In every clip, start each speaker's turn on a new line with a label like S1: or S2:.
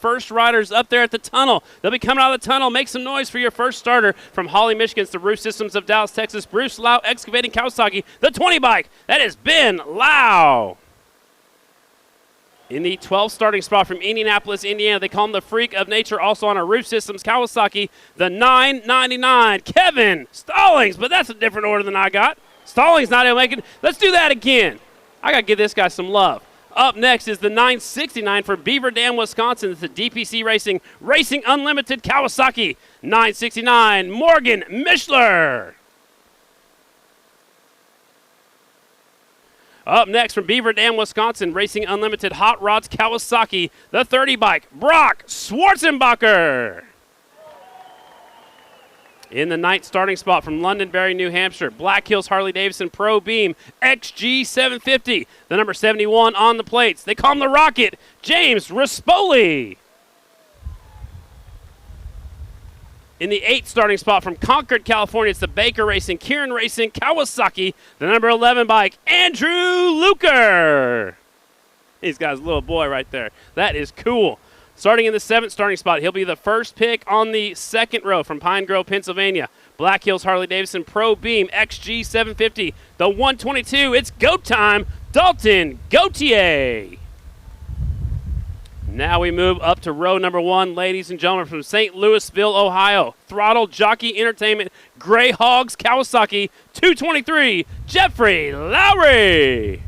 S1: first riders up there at the tunnel. They'll be coming out of the tunnel. Make some noise for your first starter from Holly, Michigan. It's the Roof Systems of Dallas, Texas. Bruce Lau Excavating Kawasaki, the 20 bike. That is Ben Lau. In the 12th starting spot from Indianapolis, Indiana, they call him the Freak of Nature, also on a Roof Systems Kawasaki, the 999, Kevin Stallings, but that's a different order than I got. Stallings not able to make it. Let's do that again. I got to give this guy some love. Up next is the 969 for Beaver Dam, Wisconsin. It's the DPC Racing Unlimited Kawasaki, 969, Morgan Mischler. Up next from Beaver Dam, Wisconsin, Racing Unlimited Hot Rods Kawasaki, the 30 bike, Brock Schwarzenbacher. In the 9th starting spot from Londonderry, New Hampshire, Black Hills Harley-Davidson Pro Beam XG750, the number 71 on the plates. They call him the Rocket, James Rispoli. In the 8th starting spot from Concord, California, it's the Baker Racing, Kieran Racing, Kawasaki, the number 11 bike, Andrew Luker. He's got his little boy right there. That is cool. Starting in the 7th starting spot, he'll be the first pick on the 2nd row from Pine Grove, Pennsylvania. Black Hills Harley-Davidson Pro Beam XG750, the 122. It's go time, Dalton Gauthier. Now we move up to row number 1, ladies and gentlemen, from St. Louisville, Ohio. Throttle Jockey Entertainment, Gray Hogs Kawasaki, 223, Jeffrey Lowry.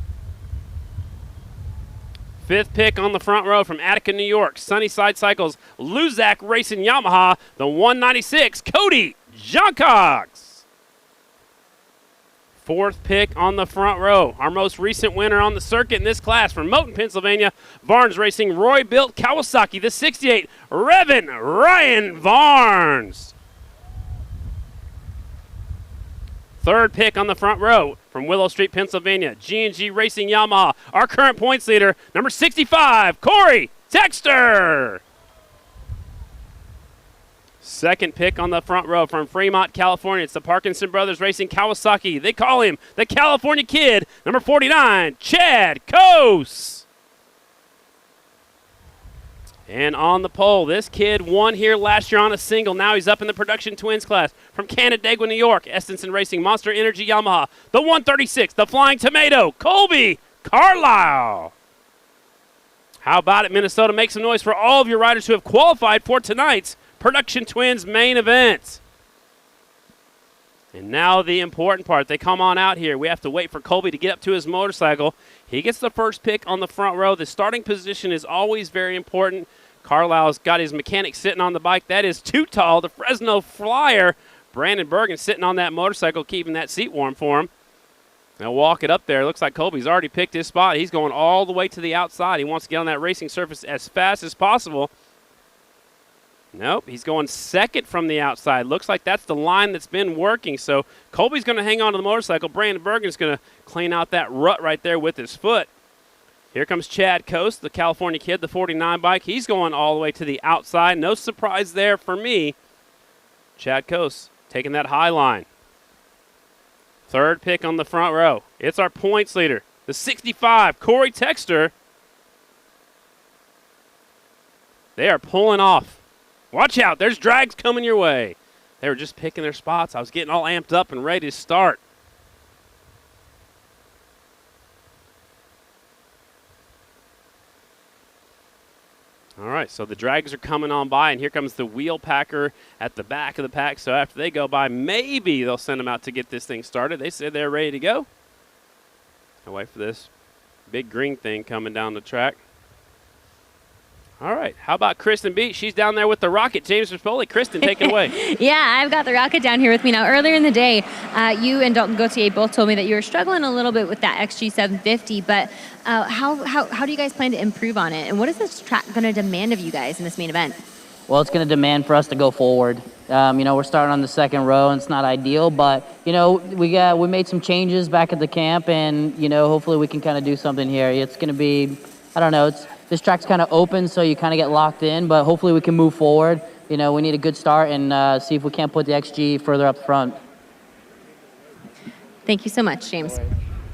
S1: 5th pick on the front row from Attica, New York, Sunnyside Cycles, Luzak Racing Yamaha, the 196, Cody Johncox. 4th pick on the front row, our most recent winner on the circuit in this class from Moton, Pennsylvania, Varnes Racing, Roy Built Kawasaki, the 68, Revin Ryan Varnes. 3rd pick on the front row from Willow Street, Pennsylvania, G&G Racing Yamaha, our current points leader, number 65, Corey Texter. 2nd pick on the front row from Fremont, California. It's the Parkinson Brothers Racing Kawasaki. They call him the California Kid, number 49, Chad Coase. And on the pole, this kid won here last year on a single. Now he's up in the Production Twins class from Canandaigua, New York. Estenson Racing, Monster Energy Yamaha, the 136, the Flying Tomato, Colby Carlisle. How about it, Minnesota? Make some noise for all of your riders who have qualified for tonight's Production Twins main event. And now the important part. They come on out here. We have to wait for Colby to get up to his motorcycle. He gets the first pick on the front row. The starting position is always very important. Carlisle's got his mechanic sitting on the bike. That is Too Tall, the Fresno Flyer. Brandon Bergen sitting on that motorcycle, keeping that seat warm for him. They'll walk it up there. Looks like Colby's already picked his spot. He's going all the way to the outside. He wants to get on that racing surface as fast as possible. Nope, he's going 2nd from the outside. Looks like that's the line that's been working. So Colby's going to hang on to the motorcycle. Brandon Bergen's going to clean out that rut right there with his foot. Here comes Chad Coase, the California Kid, the 49 bike. He's going all the way to the outside. No surprise there for me. Chad Coase taking that high line. 3rd pick on the front row. It's our points leader, the 65, Corey Texter. They are pulling off. Watch out, there's drags coming your way. They were just picking their spots. I was getting all amped up and ready to start. All right, so the drags are coming on by, and here comes the wheel packer at the back of the pack. So after they go by, maybe they'll send them out to get this thing started. They said they're ready to go. I'll wait for this big green thing coming down the track. All right, how about Kristen Beach? She's down there with the Rocket. James Rispoli. Kristen, take it away.
S2: Yeah, I've got the Rocket down here with me now. Earlier in the day, you and Dalton Gauthier both told me that you were struggling a little bit with that XG750, but how do you guys plan to improve on it? And what is this track going to demand of you guys in this main event?
S3: Well, it's going to demand for us to go forward. We're starting on the 2nd row, and it's not ideal, but, we made some changes back at the camp, and, hopefully we can kind of do something here. It's going to be, this track's kind of open, so you kind of get locked in, but hopefully we can move forward. We need a good start and see if we can't put the XG further up front.
S2: Thank you so much, James.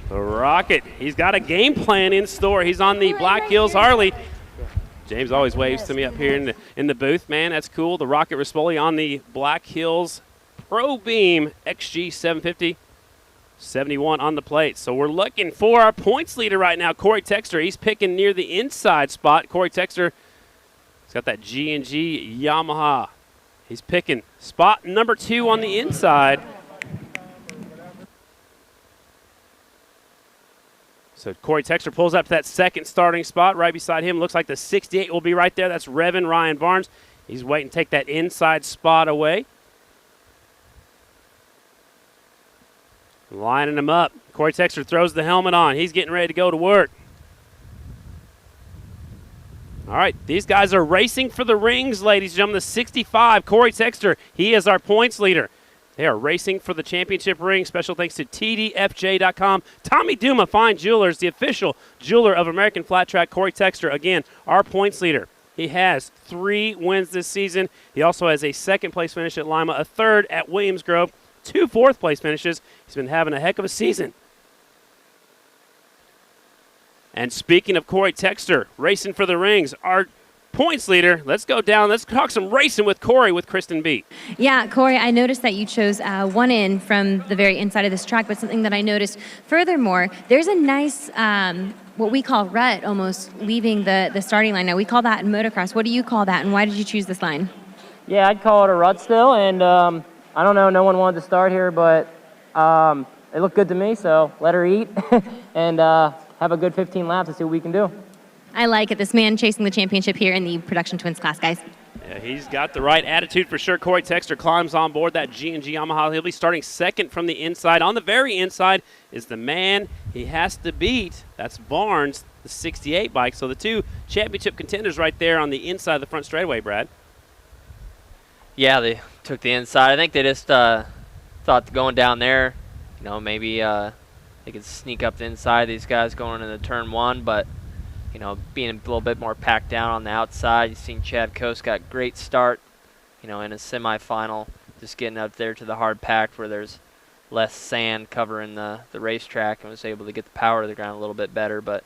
S1: The Rocket, he's got a game plan in store. He's on the Black Hills Harley. James always waves to me up here in the booth. Man, that's cool. The Rocket Rispoli on the Black Hills Pro Beam XG 750. 71 on the plate. So we're looking for our points leader right now, Corey Texter. He's picking near the inside spot. Corey Texter, he's got that G&G Yamaha. He's picking spot number 2 on the inside. So Corey Texter pulls up to that second starting spot. Right beside him, looks like the 68 will be right there. That's Revan Ryan Barnes. He's waiting to take that inside spot away. Lining him up. Corey Texter throws the helmet on. He's getting ready to go to work. All right, these guys are racing for the rings, ladies and gentlemen. The 65, Corey Texter, he is our points leader. They are racing for the championship ring. Special thanks to TDFJ.com. Tommy Duma Fine Jewelers, the official jeweler of American Flat Track. Corey Texter, again, our points leader. He has 3 wins this season. He also has a second-place finish at Lima, a third at Williams Grove, 2 fourth-place finishes. He's been having a heck of a season. And speaking of Corey Texter, racing for the rings, our points leader, let's go down. Let's talk some racing with Corey with Kristen B.
S2: Yeah, Corey, I noticed that you chose one in from the very inside of this track, but something that I noticed furthermore, there's a nice, what we call rut almost leaving the starting line. Now, we call that in motocross. What do you call that, and why did you choose this line?
S3: Yeah, I'd call it a rut still, and I don't know, no one wanted to start here, but it looked good to me, so let her eat and have a good 15 laps and see what we can do.
S2: I like it. This man chasing the championship here in the Production Twins class, guys.
S1: Yeah, he's got the right attitude for sure. Corey Texter climbs on board that G&G Yamaha. He'll be starting second from the inside. On the very inside is the man he has to beat. That's Barnes, the 68 bike. So the 2 championship contenders right there on the inside of the front straightaway, Brad.
S4: Yeah, they took the inside. I think they just thought going down there, maybe they could sneak up the inside. These guys going into turn 1, but being a little bit more packed down on the outside. You've seen Chad Coast got great start, in a semifinal, just getting up there to the hard packed where there's less sand covering the racetrack, and was able to get the power of the ground a little bit better. But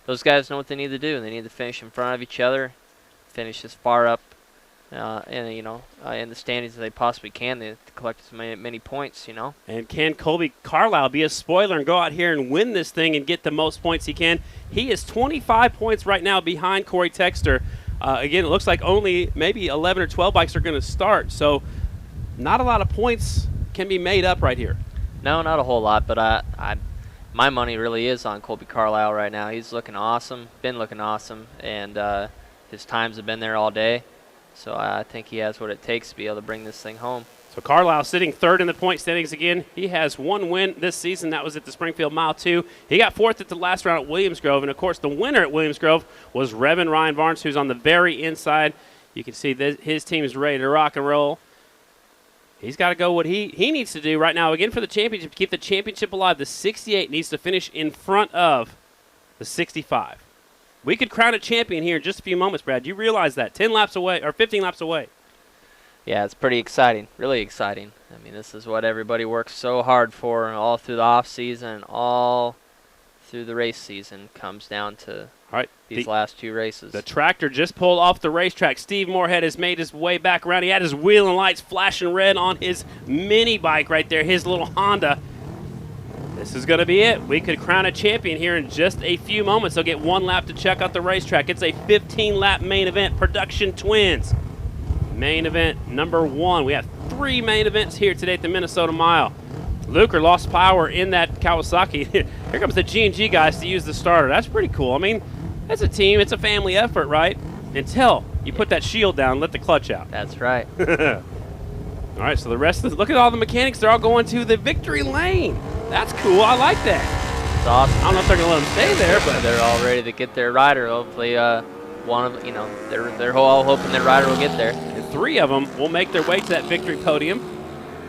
S4: those guys know what they need to do. They need to finish in front of each other, finish as far up in the standings as they possibly can to collect as many points,
S1: And can Colby Carlisle be a spoiler and go out here and win this thing and get the most points he can? He is 25 points right now behind Corey Texter. Again, it looks like only maybe 11 or 12 bikes are going to start, so not a lot of points can be made up right here.
S4: No, not a whole lot, but my money really is on Colby Carlisle right now. He's looking awesome, been looking awesome, and his times have been there all day. So I think he has what it takes to be able to bring this thing home.
S1: So Carlisle sitting third in the point standings again. He has 1 win this season. That was at the Springfield Mile 2. He got 4th at the last round at Williams Grove. And, of course, the winner at Williams Grove was Revan Ryan Barnes, who's on the very inside. You can see that his team is ready to rock and roll. He's got to go what he needs to do right now, again, for the championship, to keep the championship alive. The 68 needs to finish in front of the 65. We could crown a champion here in just a few moments, Brad. You realize that? 10 laps away, or 15 laps away.
S4: Yeah, it's pretty exciting, really exciting. I mean, this is what everybody works so hard for all through the off season, all through the race season. Comes down to these last 2 races.
S1: The tractor just pulled off the racetrack. Steve Moorhead has made his way back around. He had his wheel and lights flashing red on his mini bike right there, his little Honda. This is going to be it. We could crown a champion here in just a few moments. They'll get 1 lap to check out the racetrack. It's a 15-lap main event, Production Twins. Main event number 1. We have 3 main events here today at the Minnesota Mile. Luker lost power in that Kawasaki. Here comes the G&G guys to use the starter. That's pretty cool. I mean, as a team, it's a family effort, right? Until you put that shield down and let the clutch out.
S4: That's right.
S1: All right, so the rest of look at all the mechanics. They're all going to the victory lane. That's cool. I like that.
S4: It's awesome.
S1: I don't know if they're going to let them stay there, but
S4: they're all ready to get their rider. Hopefully, one of they're all hoping their rider will get there.
S1: And 3 of them will make their way to that victory podium.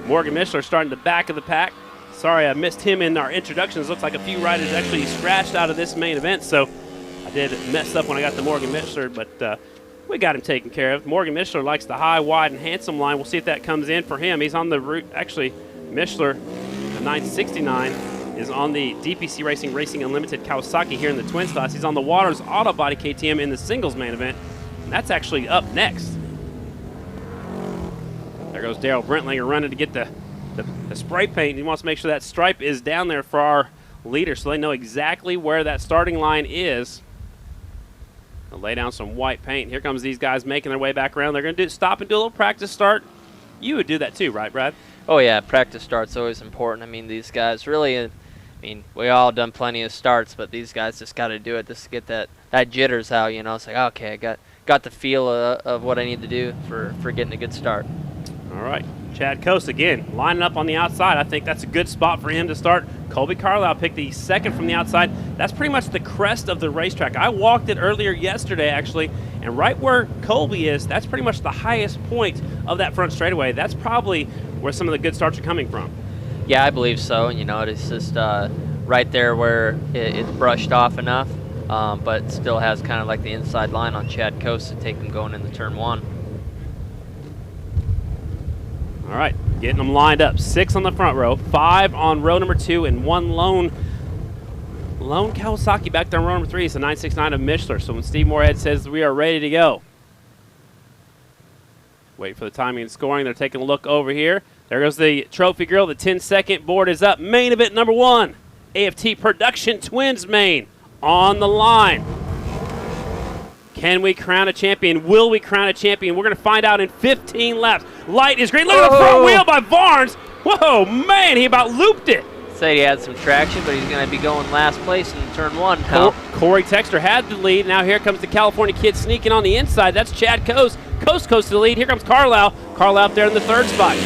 S1: Morgan Mishler starting the back of the pack. Sorry, I missed him in our introductions. Looks like a few riders actually scratched out of this main event, so I did mess up when I got to Morgan Mishler, but we got him taken care of. Morgan Mishler likes the high, wide, and handsome line. We'll see if that comes in for him. He's on the route. Actually, Mishler, the 969, is on the DPC Racing Unlimited Kawasaki here in the Twins class. He's on the Waters Auto Body KTM in the singles main event. That's actually up next. There goes Daryl Brentlinger running to get the spray paint. He wants to make sure that stripe is down there for our leader so they know exactly where that starting line is. They'll lay down some white paint. Here comes these guys making their way back around. They're going to stop and do a little practice start. You would do that too, right, Brad?
S4: Oh, yeah, practice start's always important. I mean, these guys really, we all done plenty of starts, but these guys just got to do it just to get that jitters out, you know. It's like, okay, I got the feel of what I need to do for getting a good start.
S1: All right. Chad Coase again lining up on the outside. I think that's a good spot for him to start. Colby Carlisle picked the second from the outside. That's pretty much the crest of the racetrack. I walked it earlier yesterday, actually, and right where Colby is, that's pretty much the highest point of that front straightaway. That's probably where some of the good starts are coming from.
S4: Yeah, I believe so. And, you know, it's just right there where it's brushed off enough, but still has kind of like the inside line on Chad Coase to take him going into turn 1.
S1: All right, getting them lined up. 6 on the front row, 5 on row number 2, and 1 lone Kawasaki back there on row number 3. It's a 969 of Mishler. So when Steve Moorhead says we are ready to go, wait for the timing and scoring. They're taking a look over here. There goes the trophy grill. The 10-second board is up. Main event number 1, AFT Production Twins main on the line. Can we crown a champion? Will we crown a champion? We're going to find out in 15 laps. Light is green. Look at the front wheel by Barnes. Whoa, man, he about looped it.
S4: Said he had some traction, but he's going to be going last place in turn 1 now.
S1: Corey Texter had the lead. Now here comes the California kid sneaking on the inside. That's Chad Coase. Coase to the lead. Here comes Carlisle. Carlisle up there in the 3rd spot.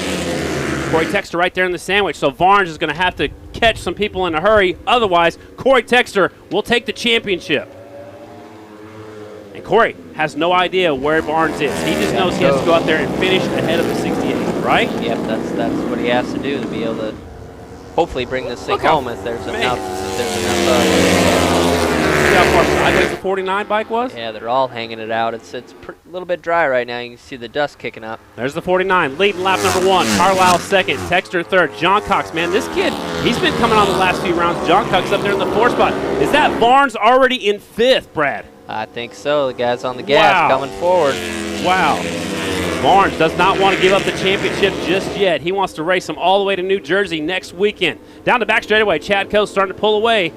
S1: Corey Texter right there in the sandwich. So Barnes is going to have to catch some people in a hurry. Otherwise, Corey Texter will take the championship. And Corey has no idea where Barnes is. He just knows he has to go out there and finish ahead of the 68, right?
S4: Yep, that's what he has to do to be able to hopefully bring this thing home if there's enough.
S1: See how far sideways the 49 bike was?
S4: Yeah, they're all hanging it out. It's a little bit dry right now. You can see the dust kicking up.
S1: There's the 49, leading lap number 1. Carlisle 2nd, Texter 3rd. John Cox, man, this kid, he's been coming on the last few rounds. John Cox up there in the 4th spot. Is that Barnes already in 5th, Brad?
S4: I think so. The guy's on the gas coming forward.
S1: Wow. Barnes does not want to give up the championship just yet. He wants to race him all the way to New Jersey next weekend. Down the back straightaway, Chad Coase starting to pull away.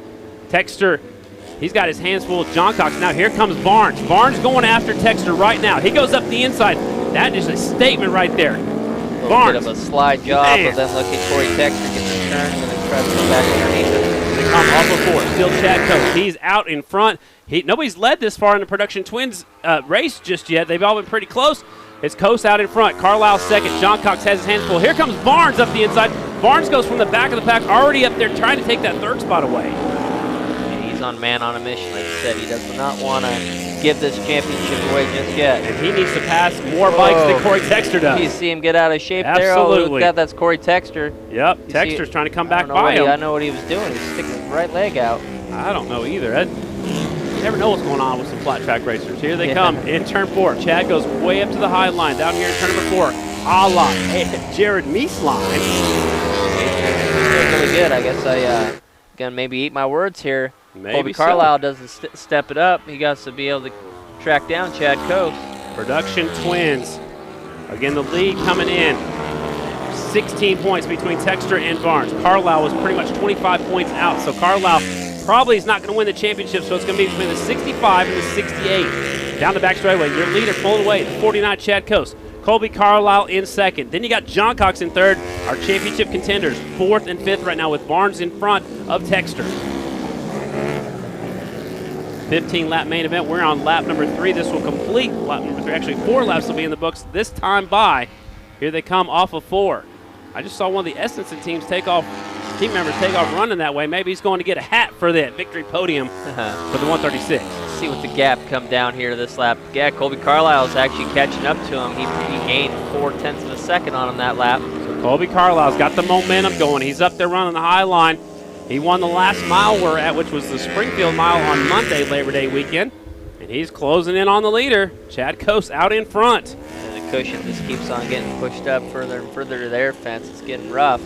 S1: Texter, he's got his hands full with John Cox. Now here comes Barnes. Barnes going after Texter right now. He goes up the inside. That is a statement right there.
S4: A
S1: Barnes.
S4: bit of a slide job, but then look at Corey Texter get the turn and then tries to go back underneath it.
S1: They come off of 4. Still Chad Coase. He's out in front. Nobody's led this far in the Production Twins race just yet. They've all been pretty close. It's Coase out in front. Carlisle 2nd. John Cox has his hands full. Here comes Barnes up the inside. Barnes goes from the back of the pack, already up there trying to take that 3rd spot away.
S4: And he's on man on a mission. Like you said, he does not want to give this championship away just yet.
S1: And he needs to pass more bikes than Corey Texter does.
S4: You see him get out of shape there.
S1: Absolutely.
S4: Oh, look at that. That's Corey Texter.
S1: Yep, Texter's trying to come back by him.
S4: I know what he was doing. He's sticking his right leg out.
S1: I don't know either. You never know what's going on with some flat track racers. Here they come in turn 4. Chad goes way up to the high line. Down here in turn number 4, a la Jared Meesline.
S4: Doing really good. I guess I gonna maybe eat my words here.
S1: Maybe
S4: Colby Carlisle doesn't step it up. He got to be able to track down Chad Coase.
S1: Production Twins. Again, the lead coming in. 16 points between Texter and Barnes. Carlisle was pretty much 25 points out, so Carlisle probably is not going to win the championship, so it's going to be between the 65 and the 68. Down the back straightaway, your leader pulling away, the 49 Chad Coase. Colby Carlisle in 2nd. Then you got John Cox in 3rd. Our championship contenders, 4th and 5th right now with Barnes in front of Texter. 15-lap main event. We're on lap number 3. This will complete lap number 3. Actually, 4 laps will be in the books this time by. Here they come off of 4. I just saw one of the Estenson team members take off running that way. Maybe he's going to get a hat for that victory podium for the 136.
S4: See what the gap come down here this lap. Yeah, Colby Carlisle is actually catching up to him. He gained 0.4 of a second on him that lap.
S1: So Colby Carlisle's got the momentum going. He's up there running the high line. He won the last mile we're at, which was the Springfield Mile on Monday, Labor Day weekend. And he's closing in on the leader. Chad Coase out in front.
S4: And the cushion just keeps on getting pushed up further and further to their fence. It's getting rough.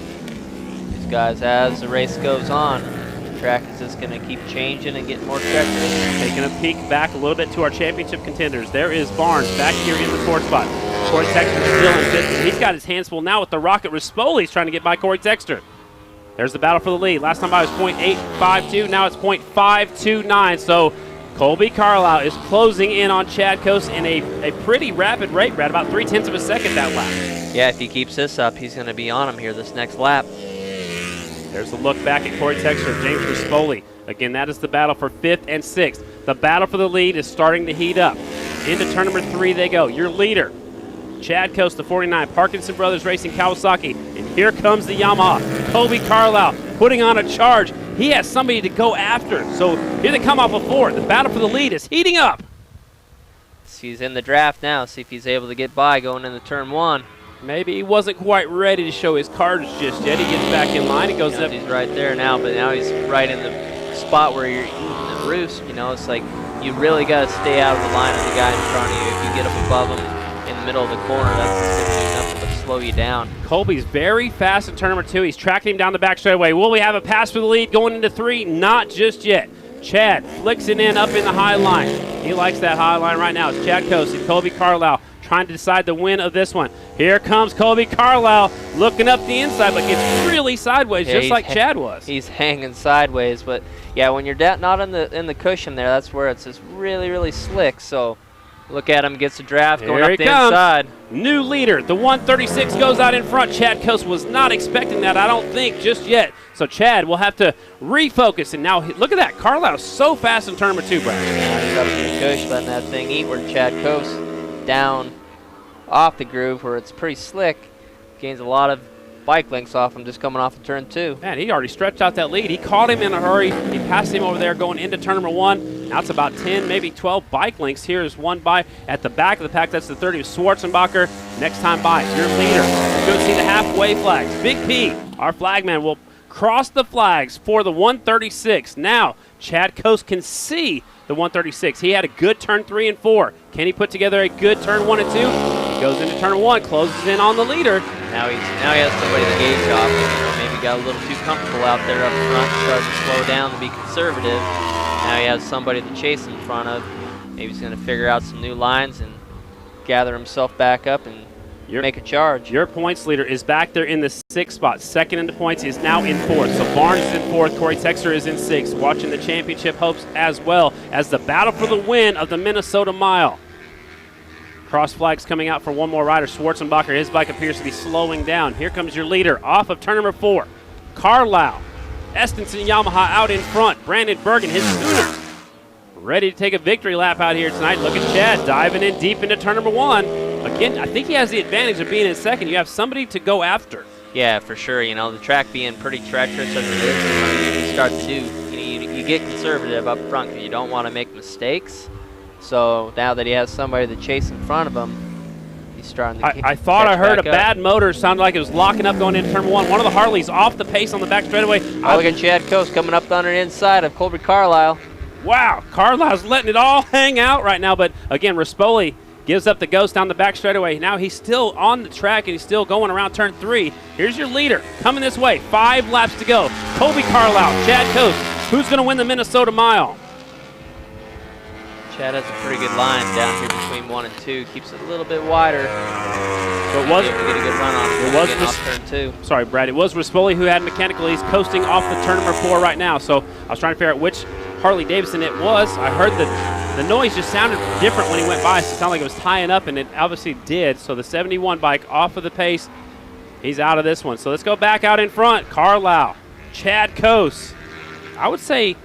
S4: These guys, as the race goes on, track is just going to keep changing and getting more treacherous.
S1: Taking a peek back a little bit to our championship contenders. There is Barnes back here in the fourth spot. Corey Texter still in fifth, and he's got his hands full now with the rocket. Rispoli's trying to get by Corey Texter. There's the battle for the lead. Last time by was .852. Now it's .529. So Colby Carlisle is closing in on Chad Coast in a pretty rapid rate, Brad, about 0.3 of a second that lap.
S4: Yeah, if he keeps this up, he's going to be on him here this next lap.
S1: There's a look back at Corey Texter, James Rispoli. Again, that is the battle for 5th and 6th. The battle for the lead is starting to heat up. Into turn number 3 they go. Your leader, Chad Coast, the 49, Parkinson Brothers Racing Kawasaki. And here comes the Yamaha. Colby Carlisle putting on a charge. He has somebody to go after. So here they come off of 4. The battle for the lead is heating up.
S4: He's in the draft now. See if he's able to get by going into turn 1.
S1: Maybe he wasn't quite ready to show his cards just yet. He gets back in line. He goes up.
S4: He's right there now, but now he's right in the spot where you're eating the roost. You know, it's like you really got to stay out of the line of the guy in front of you. If you get up above him in the middle of the corner, that's going to do nothing but slow you down.
S1: Colby's very fast in turn number 2. He's tracking him down the back straightaway. Will we have a pass for the lead going into 3? Not just yet. Chad flicks it in up in the high line. He likes that high line right now. It's Chad Coast and Colby Carlisle trying to decide the win of this one. Here comes Colby Carlisle looking up the inside, but gets really sideways, just like Chad was.
S4: He's hanging sideways, but yeah, when you're not in the cushion there, that's where it's just really, really slick. So look at him, gets the draft going up the inside.
S1: New leader, the 136 goes out in front. Chad Coast was not expecting that, I don't think, just yet. So Chad will have to refocus, and now look at that. Carlisle's so fast in turn number 2, Brad.
S4: He's up to the cush, letting that thing eat where Chad Coast down off the groove where it's pretty slick. Gains a lot of bike lengths off him just coming off of turn 2.
S1: Man, he already stretched out that lead. He caught him in a hurry. He passed him over there going into turn number 1. Now it's about 10, maybe 12 bike lengths. Here is one by at the back of the pack. That's the 30 of Schwarzenbacher. Next time by, your leader. Go see the halfway flags. Big P, our flagman, will cross the flags for the 136. Now, Chad Coast can see the 136. He had a good turn 3 and 4. Can he put together a good turn 1 and 2? He goes into turn 1, closes in on the leader.
S4: Now he has somebody to gauge off. Maybe got a little too comfortable out there up front, started to slow down to be conservative. Now he has somebody to chase in front of. Maybe he's going to figure out some new lines and gather himself back up and make a charge.
S1: Your points leader is back there in the 6th spot. Second in the points. He is now in 4th. So Barnes is in 4th. Corey Texter is in 6th. Watching the championship hopes as well as the battle for the win of the Minnesota Mile. Cross flags coming out for one more rider. Schwarzenbacher, his bike appears to be slowing down. Here comes your leader off of turn number 4. Carlisle. Estenson Yamaha out in front. Brandon Bergen, his Sooners, ready to take a victory lap out here tonight. Look at Chad diving in deep into turn number 1. Again, I think he has the advantage of being in second. You have somebody to go after.
S4: Yeah, for sure. You know, the track being pretty treacherous as it is, you start to do, you get conservative up front because you don't want to make mistakes. So now that he has somebody to chase in front of him, he's starting to
S1: I thought I heard a
S4: up.
S1: bad motor. Sounded like it was locking up going into turn 1. One of the Harleys off the pace on the back straightaway.
S4: Oh, look at Chad Coast coming up on the inside of Colby Carlisle.
S1: Wow, Carlisle's letting it all hang out right now. But again, Rispoli gives up the ghost down the back straightaway. Now he's still on the track and he's still going around turn 3. Here's your leader coming this way. 5 laps to go. Colby Carlisle, Chad Coast. Who's going to win the Minnesota Mile?
S4: Chad has a pretty good line down here between 1 and 2. Keeps it a little bit wider.
S1: So it was
S4: get a good run on him. Getting off turn 2.
S1: Sorry, Brad. It was Rispoli who had mechanical. He's coasting off the turn number 4 right now. So I was trying to figure out which Harley Davidson it was. I heard the noise just sounded different when he went by. So it sounded like it was tying up, and it obviously did. So the 71 bike off of the pace. He's out of this one. So let's go back out in front. Carlisle, Chad Coast. I would say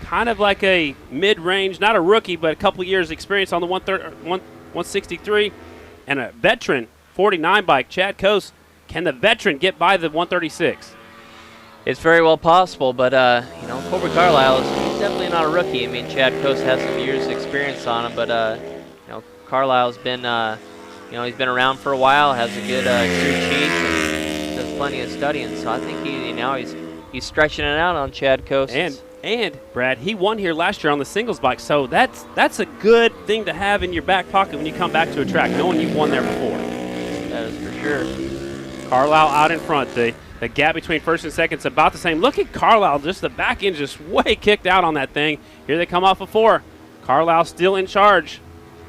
S1: kind of like a mid-range, not a rookie, but a couple years experience on the 163, and a veteran 49 bike, Chad Coast. Can the veteran get by the 136?
S4: It's very well possible, but you know, Colby Carlisle he's definitely not a rookie. I mean, Chad Coast has some years of experience on him, but you know, Carlisle's been you know, he's been around for a while, has a good crew chief, and does plenty of studying. So I think he's stretching it out on Chad Coast.
S1: And Brad, he won here last year on the singles bike, so that's a good thing to have in your back pocket when you come back to a track, knowing you've won there before.
S4: That is for sure.
S1: Carlisle out in front. The The gap between first and second is about the same. Look at Carlisle, just the back end just way kicked out on that thing. Here they come off of 4. Carlisle still in charge.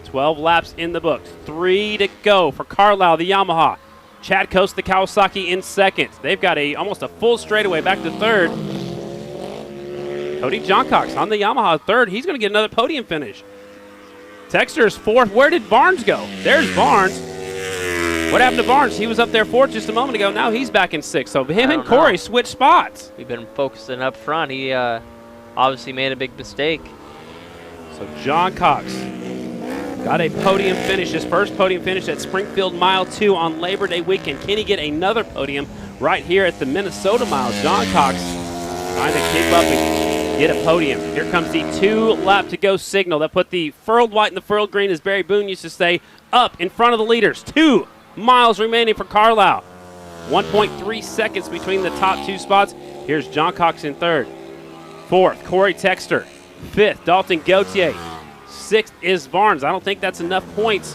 S1: 12 laps in the books. 3 to go for Carlisle, the Yamaha. Chad Coast, the Kawasaki in second. They've got almost a full straightaway back to third. Cody Johncox on the Yamaha third. He's going to get another podium finish. Texter's fourth. Where did Barnes go? There's Barnes. What happened to Barnes? He was up there fourth just a moment ago. Now he's back in sixth. So him and Corey switch spots.
S4: We've been focusing up front. He obviously made a big mistake.
S1: So John Cox got a podium finish, his first podium finish at Springfield Mile 2 on Labor Day weekend. Can he get another podium right here at the Minnesota Mile? John Cox trying to keep up and get a podium. Here comes the 2 lap to go signal that put the furled white and the furled green, as Barry Boone used to say, up in front of the leaders. 2 miles remaining for Carlisle. 1.3 seconds between the top 2 spots. Here's John Cox in third. Fourth, Corey Texter. Fifth, Dalton Gauthier. Sixth is Barnes. I don't think that's enough points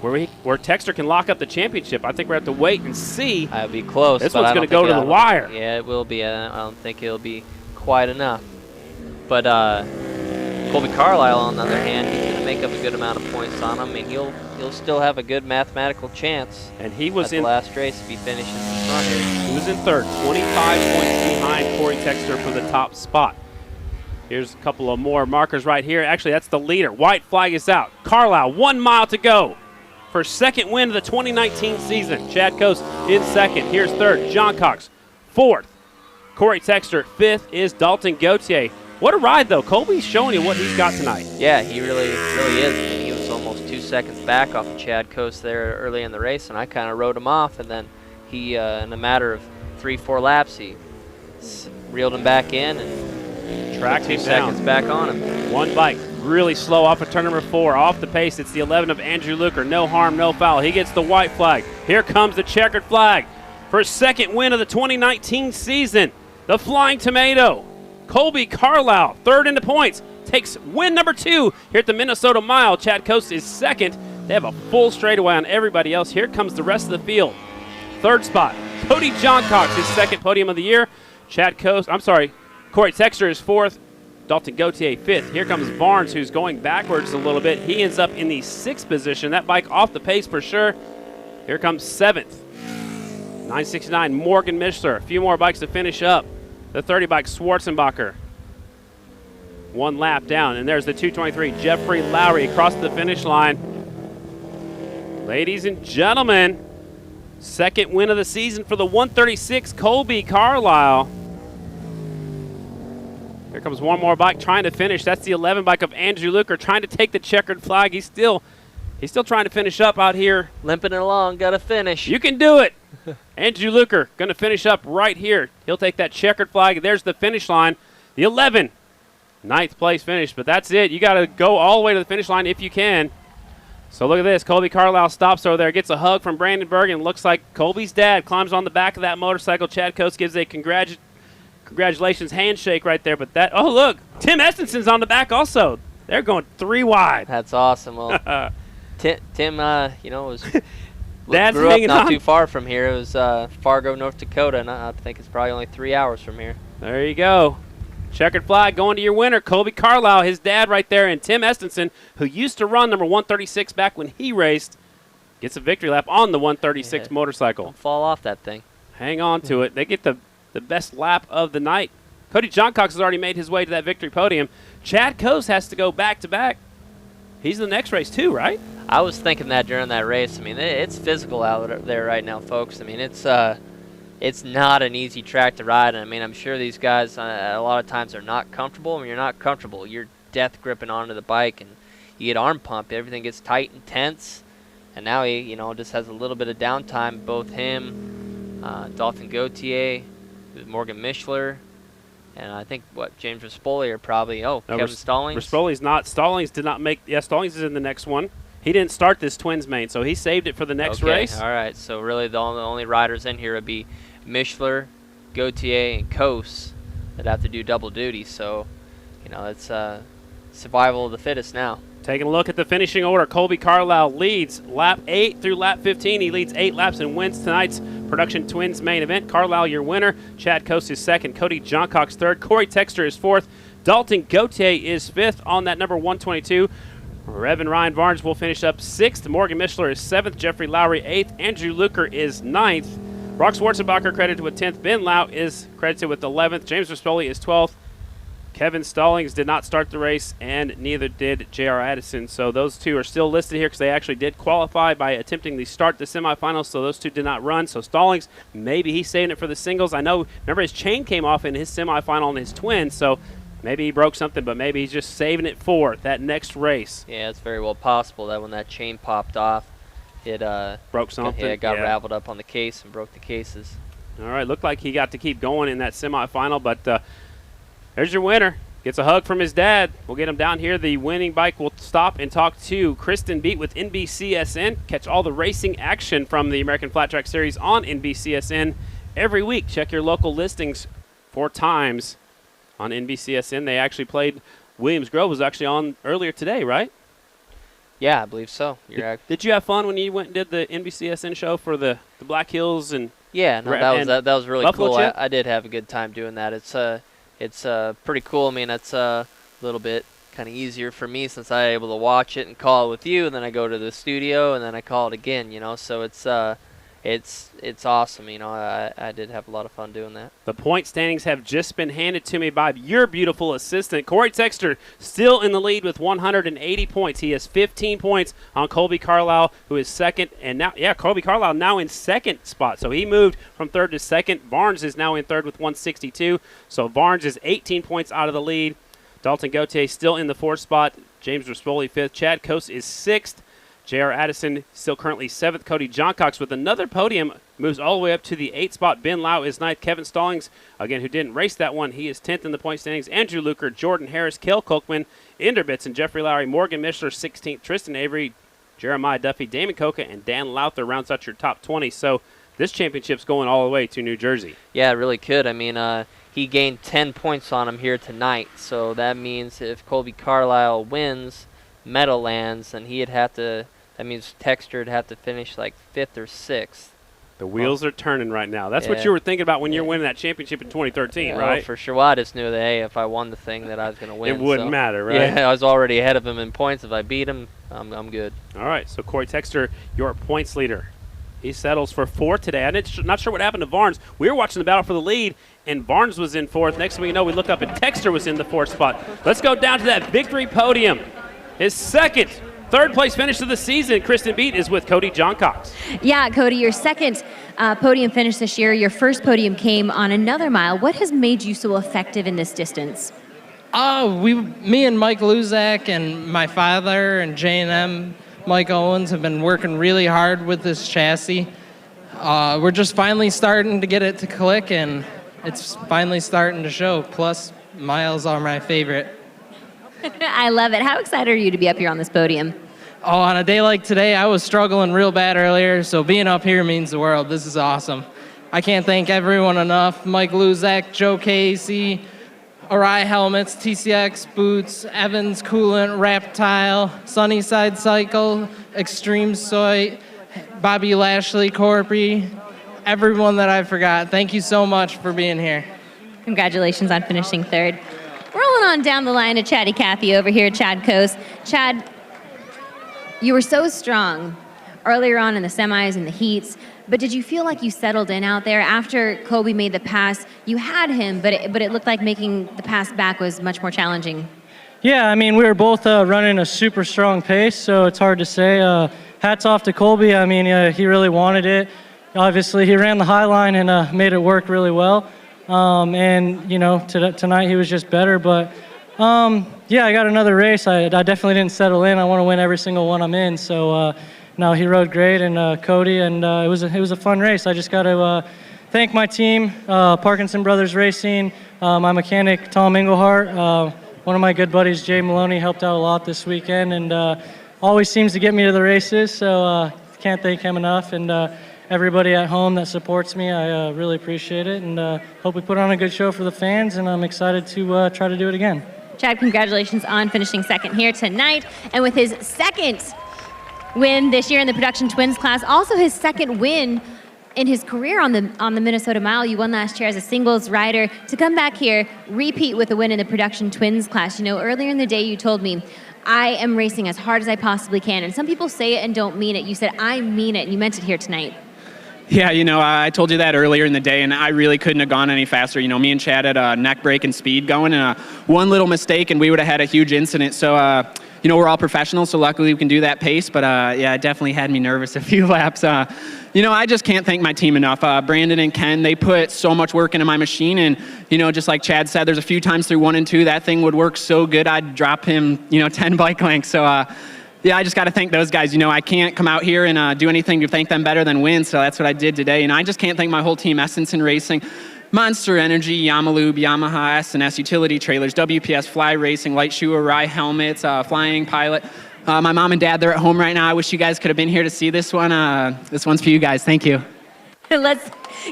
S1: where Texter can lock up the championship. I think we're going to have to wait and see.
S4: I'd be close.
S1: This one's going to go to the wire.
S4: Yeah, it will be. I don't think it'll be quite enough. But Colby Carlisle, on the other hand, he's going to make up a good amount of points on him. I mean, he'll still have a good mathematical chance.
S1: And he was
S4: at the last race if he finishes in front here.
S1: He was in third, 25 points behind Corey Texter for the top spot. Here's a couple of more markers right here. Actually, that's the leader. White flag is out. Carlisle, 1 mile to go for second win of the 2019 season. Chad Coast in second. Here's third, John Cox. Fourth, Corey Texter. Fifth is Dalton Gauthier. What a ride, though. Colby's showing you what he's got tonight.
S4: Yeah, he really is. He was almost 2 seconds back off of Chad Coast there early in the race, and I kind of rode him off, and then he, in a matter of 3-4 laps, he reeled him back in and
S1: tracked him
S4: 2
S1: down.
S4: seconds back on him.
S1: One bike really slow off of turn number 4. Off the pace, it's the 11 of Andrew Luker. No harm, no foul. He gets the white flag. Here comes the checkered flag for his second win of the 2019 season. The Flying Tomato. Colby Carlisle, third into points, takes win number 2 here at the Minnesota Mile. Chad Coast is second. They have a full straightaway on everybody else. Here comes the rest of the field. Third spot, Cody Johncox, his second podium of the year. Corey Texter is fourth. Dalton Gauthier fifth. Here comes Barnes, who's going backwards a little bit. He ends up in the 6th position. That bike off the pace for sure. Here comes 7th. 969, Morgan Mishler. A few more bikes to finish up. The 30 bike, Schwarzenbacher. 1 lap down, and there's the 223, Jeffrey Lowry, across the finish line. Ladies and gentlemen, second win of the season for the 136, Colby Carlisle. Here comes one more bike trying to finish. That's the 11 bike of Andrew Luker trying to take the checkered flag. He's still trying to finish up out here.
S4: Limping it along, got to finish.
S1: You can do it. Andrew Luker going to finish up right here. He'll take that checkered flag. There's the finish line. The 11, 9th place finish, but that's it. You got to go all the way to the finish line if you can. So look at this. Colby Carlisle stops over there, gets a hug from Brandon Bergen. Looks like Colby's dad climbs on the back of that motorcycle. Chad Coast gives a congratulations handshake right there. But that, oh, look, Tim Estenson's on the back also. They're going 3 wide.
S4: That's awesome. Well, Tim, was
S1: Dad's
S4: grew up
S1: hanging
S4: not
S1: on.
S4: too far from here. It was Fargo, North Dakota, and I think it's probably only 3 hours from here.
S1: There you go. Checkered flag going to your winner, Colby Carlisle, his dad right there, and Tim Estenson, who used to run number 136 back when he raced, gets a victory lap on the 136 motorcycle.
S4: Don't fall off that thing.
S1: Hang on to it. They get the best lap of the night. Cody Johncox has already made his way to that victory podium. Chad Coast has to go back-to-back. He's in the next race too, right?
S4: I was thinking that during that race. I mean, it's physical out there right now, folks. I mean, it's not an easy track to ride. I mean, I'm sure these guys a lot of times are not comfortable. When you're not comfortable, you're death gripping onto the bike, and you get arm pump. Everything gets tight and tense. And now he, just has a little bit of downtime. Both him, Dalton Gauthier, Morgan Mishler, and I think James Rispoli are probably Kevin Stallings.
S1: Stallings did not make. Yeah, Stallings is in the next one. He didn't start this Twins main, so he saved it for the next race.
S4: All right, so really the only riders in here would be Mishler, Gauthier, and Coase that have to do double duty. So, it's survival of the fittest now.
S1: Taking a look at the finishing order, Colby Carlisle leads lap 8 through lap 15. He leads 8 laps and wins tonight's Production Twins main event. Carlisle, your winner. Chad Coast is second. Cody Johncox third. Corey Texter is fourth. Dalton Gauthier is fifth on that number 122. Revan Ryan Barnes will finish up sixth. Morgan Mishler is seventh. Jeffrey Lowry eighth. Andrew Luker is ninth. Brock Schwarzenbacher credited with 10th. Ben Lau is credited with 11th. James Rispoli is 12th. Kevin Stallings did not start the race, and neither did J.R. Addison. So those two are still listed here because they actually did qualify by attempting to start the semifinals, so those two did not run. So Stallings, maybe he's saving it for the singles. I know, remember his chain came off in his semifinal in his twins, so maybe he broke something, but maybe he's just saving it for that next race.
S4: Yeah, it's very well possible that when that chain popped off, it
S1: broke something.
S4: Yeah, it got raveled up on the case and broke the cases.
S1: All right, looked like he got to keep going in that semifinal, but there's your winner. Gets a hug from his dad. We'll get him down here. The winning bike will stop and talk to Kristen Beat with NBCSN. Catch all the racing action from the American Flat Track Series on NBCSN every week. Check your local listings for times on NBCSN. They actually played Williams Grove was actually on earlier today, right?
S4: Yeah, I believe so.
S1: Did you have fun when you went and did the NBCSN show for the Black Hills and?
S4: Yeah, no, that was really
S1: Buffalo
S4: cool.
S1: Chip?
S4: I did have a good time doing that. It's pretty cool. I mean, it's a little bit kind of easier for me since I'm able to watch it and call it with you, and then I go to the studio and then I call it again. So it's awesome. I did have a lot of fun doing that.
S1: The point standings have just been handed to me by your beautiful assistant. Corey Texter still in the lead with 180 points. He has 15 points on Colby Carlisle, who is second. And now, Colby Carlisle now in second spot. So he moved from third to second. Barnes is now in third with 162. So Barnes is 18 points out of the lead. Dalton Gauthier still in the fourth spot. James Rispoli fifth. Chad Coast is sixth. J.R. Addison still currently seventh. Cody Johncox with another podium moves all the way up to the eighth spot. Ben Lau is ninth. Kevin Stallings, again, who didn't race that one, he is 10th in the point standings. Andrew Luker, Jordan Harris, Cale Kolkman, Ender Bitson, Jeffrey Lowry, Morgan Mishler, 16th. Tristan Avery, Jeremiah Duffy, Damon Coca, and Dan Lowther rounds out your top 20. So this championship's going all the way to New Jersey.
S4: Yeah, it really could. I mean, he gained 10 points on him here tonight. So that means if Colby Carlisle wins Meadowlands, then that means Texter would have to finish like 5th or 6th.
S1: The wheels are turning right now. That's what you were thinking about when you're winning that championship in 2013, right?
S4: Oh, for sure. Well, I just knew that, hey, if I won the thing that I was going to win.
S1: It wouldn't matter, right?
S4: Yeah, I was already ahead of him in points. If I beat him, I'm good.
S1: All right, so Corey Texter, your points leader. He settles for fourth today. I'm not sure what happened to Barnes. We were watching the battle for the lead, and Barnes was in fourth. Next thing we know, we look up, and Texter was in the fourth spot. Let's go down to that victory podium. His second third-place finish of the season. Kristen Beat is with Cody Johncox.
S2: Yeah, Cody, your second podium finish this year. Your first podium came on another mile. What has made you so effective in this distance?
S5: Me and Mike Luzak and my father and J&M, Mike Owens, have been working really hard with this chassis. We're just finally starting to get it to click, and it's finally starting to show. Plus, miles are my favorite.
S2: I love it. How excited are you to be up here on this podium?
S5: Oh, on a day like today, I was struggling real bad earlier, so being up here means the world. This is awesome. I can't thank everyone enough. Mike Luzak, Joe Casey, Arai Helmets, TCX Boots, Evans Coolant, Reptile, Sunnyside Cycle, Extreme Soy, Bobby Lashley, Corpy, everyone that I forgot. Thank you so much for being here.
S2: Congratulations on finishing third. Rolling on down the line to Chatty Cathy over here at Chad Coast. Chad, you were so strong earlier on in the semis and the heats, but did you feel like you settled in out there? After Colby made the pass, you had him, but it looked like making the pass back was much more challenging.
S6: Yeah, I mean, we were both running a super strong pace, so it's hard to say. Hats off to Colby. I mean, he really wanted it. Obviously, he ran the high line and made it work really well. And, tonight he was just better. But, yeah, I got another race. I definitely didn't settle in. I want to win every single one I'm in. So, no, he rode great, and Cody, and it was a fun race. I just got to thank my team, Parkinson Brothers Racing, my mechanic, Tom Englehart. One of my good buddies, Jay Maloney, helped out a lot this weekend, and always seems to get me to the races. So can't thank him enough. And everybody at home that supports me, I really appreciate it, and hope we put on a good show for the fans, and I'm excited to try to do it again.
S2: Chad, congratulations on finishing second here tonight, and with his second win this year in the Production Twins class, also his second win in his career on the Minnesota Mile. You won last year as a singles rider. To come back here, repeat with a win in the Production Twins class. You know, earlier in the day you told me, I am racing as hard as I possibly can. And some people say it and don't mean it. You said, I mean it, and you meant it here tonight.
S7: Yeah, you know, I told you that earlier in the day, and I really couldn't have gone any faster. You know, me and Chad had a neck break and speed going, and one little mistake, and we would have had a huge incident. So, you know, we're all professionals, so luckily we can do that pace. But, yeah, it definitely had me nervous a few laps. You know, I just can't thank my team enough. Brandon and Ken, they put so much work into my machine. And, you know, just like Chad said, there's a few times through 1 and 2, that thing would work so good, I'd drop him, you know, 10 bike lengths. So, yeah, I just got to thank those guys. You know, I can't come out here and do anything to thank them better than win, so that's what I did today. And I just can't thank my whole team, Essenson Racing, Monster Energy, Yamalube, Yamaha, S&S Utility Trailers, WPS Fly Racing, Light Shoe, Rye Helmets, Flying Pilot. My mom and dad, they're at home right now. I wish you guys could have been here to see this one. This one's for you guys. Thank you.
S2: Let's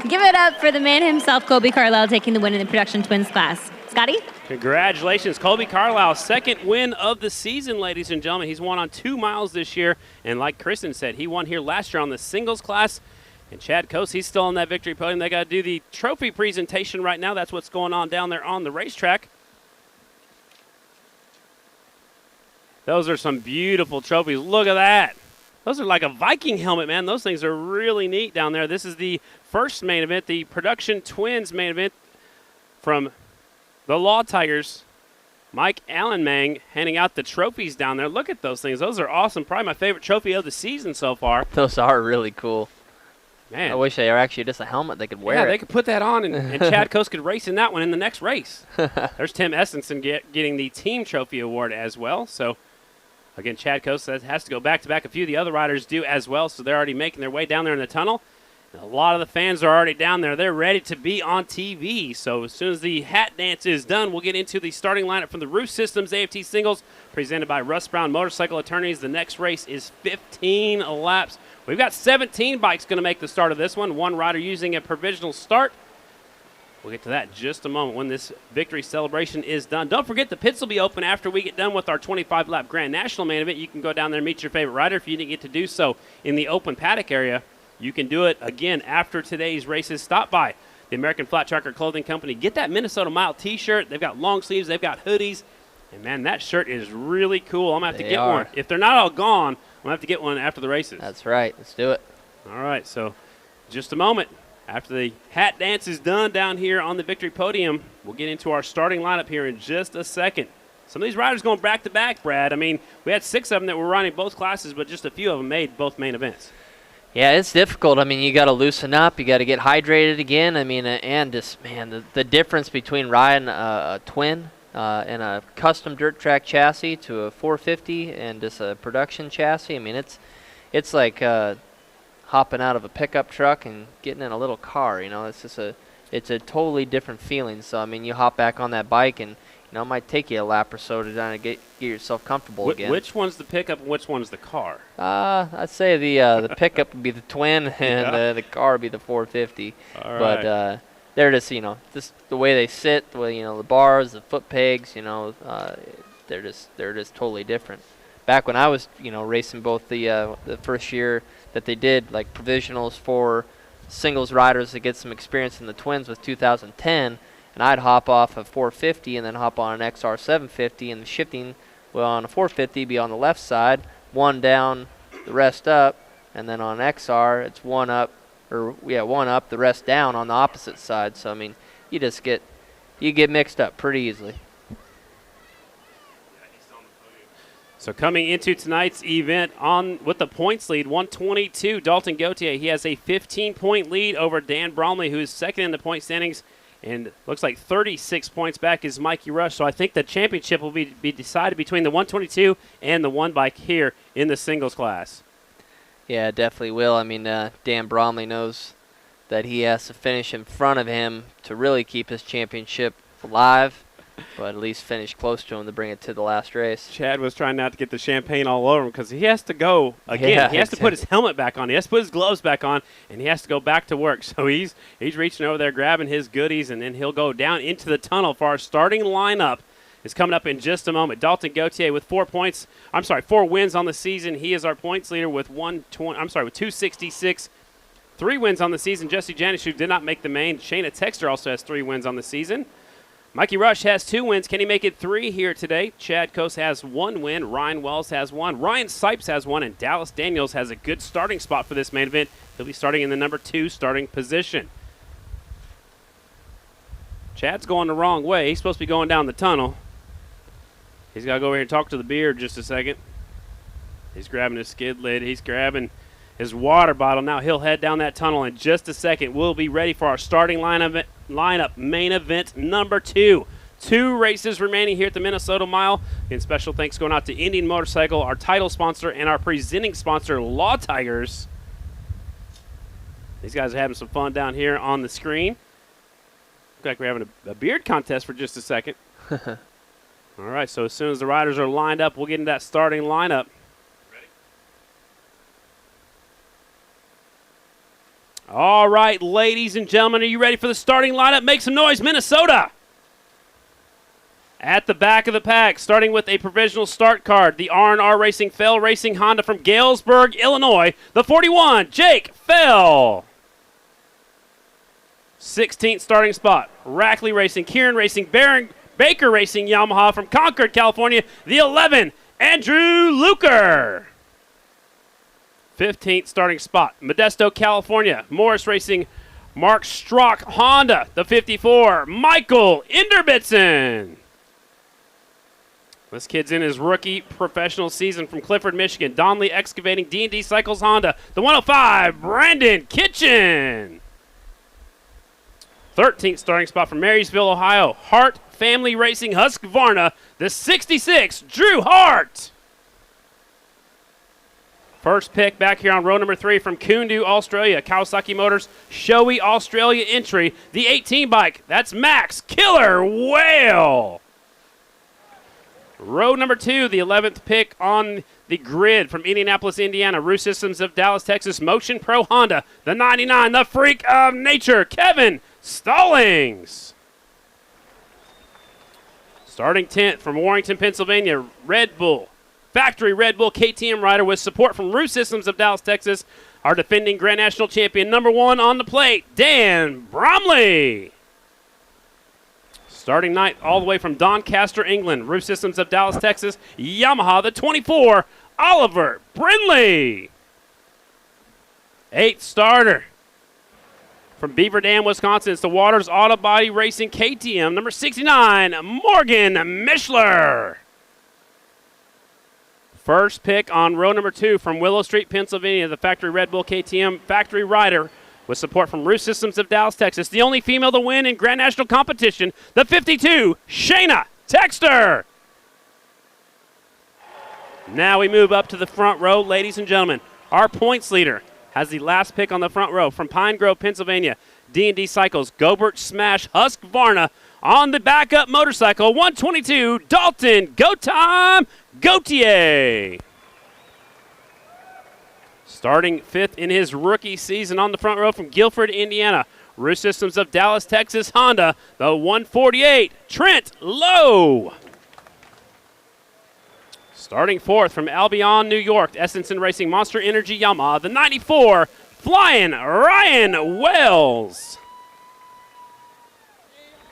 S2: give it up for the man himself, Colby Carlisle, taking the win in the Production Twins class. Scotty?
S1: Congratulations, Colby Carlisle, second win of the season, ladies and gentlemen. He's won on 2 miles this year, and like Kristen said, he won here last year on the singles class. And Chad Coase, he's still on that victory podium. They got to do the trophy presentation right now. That's what's going on down there on the racetrack. Those are some beautiful trophies. Look at that. Those are like a Viking helmet, man. Those things are really neat down there. This is the first main event, the Production Twins main event from the Law Tigers. Mike Allenmang handing out the trophies down there. Look at those things. Those are awesome. Probably my favorite trophy of the season so far.
S4: Those are really cool.
S1: Man.
S4: I wish they were actually just a helmet they could wear.
S1: Yeah, they could put that on, and Chad Coase could race in that one in the next race. There's Tim Essenson getting the team trophy award as well. So, again, Chad Coase has to go back-to-back. A few of the other riders do as well, so they're already making their way down there in the tunnel. And a lot of the fans are already down there. They're ready to be on TV. So as soon as the hat dance is done, we'll get into the starting lineup from the Roof Systems AFT Singles, presented by Russ Brown Motorcycle Attorneys. The next race is 15 laps. We've got 17 bikes going to make the start of this one. One rider using a provisional start. We'll get to that in just a moment when this victory celebration is done. Don't forget the pits will be open after we get done with our 25-lap Grand National main event. You can go down there and meet your favorite rider if you didn't get to do so in the open paddock area. You can do it again after today's races. Stop by the American Flat Tracker Clothing Company. Get that Minnesota Mile t-shirt. They've got long sleeves. They've got hoodies. And, man, that shirt is really cool. I'm going to have to get one. If they're not all gone, I'm going to have to get one after the races.
S4: That's right. Let's do it.
S1: All right, so just a moment. After the hat dance is done down here on the victory podium, we'll get into our starting lineup here in just a second. Some of these riders going back-to-back, Brad. I mean, we had 6 of them that were running both classes, but just a few of them made both main events.
S4: Yeah, it's difficult. I mean, you got to loosen up. You got to get hydrated again. I mean, and just, man, the difference between riding a twin and a custom dirt track chassis to a 450 and just a production chassis. I mean, it's like hopping out of a pickup truck and getting in a little car. You know, it's a totally different feeling. So I mean, you hop back on that bike and, you know, it might take you a lap or so to kind of get yourself comfortable again.
S1: Which one's the pickup and which one's the car?
S4: I'd say the pickup would be the twin and the car would be the 450.
S1: All right.
S4: But they're just, you know, just the way they sit, the way, you know, the bars, the foot pegs, you know, they're just totally different. Back when I was, you know, racing both the first year that they did like provisionals for singles riders to get some experience in the twins with 2010. And I'd hop off a 450 and then hop on an XR 750, and the shifting, well, on a 450 be on the left side, one down, the rest up, and then on XR it's one up, the rest down on the opposite side. So I mean, you get mixed up pretty easily.
S1: So coming into tonight's event with the points lead, 122, Dalton Gauthier. He has a 15-point lead over Dan Bromley, who is second in the point standings. And looks like 36 points back is Mikey Rush. So I think the championship will be decided between the 122 and the one bike here in the singles class.
S4: Yeah, it definitely will. I mean, Dan Bromley knows that he has to finish in front of him to really keep his championship alive, but at least finish close to him to bring it to the last race.
S1: Chad was trying not to get the champagne all over him because he has to go again.
S4: Yeah,
S1: he has to put his helmet back on. He has to put his gloves back on, and he has to go back to work. So he's reaching over there, grabbing his goodies, and then he'll go down into the tunnel for our starting lineup. Is coming up in just a moment. Dalton Gauthier with 4 wins on the season. He is our points leader with 266. 3 wins on the season. Jesse Janish, who did not make the main. Shayna Texter also has 3 wins on the season. Mikey Rush has 2 wins. Can he make it 3 here today? Chad Coase has 1 win. Ryan Wells has 1. Ryan Sipes has 1. And Dallas Daniels has a good starting spot for this main event. He'll be starting in the number 2 starting position. Chad's going the wrong way. He's supposed to be going down the tunnel. He's got to go over here and talk to the beard just a second. He's grabbing his skid lid. He's grabbing his water bottle. Now he'll head down that tunnel in just a second. We'll be ready for our starting lineup main event number 2. 2 races remaining here at the Minnesota Mile. And special thanks going out to Indian Motorcycle, our title sponsor, and our presenting sponsor, Law Tigers. These guys are having some fun down here on the screen. Looks like we're having a beard contest for just a second. All right, so as soon as the riders are lined up, we'll get into that starting lineup. Ready? All right, ladies and gentlemen, are you ready for the starting lineup? Make some noise, Minnesota! At the back of the pack, starting with a provisional start card, the R&R Racing Fell Racing Honda from Galesburg, Illinois, the 41, Jake Fell. 16th starting spot, Rackley Racing, Kieran Racing, Baker Racing Yamaha from Concord, California, the 11, Andrew Luker. 15th starting spot, Modesto, California, Morris Racing, Mark Strock Honda, the 54, Michael Inderbitson. This kid's in his rookie professional season from Clifford, Michigan, Donley Excavating, D&D Cycles Honda, the 105, Brandon Kitchen. 13th starting spot from Marysville, Ohio, Hart Family Racing Husqvarna, the 66, Drew Hart. First pick back here on row number 3 from Kundu, Australia, Kawasaki Motors, Shoei Australia entry, the 18 bike, that's Max Killer Whale. Row number 2, the 11th pick on the grid from Indianapolis, Indiana, Roost Systems of Dallas, Texas, Motion Pro Honda, the 99, the freak of nature, Kevin Stallings. Starting 10th from Warrington, Pennsylvania, Red Bull, factory Red Bull KTM rider with support from Roost Systems of Dallas, Texas, our defending Grand National champion, number 1 on the plate, Dan Bromley. Starting 9th all the way from Doncaster, England, Roost Systems of Dallas, Texas, Yamaha, the 24, Oliver Brindley. 8th starter from Beaver Dam, Wisconsin, it's the Waters Auto Body Racing KTM, number 69, Morgan Mischler. First pick on row number 2 from Willow Street, Pennsylvania, the factory Red Bull KTM factory rider with support from Roost Systems of Dallas, Texas, the only female to win in Grand National competition, the 52, Shayna Texter. Now we move up to the front row, ladies and gentlemen. Our points leader has the last pick on the front row from Pine Grove, Pennsylvania, D&D Cycles, Gobert Smash Husqvarna on the backup motorcycle, 122, Dalton Go Time Gautier. Starting 5th in his rookie season on the front row from Guilford, Indiana, Roost Systems of Dallas, Texas, Honda, the 148, Trent Lowe. Starting 4th from Albion, New York, Essenson Racing Monster Energy Yamaha, the 94, Flying Ryan Wells.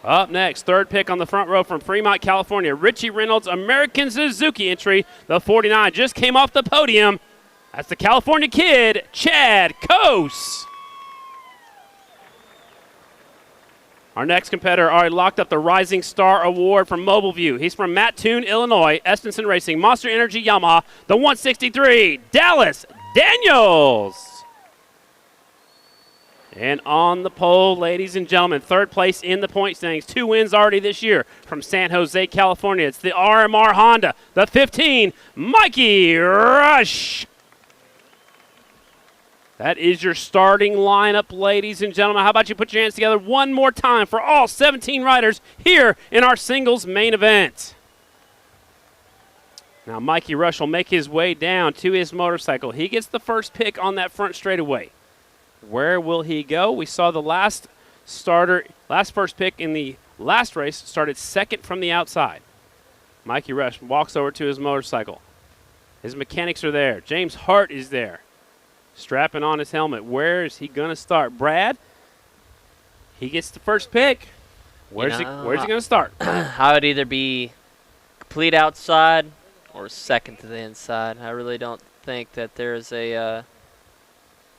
S1: Up next, 3rd pick on the front row from Fremont, California, Richie Reynolds American Suzuki entry, the 49, just came off the podium. That's the California kid, Chad Coase. Our next competitor already locked up the Rising Star Award from Mobile View. He's from Mattoon, Illinois, Estenson Racing, Monster Energy Yamaha, the 163, Dallas Daniels. And on the pole, ladies and gentlemen, 3rd place in the point standings, 2 wins already this year from San Jose, California. It's the RMR Honda, the 15, Mikey Rush. That is your starting lineup, ladies and gentlemen. How about you put your hands together one more time for all 17 riders here in our singles main event. Now Mikey Rush will make his way down to his motorcycle. He gets the first pick on that front straightaway. Where will he go? We saw the last first pick in the last race started 2nd from the outside. Mikey Rush walks over to his motorcycle. His mechanics are there. James Hart is there. strapping on his helmet. Where is he going to start? Brad, he gets the first pick. Where's he going to start?
S4: I would either be complete outside or second to the inside. I really don't think that there's a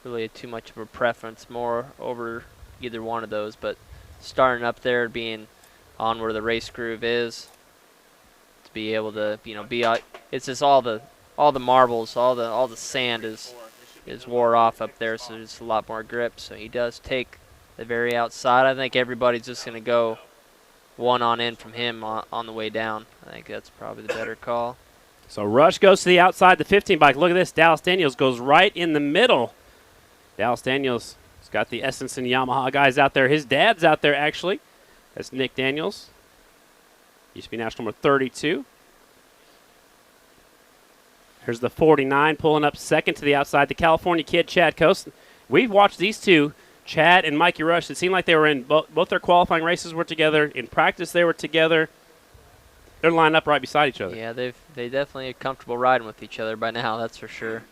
S4: really too much of a preference more over either one of those, but starting up there, being on where the race groove is, to be able to be out. It's just all the marbles, all the sand is wore off up there, so there's a lot more grip. So he does take the very outside. I think everybody's just going to go one on in from him on the way down. I think that's probably the better call.
S1: So Rush goes to the outside, the 15 bike. Look at this. Dallas Daniels goes right in the middle. Dallas Daniels has got the Essence and Yamaha guys out there. His dad's out there, actually. That's Nick Daniels. Used to be national number 32. Here's the 49 pulling up second to the outside. The California kid, Chad Coast. We've watched these two, Chad and Mikey Rush. It seemed like they were in both their qualifying races were together. In practice, they were together. They're lined up right beside each other.
S4: Yeah, they definitely are comfortable riding with each other by now, that's for sure.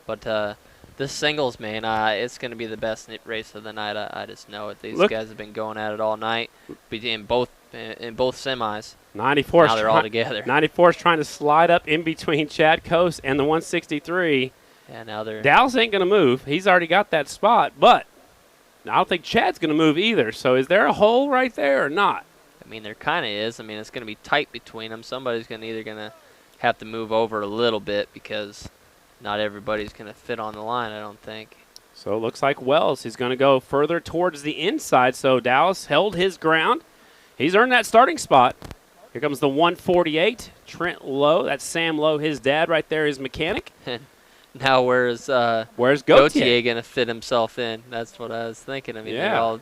S4: But this singles, man, it's going to be the best race of the night. I just know it. These guys have been going at it all night in both semis.
S1: 94.
S4: Now they're all together.
S1: 94 is trying to slide up in between Chad Coast and the 163.
S4: Yeah, now they're.
S1: Dallas ain't going to move. He's already got that spot, but I don't think Chad's going to move either. So is there a hole right there or not?
S4: I mean, there kind of is. I mean, it's going to be tight between them. Somebody's either going to have to move over a little bit because not everybody's going to fit on the line, I don't think.
S1: So it looks like Wells is going to go further towards the inside. So Dallas held his ground. He's earned that starting spot. Here comes the 148, Trent Lowe. That's Sam Lowe, his dad right there, his mechanic.
S4: Now where's
S1: Gautier
S4: going to fit himself in? That's what I was thinking. I mean,
S1: yeah.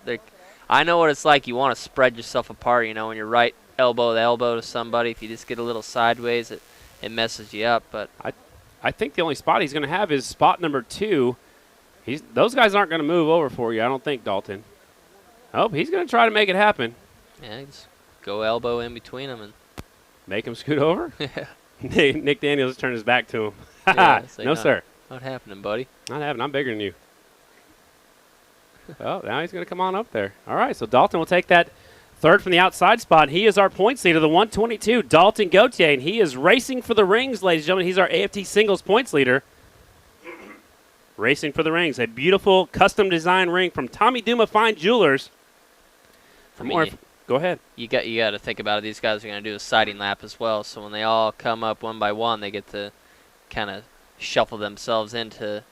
S4: I know what it's like. You want to spread yourself apart, when you're right elbow to elbow to somebody. If you just get a little sideways, it messes you up. But
S1: I think the only spot he's going to have is spot number 2. Those guys aren't going to move over for you, I don't think, Dalton. Oh, he's going to try to make it happen.
S4: Yeah, just go elbow in between them and
S1: make him scoot over.
S4: Yeah.
S1: Nick Daniels turned his back to him.
S4: Yeah,
S1: no, sir.
S4: Not happening, buddy.
S1: Not happening. I'm bigger than you. Well, now he's going to come on up there. All right, so Dalton will take that third from the outside spot. He is our points leader, the 122, Dalton Gautier, and he is racing for the rings, ladies and gentlemen. He's our AFT singles points leader. Racing for the rings, a beautiful custom design ring from Tommy Duma Fine Jewelers. Go ahead.
S4: You got to think about it. These guys are going to do a sighting lap as well. So when they all come up one by one, they get to kind of shuffle themselves into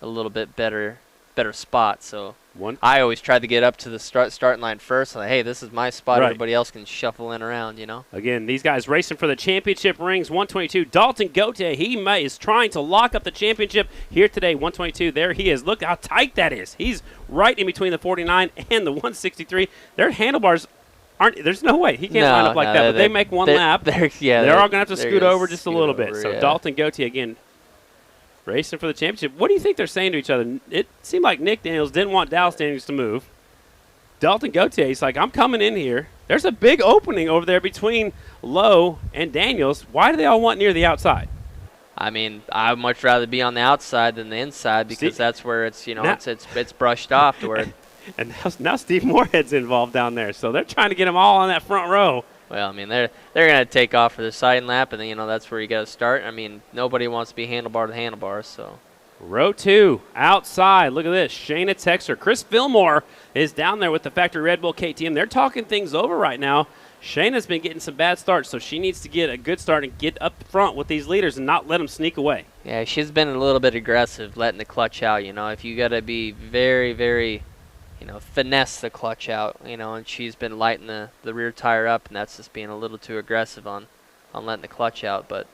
S4: a little bit better spot. So I always try to get up to the starting line first. Like, hey, this is my spot.
S1: Right.
S4: Everybody else can shuffle in around.
S1: Again, these guys racing for the championship rings. 122. Dalton Gautier. He is trying to lock up the championship here today. 122. There he is. Look how tight that is. He's right in between the 49 and the 163. Their handlebars. There's no way he can't line up like that, but they make one lap. They're all going to have to scoot over just a little bit. So Dalton Gautier, again, racing for the championship. What do you think they're saying to each other? It seemed like Nick Daniels didn't want Dallas Daniels to move. Dalton Gautier, he's like, I'm coming in here. There's a big opening over there between Lowe and Daniels. Why do they all want near the outside?
S4: I mean, I'd much rather be on the outside than the inside because that's where it's, it's brushed off to where
S1: And now Steve Moorhead's involved down there, so they're trying to get them all on that front row.
S4: Well, I mean, they're going to take off for the sighting lap, and then, that's where you got to start. I mean, nobody wants to be handlebar to handlebars, so.
S1: Row 2, outside. Look at this. Shayna Texter. Chris Fillmore is down there with the Factory Red Bull KTM. They're talking things over right now. Shayna's been getting some bad starts, so she needs to get a good start and get up front with these leaders and not let them sneak away.
S4: Yeah, she's been a little bit aggressive, letting the clutch out. If you got to be very, very finesse the clutch out, and she's been lighting the rear tire up, and that's just being a little too aggressive on letting the clutch out. But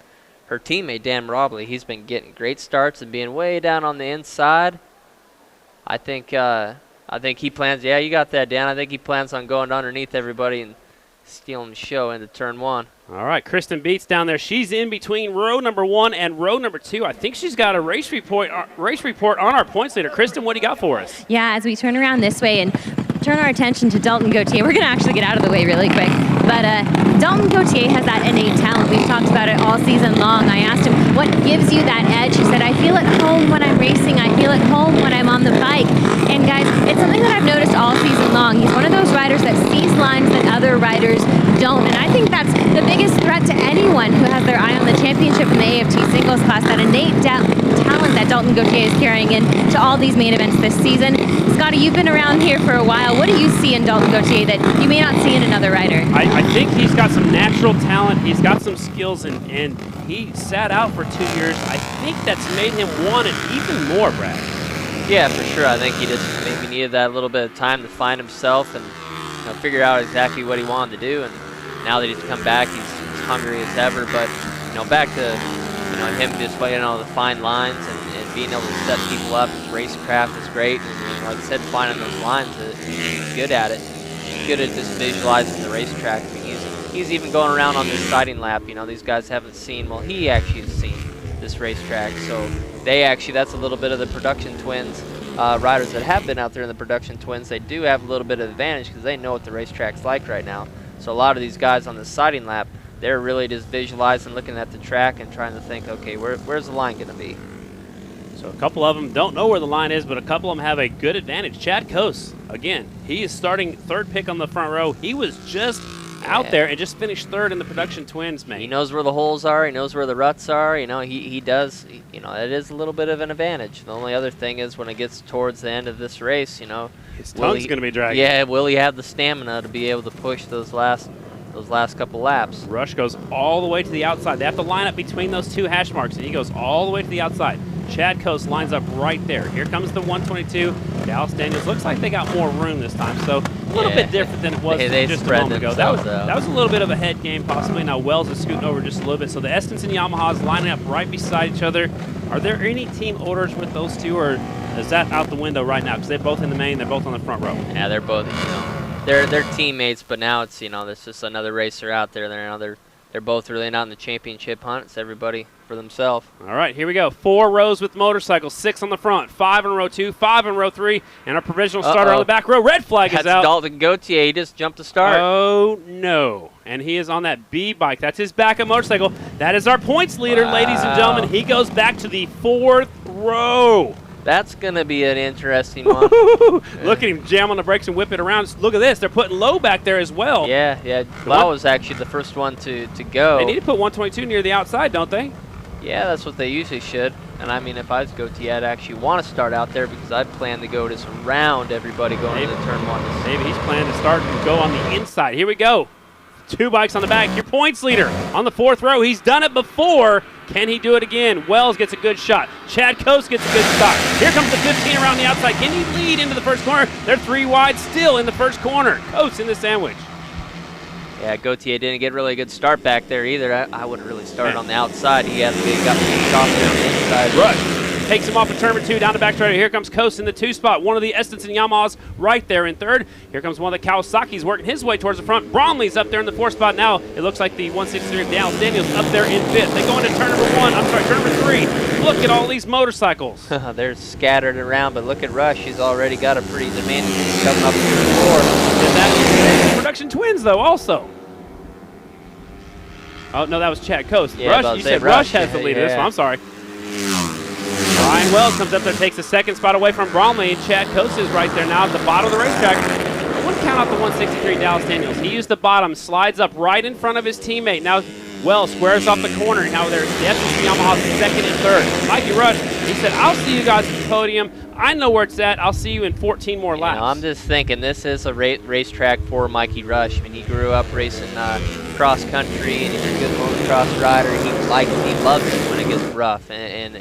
S4: her teammate, Dan Robley, he's been getting great starts and being way down on the inside. I think he plans, yeah, you got that, Dan. I think he plans on going underneath everybody and stealing the show into turn 1.
S1: All right, Kristen Beats down there. She's in between row number 1 and row number 2. I think she's got a race report on our points leader. Kristen, what do you got for us?
S2: Yeah, as we turn around this way, and turn our attention to Dalton Gauthier. We're going to actually get out of the way really quick. But Dalton Gauthier has that innate talent. We've talked about it all season long. I asked him, what gives you that edge? He said, I feel at home when I'm racing. I feel at home when I'm on the bike. And guys, it's something that I've noticed all season long. He's one of those riders that sees lines that other riders don't. And I think that's the biggest threat to anyone who has their eye on the championship in the AFT singles class, that innate talent that Dalton Gauthier is carrying into all these main events this season. Scotty, you've been around here for a while. What do you see in Dalton Gauthier that you may not see in another rider?
S1: I think he's got some natural talent. He's got some skills, and he sat out for 2 years. I think that's made him want it even more, Brad.
S4: Yeah, for sure. I think he just maybe needed that little bit of time to find himself and figure out exactly what he wanted to do. And now that he's come back, he's hungry as ever. But back to him just playing all the fine lines and being able to set people up. His racecraft is great. And like I said, finding those lines, he's good at it. He's good at just visualizing the racetrack. I mean, he's even going around on this sighting lap. These guys haven't seen. Well, he actually has seen this racetrack. So that's a little bit of the Production Twins riders that have been out there in the Production Twins. They do have a little bit of advantage because they know what the racetrack's like right now. So a lot of these guys on the sighting lap, they're really just visualizing, looking at the track and trying to think, okay, where's the line going to be?
S1: So a couple of them don't know where the line is, but a couple of them have a good advantage. Chad Coase, again, he is starting third pick on the front row. He was just out there and just finished third in the Production Twins, man.
S4: He knows where the holes are. He knows where the ruts are. He does. It is a little bit of an advantage. The only other thing is when it gets towards the end of this race,
S1: his tongue's going to be dragging.
S4: Yeah, will he have the stamina to be able to push those last couple laps?
S1: Rush goes all the way to the outside. They have to line up between those two hash marks, and he goes all the way to the outside. Chad Coase lines up right there. Here comes the 122. Dallas Daniels looks like they got more room this time, so a little bit different than it was just a moment ago. That was a little bit of a head game possibly. Now Wells is scooting over just a little bit. So the Estenson Yamahas lining up right beside each other. Are there any team orders with those two, or is that out the window right now? Because they're both in the main, they're both on the front row.
S4: Yeah, they're both, they're teammates, but now it's, there's just another racer out there. They're both really not in the championship hunt. It's everybody for themselves.
S1: All right, here we go. 4 rows with motorcycles, 6 on the front, 5 in row 2, 5 in row 3, and our provisional starter on the back row. Red flag is out.
S4: That's Dalton Gauthier. He just jumped the start.
S1: Oh, no. And he is on that B bike. That's his backup motorcycle. That is our points leader, ladies and gentlemen. He goes back to the 4th row.
S4: That's going to be an interesting one.
S1: Look at him jam on the brakes and whip it around. Just look at this. They're putting Lowe back there as well.
S4: Yeah. Lowe was actually the first one to go.
S1: They need to put 122 near the outside, don't they?
S4: Yeah, that's what they usually should. And I mean, if I was Gauthier, I'd actually want to start out there because I'd plan to go just around everybody going to the turn 1.
S1: Maybe he's planning to start and go on the inside. Here we go. 2 bikes on the back. Your points leader on the 4th row. He's done it before. Can he do it again? Wells gets a good shot. Chad Coase gets a good stop. Here comes the 15 around the outside. Can he lead into the first corner? They're 3 wide still in the first corner. Coase in the sandwich.
S4: Yeah, Gauthier didn't get really a good start back there either. I wouldn't really start on the outside. He got pushed off there on the inside.
S1: Rush takes him off of turn 2 down the back straight. Here comes Coase in the 2 spot. One of the Estenson Yamahas right there in 3rd. Here comes one of the Kawasaki's working his way towards the front. Bromley's up there in the 4th spot now. It looks like the 163 of Dallas Daniels up there in 5th. They go into turn number 3. Look at all these motorcycles.
S4: They're scattered around, but look at Rush. He's already got a pretty demanding team coming up to the 4.
S1: And that is the Production Twins, though, also. Oh, no, that was Chad Coase.
S4: Yeah,
S1: Rush, you said Rush has the lead of this one. I'm sorry. Ryan Wells comes up there, takes the 2nd spot away from Bromley, and Chad Coase is right there now at the bottom of the racetrack. I wouldn't count out the 163 Dallas Daniels. He used the bottom, slides up right in front of his teammate. Now Wells squares off the corner. Now there's the Estenson Yamaha's 2nd and 3rd. Mikey Rush, he said, I'll see you guys at the podium. I know where it's at. I'll see you in 14 more laps.
S4: I'm just thinking this is a racetrack for Mikey Rush. I mean, he grew up racing cross country, and he's a good motocross rider. He loves it when it gets rough, and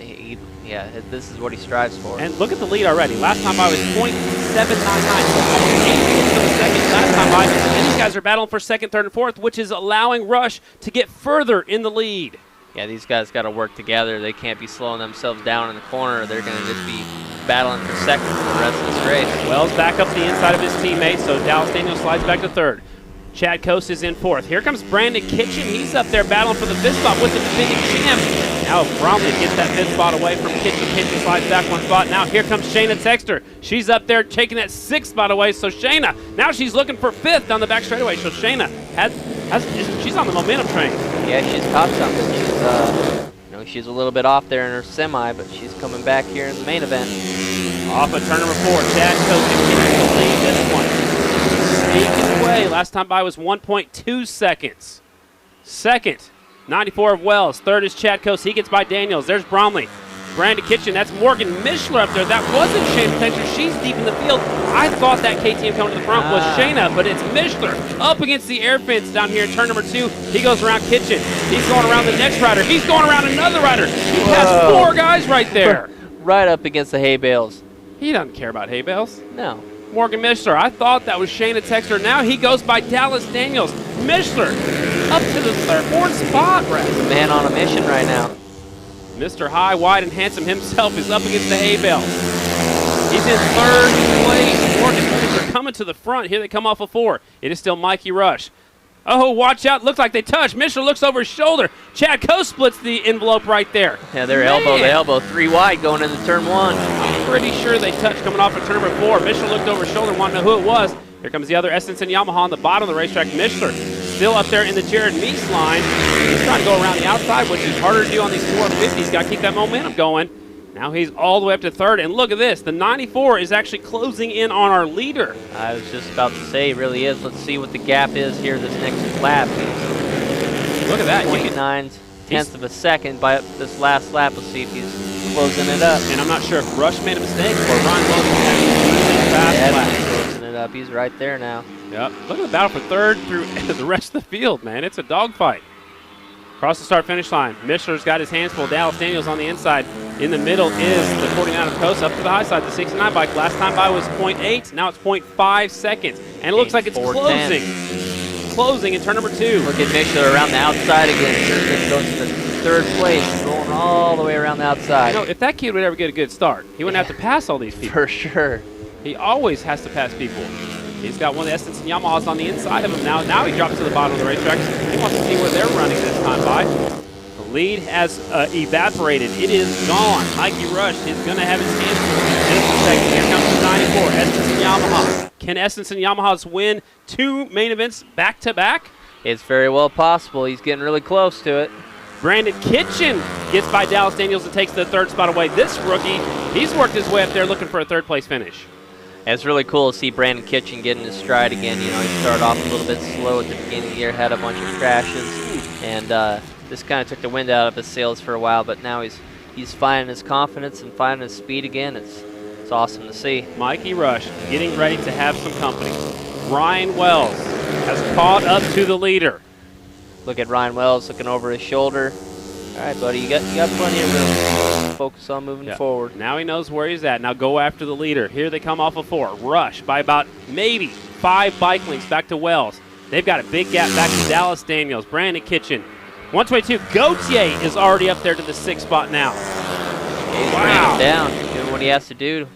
S4: this is what he strives for.
S1: And look at the lead already. Last time I was .799, so almost 8 for the second. Last time and these guys are battling for 2nd, 3rd, and 4th, which is allowing Rush to get further in the lead.
S4: Yeah, these guys got to work together. They can't be slowing themselves down in the corner. They're going to just be battling for 2nd for the rest of this race.
S1: Wells back up the inside of his teammate, so Dallas Daniels slides back to 3rd. Chad Coase is in 4th. Here comes Brandon Kitchen. He's up there battling for the 5th spot with the Division champ. Now Bromley gets that 5th spot away from Kitchen. Kitchen slides back 1 spot. Now here comes Shayna Texter. She's up there taking that 6th spot away. So Shayna, now she's looking for 5th down the back straightaway. So Shayna she's on the momentum train.
S4: Yeah, she's caught something. She's, she's a little bit off there in her semi, but she's coming back here in the main event.
S1: Off of turn number 4, Chad Coast continues to lead this one. Sneaking away. Last time by was 1.2 seconds. Second, 94 of Wells. Third is Chad Coast. He gets by Daniels. There's Bromley. Brandon Kitchen. That's Morgan Mishler up there. That wasn't Shayna Texter. She's deep in the field. I thought that KTM coming to the front was Shayna, but it's Mishler up against the air fence down here in turn number 2. He goes around Kitchen. He's going around the next rider. He's going around another rider. He passed 4 guys right there.
S4: Right up against the hay bales.
S1: He doesn't care about hay bales.
S4: No.
S1: Morgan Mishler. I thought that was Shayna Texter. Now he goes by Dallas Daniels. Mishler up to the 4th spot, Brett.
S4: Man on a mission right now.
S1: Mr. High, Wide, and Handsome himself is up against the hay bale. He's in 3rd place. Morgan Mishler coming to the front. Here they come off of 4. It is still Mikey Rush. Oh, watch out. Looks like they touch. Mishler looks over his shoulder. Chad Coast splits the envelope right there.
S4: Yeah, they're elbow to elbow. 3 wide going into turn 1.
S1: I'm pretty sure they touched coming off of turn number 4. Mishler looked over his shoulder and wanted to know who it was. Here comes the other Estenson Yamaha on the bottom of the racetrack. Mishler still up there in the Jared Meese line. He's trying to go around the outside, which is harder to do on these 450s. Got to keep that momentum going. Now he's all the way up to 3rd, and look at this. The 94 is actually closing in on our leader.
S4: I was just about to say, it really is. Let's see what the gap is here this next lap.
S1: Look at that.
S4: 0.9 of a second by this last lap. Let's see if he's closing it up.
S1: And I'm not sure if Rush made a mistake or Ryan Logan actually really fast lap.
S4: He's closing it up. He's right there now.
S1: Yep. Look at the battle for 3rd through the rest of the field, man. It's a dogfight. Across the start-finish line, Mishler's got his hands full. Dallas Daniels on the inside. In the middle is the 49 of Coast. Up to the high side, the 69 bike. Last time by was 0.8. Now it's 0.5 seconds. And it looks like it's closing. Closing in turn number 2.
S4: Look at Mishler around the outside again. He goes to the 3rd place, going all the way around the outside.
S1: You know, if that kid would ever get a good start, he wouldn't have to pass all these people.
S4: For sure.
S1: He always has to pass people. He's got one of the Estenson Yamahas on the inside of him now. Now he drops to the bottom of the racetrack. He wants to see where they're running this time by. The lead has evaporated. It is gone. Mikey Rush is going to have his hands full. Just a second. Here comes the 94, Estenson Yamaha. Can Estenson Yamahas win 2 main events back-to-back?
S4: It's very well possible. He's getting really close to it.
S1: Brandon Kitchen gets by Dallas Daniels and takes the 3rd spot away. This rookie, he's worked his way up there looking for a 3rd place finish.
S4: And it's really cool to see Brandon Kitchen getting his stride again. You know, he started off a little bit slow at the beginning of the year, had a bunch of crashes, and this kind of took the wind out of his sails for a while, but now he's finding his confidence and finding his speed again. It's awesome to see.
S1: Mikey Rush getting ready to have some company. Ryan Wells has caught up to the leader.
S4: Look at Ryan Wells looking over his shoulder. All right, buddy, you got plenty of room. Focus on moving forward.
S1: Now he knows where he's at. Now go after the leader. Here they come off of 4. Rush by about maybe 5 bike lengths back to Wells. They've got a big gap back to Dallas Daniels. Brandon Kitchen. 122. Gautier is already up there to the 6th spot now.
S4: He's bringing him down, doing what he has to do.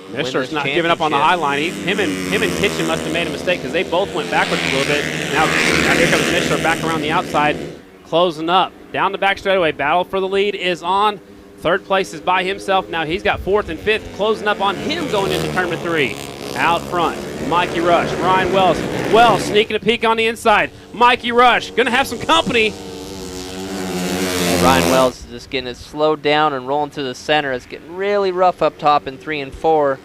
S1: Mishler's not giving up on the high line. Him and Kitchen must have made a mistake because they both went backwards a little bit. Now here comes Mishler back around the outside, closing up. Down the back straightaway, battle for the lead is on. 3rd place is by himself. Now he's got 4th and 5th, closing up on him going into turn number 3. Out front, Mikey Rush, Ryan Wells. Wells sneaking a peek on the inside. Mikey Rush gonna have some company.
S4: Ryan Wells is just getting it slowed down and rolling to the center. It's getting really rough up top in 3 and 4.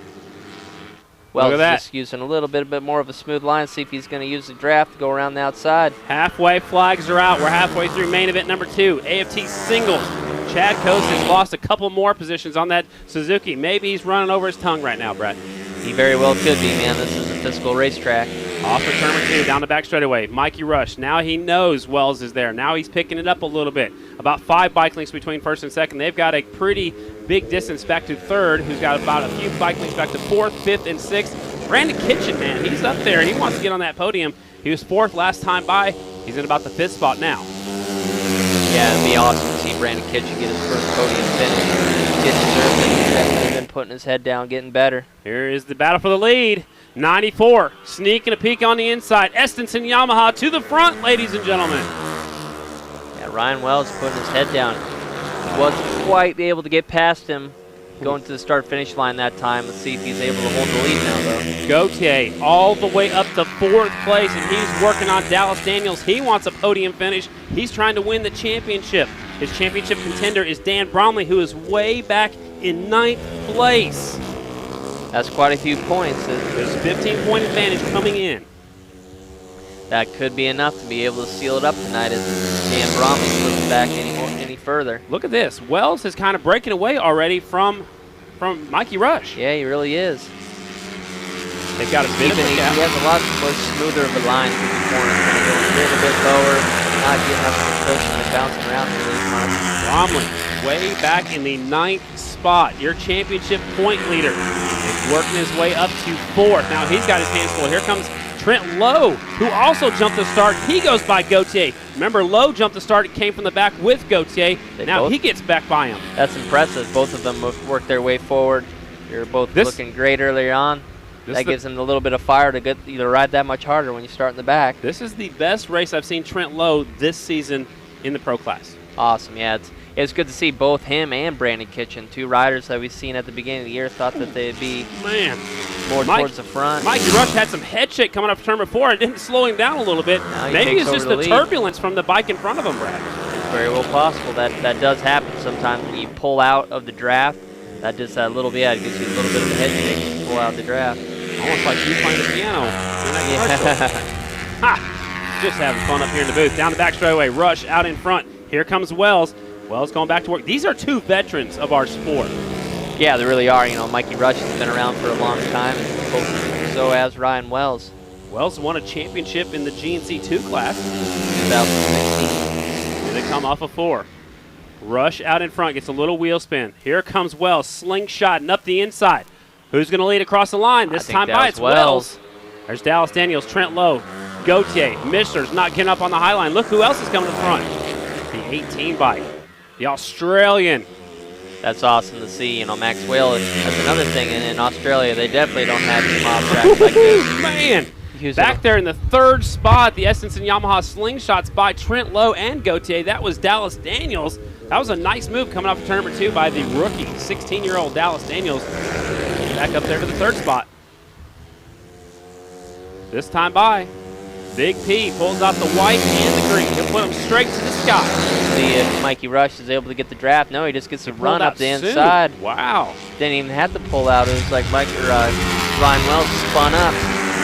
S4: Wells is just using a little bit more of a smooth line. See if he's going to use the draft to go around the outside.
S1: Halfway flags are out. We're halfway through main event number 2. AFT singles. Chad Coast has lost a couple more positions on that Suzuki. Maybe he's running over his tongue right now, Brett.
S4: He very well could be, man. This is a physical racetrack.
S1: Off for turn number 2, down the back straightaway. Mikey Rush. Now he knows Wells is there. Now he's picking it up a little bit. About 5 bike lengths between 1st and 2nd. They've got a pretty big distance back to 3rd, who's got about a few bike lengths back to 4th, 5th, and 6th. Brandon Kitchen, man, he's up there, and he wants to get on that podium. He was 4th last time by. He's in about the 5th spot now.
S4: Yeah, it'd be awesome to see Brandon Kitchen get his first podium finish. He deserves it. He's definitely been putting his head down, getting better.
S1: Here is the battle for the lead. 94, sneaking a peek on the inside. Estenson Yamaha to the front, ladies and gentlemen.
S4: Yeah, Ryan Wells putting his head down. Wasn't quite able to get past him going to the start-finish line that time. Let's see if he's able to hold the lead now, though.
S1: Gautier all the way up to 4th place, and he's working on Dallas Daniels. He wants a podium finish. He's trying to win the championship. His championship contender is Dan Bromley, who is way back in 9th place.
S4: That's quite a few points.
S1: There's a 15-point advantage coming in.
S4: That could be enough to be able to seal it up tonight as Dan Bromley pushes back any further.
S1: Look at this. Wells is kind of breaking away already from Mikey Rush.
S4: Yeah, he really is.
S1: They've got a bit of a
S4: He
S1: gap.
S4: has a lot more smoother of a line through the corner. Kind of going a little bit lower, not getting up to the cushion and bouncing around really much.
S1: Bromley way back in the 9th spot. Your championship point leader is working his way up to 4th. Now he's got his hands full. Here comes Trent Lowe, who also jumped the start. He goes by Gautier. Remember, Lowe jumped the start and came from the back with Gautier. Now he gets back by him.
S4: That's impressive. Both of them worked their way forward. You're both looking great earlier on. That gives them a little bit of fire to get either ride that much harder when you start in the back.
S1: This is the best race I've seen Trent Lowe this season in the Pro Class.
S4: Awesome, yeah. It's good to see both him and Brandon Kitchen, two riders that we've seen at the beginning of the year. Thought that they'd be more towards the front.
S1: Mikey Rush had some head shake coming up to turn before. It didn't slow him down a little bit. Maybe it's just the turbulence from the bike in front of him, Brad.
S4: Very well possible. That does happen sometimes when you pull out of the draft. That just a little bit, it gives you a little bit of a head shake when you pull out of the draft.
S1: Almost like you playing the piano in that commercial. Ha! Just having fun up here in the booth. Down the back straightaway. Rush out in front. Here comes Wells. Wells going back to work. These are two veterans of our sport.
S4: Yeah, they really are. You know, Mikey Rush has been around for a long time, and so has Ryan Wells.
S1: Wells won a championship in the GNC 2 class.
S4: 2016.
S1: Here they come off of 4. Rush out in front, gets a little wheel spin. Here comes Wells, slingshotting up the inside. Who's going to lead across the line? This time by it's Wells. There's Dallas Daniels, Trent Lowe, Gautier, Mishler's not getting up on the high line. Look who else is coming in front. The 18 bike, the Australian.
S4: That's awesome to see. You know, Max Whale, that's another thing. And in Australia, they definitely don't have small tracks like this.
S1: Man, back there in the 3rd spot, the Essence and Yamaha slingshots by Trent Lowe and Gautier. That was Dallas Daniels. That was a nice move coming off of turn number 2 by the rookie, 16-year-old Dallas Daniels. Back up there to the 3rd spot. This time by, Big P pulls out the white and the green. He'll put them straight to the sky.
S4: See if Mikey Rush is able to get the draft. No, he just gets a run up the inside.
S1: Wow.
S4: Didn't even have to pull out. It was like Ryan Wells spun up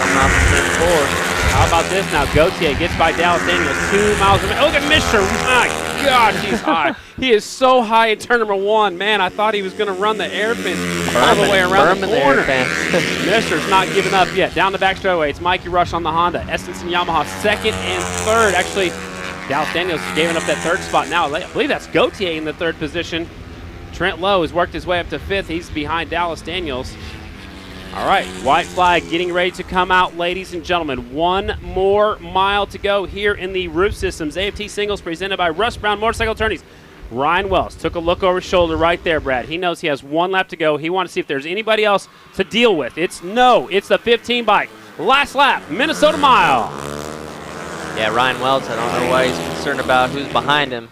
S4: coming off the turn 4.
S1: How about this now? Gautier gets by Dallas Daniels 2 miles a minute. Look at Mishler. My gosh, he's high. He is so high in turn number 1. Man, I thought he was going to run the airpin all the way around the corner. Mishler's not giving up yet. Down the back straightaway, it's Mikey Rush on the Honda. Essence and Yamaha 2nd and 3rd. Actually, Dallas Daniels is giving up that 3rd spot now. I believe that's Gautier in the 3rd position. Trent Lowe has worked his way up to 5th. He's behind Dallas Daniels. All right, white flag getting ready to come out, ladies and gentlemen. 1 more mile to go here in the Roof Systems AFT Singles presented by Russ Brown Motorcycle Attorneys. Ryan Wells took a look over his shoulder right there, Brad. He knows he has 1 lap to go. He wants to see if there's anybody else to deal with. It's the 15 bike. Last lap, Minnesota Mile.
S4: Yeah, Ryan Wells, I don't know why he's concerned about who's behind him.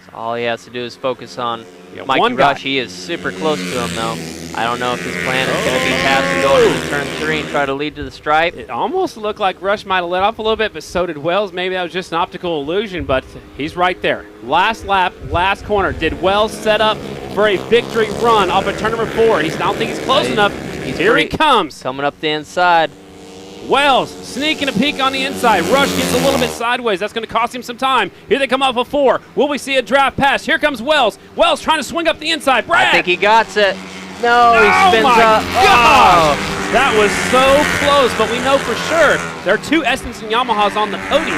S4: So all he has to do is focus on Mikey Rush. He is super close to him, though. I don't know if his plan is going to be pass and go into turn 3 and try to lead to the stripe.
S1: It almost looked like Rush might have let off a little bit, but so did Wells. Maybe that was just an optical illusion, but he's right there. Last lap, last corner. Did Wells set up for a victory run off of turn number 4? I don't think he's close enough. Here he comes.
S4: Coming up the inside.
S1: Wells sneaking a peek on the inside. Rush gets a little bit sideways. That's going to cost him some time. Here they come off of 4. Will we see a draft pass? Here comes Wells. Wells trying to swing up the inside. Brad!
S4: I think he got it. No, he spins up.
S1: Gosh! That was so close, but we know for sure there are 2 Essence and Yamahas on the podium.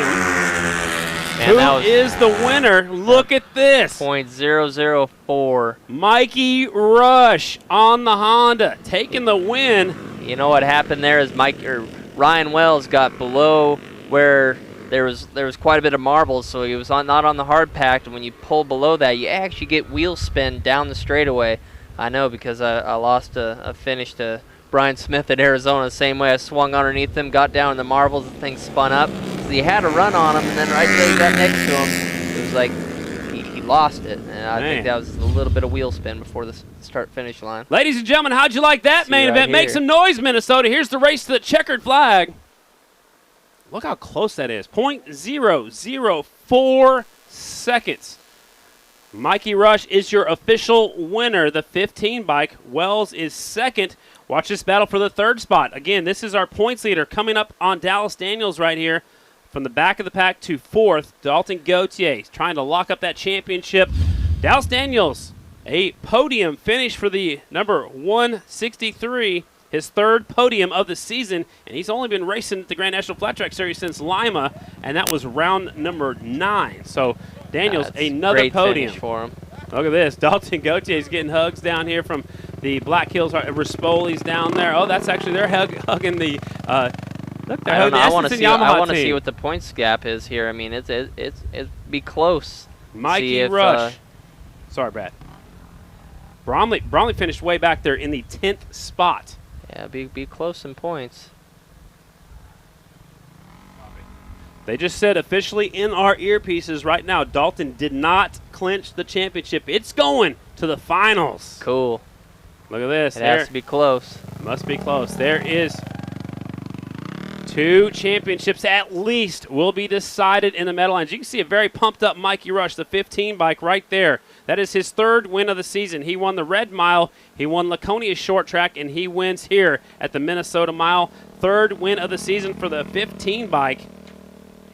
S4: Man,
S1: Who is the winner? Look at this.
S4: .004.
S1: Mikey Rush on the Honda, taking the win.
S4: You know what happened there is Ryan Wells got below where there was quite a bit of marbles, so he was not on the hard packed. And when you pull below that, you actually get wheel spin down the straightaway. I know because I lost a finish to Brian Smith at Arizona the same way. I swung underneath him, got down in the marbles, the thing spun up. So you had a run on him, and then right there you got next to him. It was like lost it. And I
S1: Man.
S4: think that was a little bit of wheel spin before the start-finish line.
S1: Ladies and gentlemen, how'd you like that
S4: See
S1: main
S4: right
S1: event? Make
S4: here.
S1: some noise, Minnesota. Here's the race to the checkered flag. Look how close that is. 0.004 seconds. Mikey Rush is your official winner, the 15 bike. Wells is second. Watch this battle for the third spot. Again, this is our points leader coming up on Dallas Daniels right here. From the back of the pack to fourth, Dalton Gauthier trying to lock up that championship. Dallas Daniels, a podium finish for the number 163, his third podium of the season, and he's only been racing at the Grand National Flat Track Series since Lima, and that was round number 9. So Daniels,
S4: That's
S1: another
S4: great
S1: podium.
S4: finish for him.
S1: Look at this. Dalton Gauthier is getting hugs down here from the Black Hills. Rispoli's down there. Oh, that's actually they're hugging the. Look, they're
S4: I don't
S1: hugging
S4: know. I
S1: the
S4: want to
S1: Estenson
S4: see. I
S1: Yamaha
S4: want to see
S1: team.
S4: what the points gap is here. I mean, it's be close.
S1: Mikey
S4: See if,
S1: Rush. Sorry, Brad. Bromley finished way back there in the 10th spot.
S4: Yeah, be close in points.
S1: They just said officially in our earpieces right now, Dalton did not clinch the championship. It's going to the finals.
S4: Cool.
S1: Look at this.
S4: It has to be close.
S1: Must be close. There is 2 championships at least will be decided in the Meadowlands. You can see a very pumped up Mikey Rush, the 15 bike right there. That is his 3rd win of the season. He won the Red Mile, he won Laconia Short Track, and he wins here at the Minnesota Mile. 3rd win of the season for the 15 bike.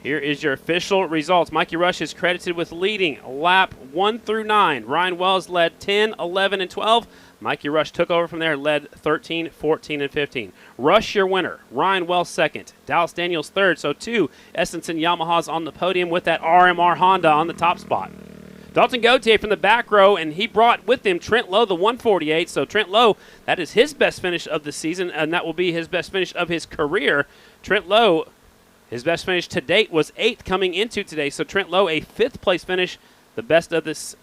S1: Here is your official results. Mikey Rush is credited with leading lap 1 through 9. Ryan Wells led 10, 11, and 12. Mikey Rush took over from there, led 13, 14, and 15. Rush, your winner. Ryan Wells, second. Dallas Daniels, third. So 2 Estenson Yamahas on the podium with that RMR Honda on the top spot. Dalton Gauthier from the back row, and he brought with him Trent Lowe, the 148. So Trent Lowe, that is his best finish of the season, and that will be his best finish of his career. Trent Lowe, his best finish to date was 8th coming into today. So Trent Lowe, a 5th place finish, the best of this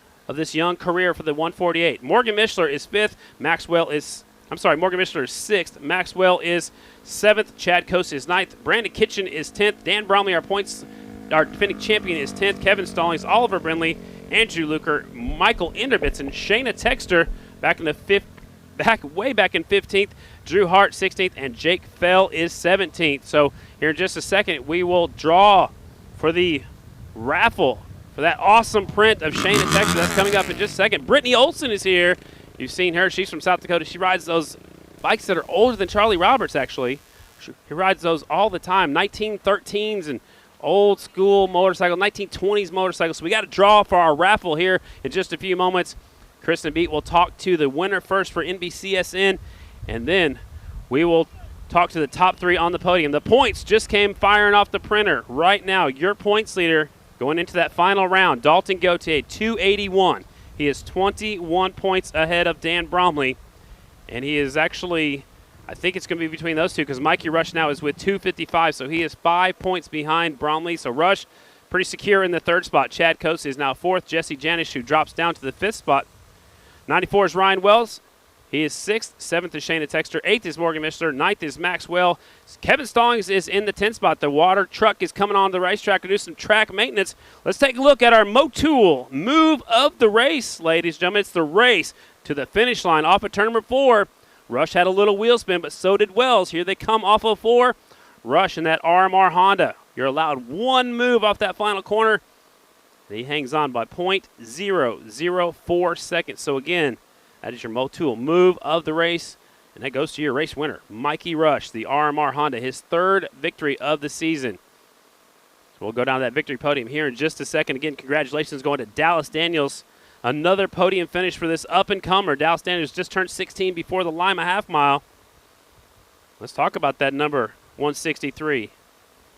S1: young career for the 148. Morgan Mishler is 5th. Morgan Mishler is 6th. Maxwell is 7th. Chad Coase is 9th. Brandon Kitchen is 10th. Dan Bromley, our defending champion, is 10th. Kevin Stallings, Oliver Brindley, Andrew Luker, Michael Enderbitz, and Shayna Texter way back in 15th. Drew Hart 16th, and Jake Fell is 17th. So here in just a second, we will draw for the raffle for that awesome print of Shayna Texter. That's coming up in just a second. Brittany Olson is here. You've seen her. She's from South Dakota. She rides those bikes that are older than Charlie Roberts, actually. He rides those all the time, 1913s and old school motorcycle, 1920s motorcycles. So we got to draw for our raffle here in just a few moments. Kristen Beat will talk to the winner first for NBCSN, and then we will talk to the top 3 on the podium. The points just came firing off the printer right now. Your points leader going into that final round, Dalton Gauthier, 281. He is 21 points ahead of Dan Bromley, and he is actually, I think it's going to be between those two because Mikey Rush now is with 255, so he is 5 points behind Bromley. So Rush pretty secure in the 3rd spot. Chad Coase is now 4th. Jesse Janish, who drops down to the 5th spot. 94 is Ryan Wells. He is 6th. 7th is Shayna Texter. 8th is Morgan Mishler. 9th is Maxwell. Kevin Stallings is in the 10th spot. The water truck is coming on the racetrack to do some track maintenance. Let's take a look at our Motul move of the race, ladies and gentlemen. It's the race to the finish line off of turn number 4. Rush had a little wheel spin, but so did Wells. Here they come off of 4. Rush in that RMR Honda. You're allowed 1 move off that final corner. And he hangs on by 0.004 seconds. So again, that is your Motul move of the race. And that goes to your race winner, Mikey Rush, the RMR Honda, his 3rd victory of the season. So we'll go down that victory podium here in just a second. Again, congratulations going to Dallas Daniels. Another podium finish for this up-and-comer. Dallas Daniels just turned 16 before the Lima half mile. Let's talk about that number 163.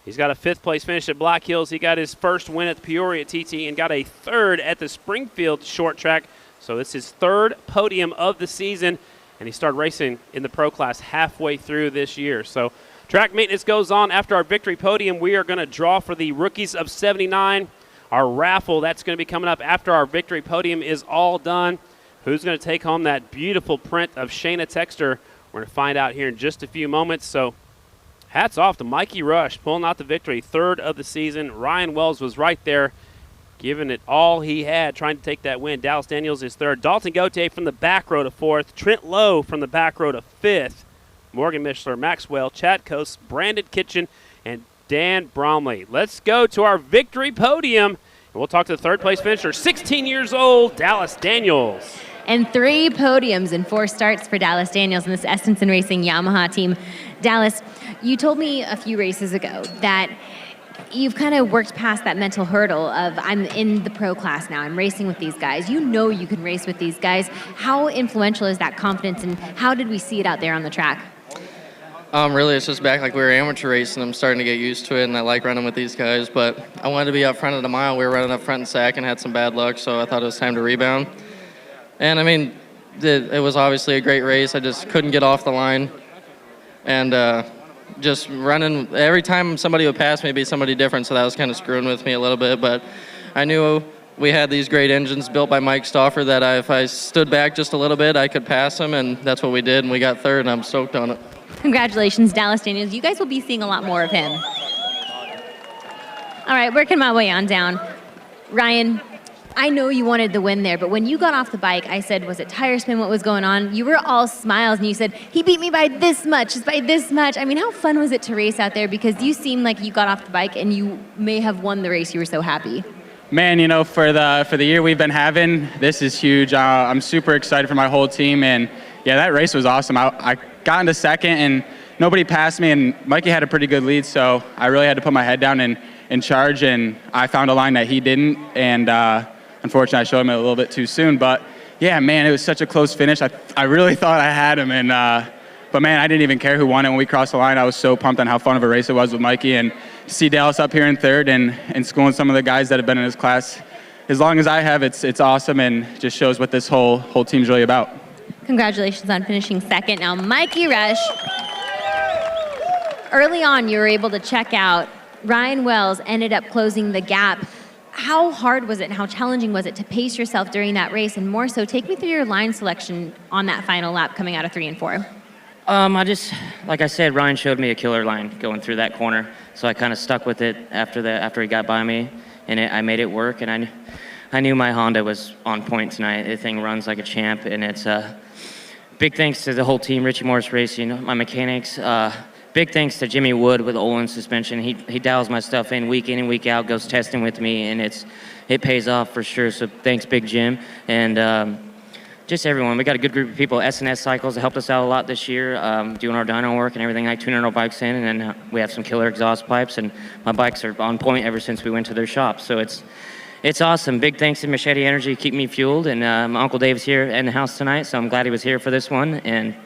S1: He's got a 5th place finish at Black Hills. He got his 1st win at the Peoria TT and got a 3rd at the Springfield Short Track. So it's his 3rd podium of the season, and he started racing in the pro class halfway through this year. So track maintenance goes on after our victory podium. We are going to draw for the Rookies of 79. Our raffle, that's going to be coming up after our victory podium is all done. Who's going to take home that beautiful print of Shayna Texter? We're going to find out here in just a few moments. So hats off to Mikey Rush pulling out the victory, 3rd of the season. Ryan Wells was right there, giving it all he had, trying to take that win. Dallas Daniels is third. Dalton Gauthier from the back row to fourth. Trent Lowe from the back row to fifth. Morgan Mishler, Maxwell, Chad Coase, Brandon Kitchen, and Dan Bromley. Let's go to our victory podium. And we'll talk to the third place finisher, 16 years old, Dallas Daniels.
S2: And 3 podiums and 4 starts for Dallas Daniels and this Estenson Racing Yamaha team. Dallas, you told me a few races ago that you've kind of worked past that mental hurdle of I'm in the pro class now, I'm racing with these guys. You know you can race with these guys. How influential is that confidence, and how did we see it out there on the track?
S8: Really, it's just back like we were amateur racing. I'm starting to get used to it, and I like running with these guys. But I wanted to be up front of the mile. We were running up front in sack and had some bad luck, so I thought it was time to rebound. And, I mean, it was obviously a great race. I just couldn't get off the line. And just running, every time somebody would pass me, it'd be somebody different, so that was kind of screwing with me a little bit. But I knew we had these great engines built by Mike Stauffer that if I stood back just a little bit, I could pass him, and that's what we did, and we got third, and I'm stoked on it.
S2: Congratulations, Dallas Daniels. You guys will be seeing a lot more of him. All right, working my way on down. Ryan, I know you wanted the win there, but when you got off the bike, I said, was it tire spin? What was going on? You were all smiles, and you said, he beat me by this much, just by this much. I mean, how fun was it to race out there? Because you seemed like you got off the bike, and you may have won the race. You were so happy.
S9: Man, you know, for the year we've been having, this is huge. I'm super excited for my whole team, and yeah, that race was awesome. I got into second, and nobody passed me, and Mikey had a pretty good lead, so I really had to put my head down and charge, and I found a line that he didn't, and unfortunately I showed him it a little bit too soon. But yeah, man, it was such a close finish. I really thought I had him, and but man, I didn't even care who won it when we crossed the line. I was so pumped on how fun of a race it was with Mikey, and to see Dallas up here in third and schooling some of the guys that have been in his class as long as I have, it's awesome, and just shows what this whole team's really about.
S2: Congratulations on finishing second. Now, Mikey Rush, early on you were able to check out. Ryan Wells ended up closing the gap. How hard was it and how challenging was it to pace yourself during that race? And more so, take me through your line selection on that final lap coming out of 3 and 4.
S10: Like I said, Ryan showed me a killer line going through that corner. So I kind of stuck with it after he got by me, and I made it work. And I knew my Honda was on point tonight. The thing runs like a champ, and it's big thanks to the whole team, Richie Morris Racing, my mechanics. Big thanks to Jimmy Wood with Olin Suspension. He dials my stuff in and week out, goes testing with me, and it pays off for sure. So thanks, Big Jim, and just everyone. We got a good group of people. S&S Cycles helped us out a lot this year, doing our dyno work and everything, like tuning our bikes in, and then we have some killer exhaust pipes, and my bikes are on point ever since we went to their shop. So it's awesome. Big thanks to Machete Energy, keep me fueled, and my Uncle Dave's here in the house tonight, so I'm glad he was here for this one, and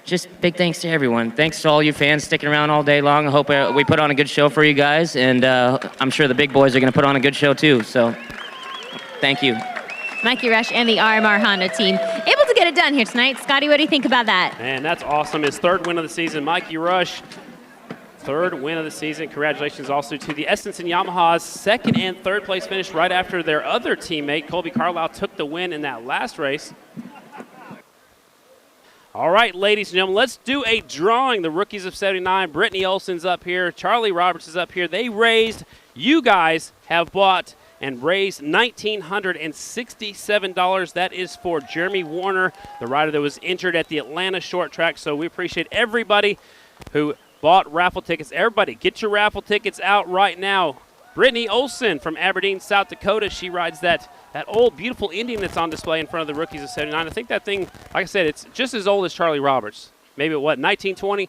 S10: just big thanks to everyone. Thanks to all you fans sticking around all day long. I hope we put on a good show for you guys, and I'm sure the big boys are going to put on a good show too, so thank you.
S2: Mikey Rush and the RMR Honda team able to get it done here tonight. Scotty, what do you think about that?
S1: Man, that's awesome. His third win of the season. Mikey Rush, third win of the season. Congratulations also to the Estenson Yamaha's second and third place finish right after their other teammate, Colby Carlisle, took the win in that last race. All right, ladies and gentlemen, let's do a drawing. The rookies of 79, Brittany Olsen's up here, Charlie Roberts is up here. You guys have bought and raised $1,967. That is for Jeremy Warner, the rider that was injured at the Atlanta short track. So we appreciate everybody who bought raffle tickets. Everybody, get your raffle tickets out right now. Brittany Olsen from Aberdeen, South Dakota. She rides that old, beautiful Indian that's on display in front of the rookies of 79. I think that thing, like I said, it's just as old as Charlie Roberts. Maybe what, 1920?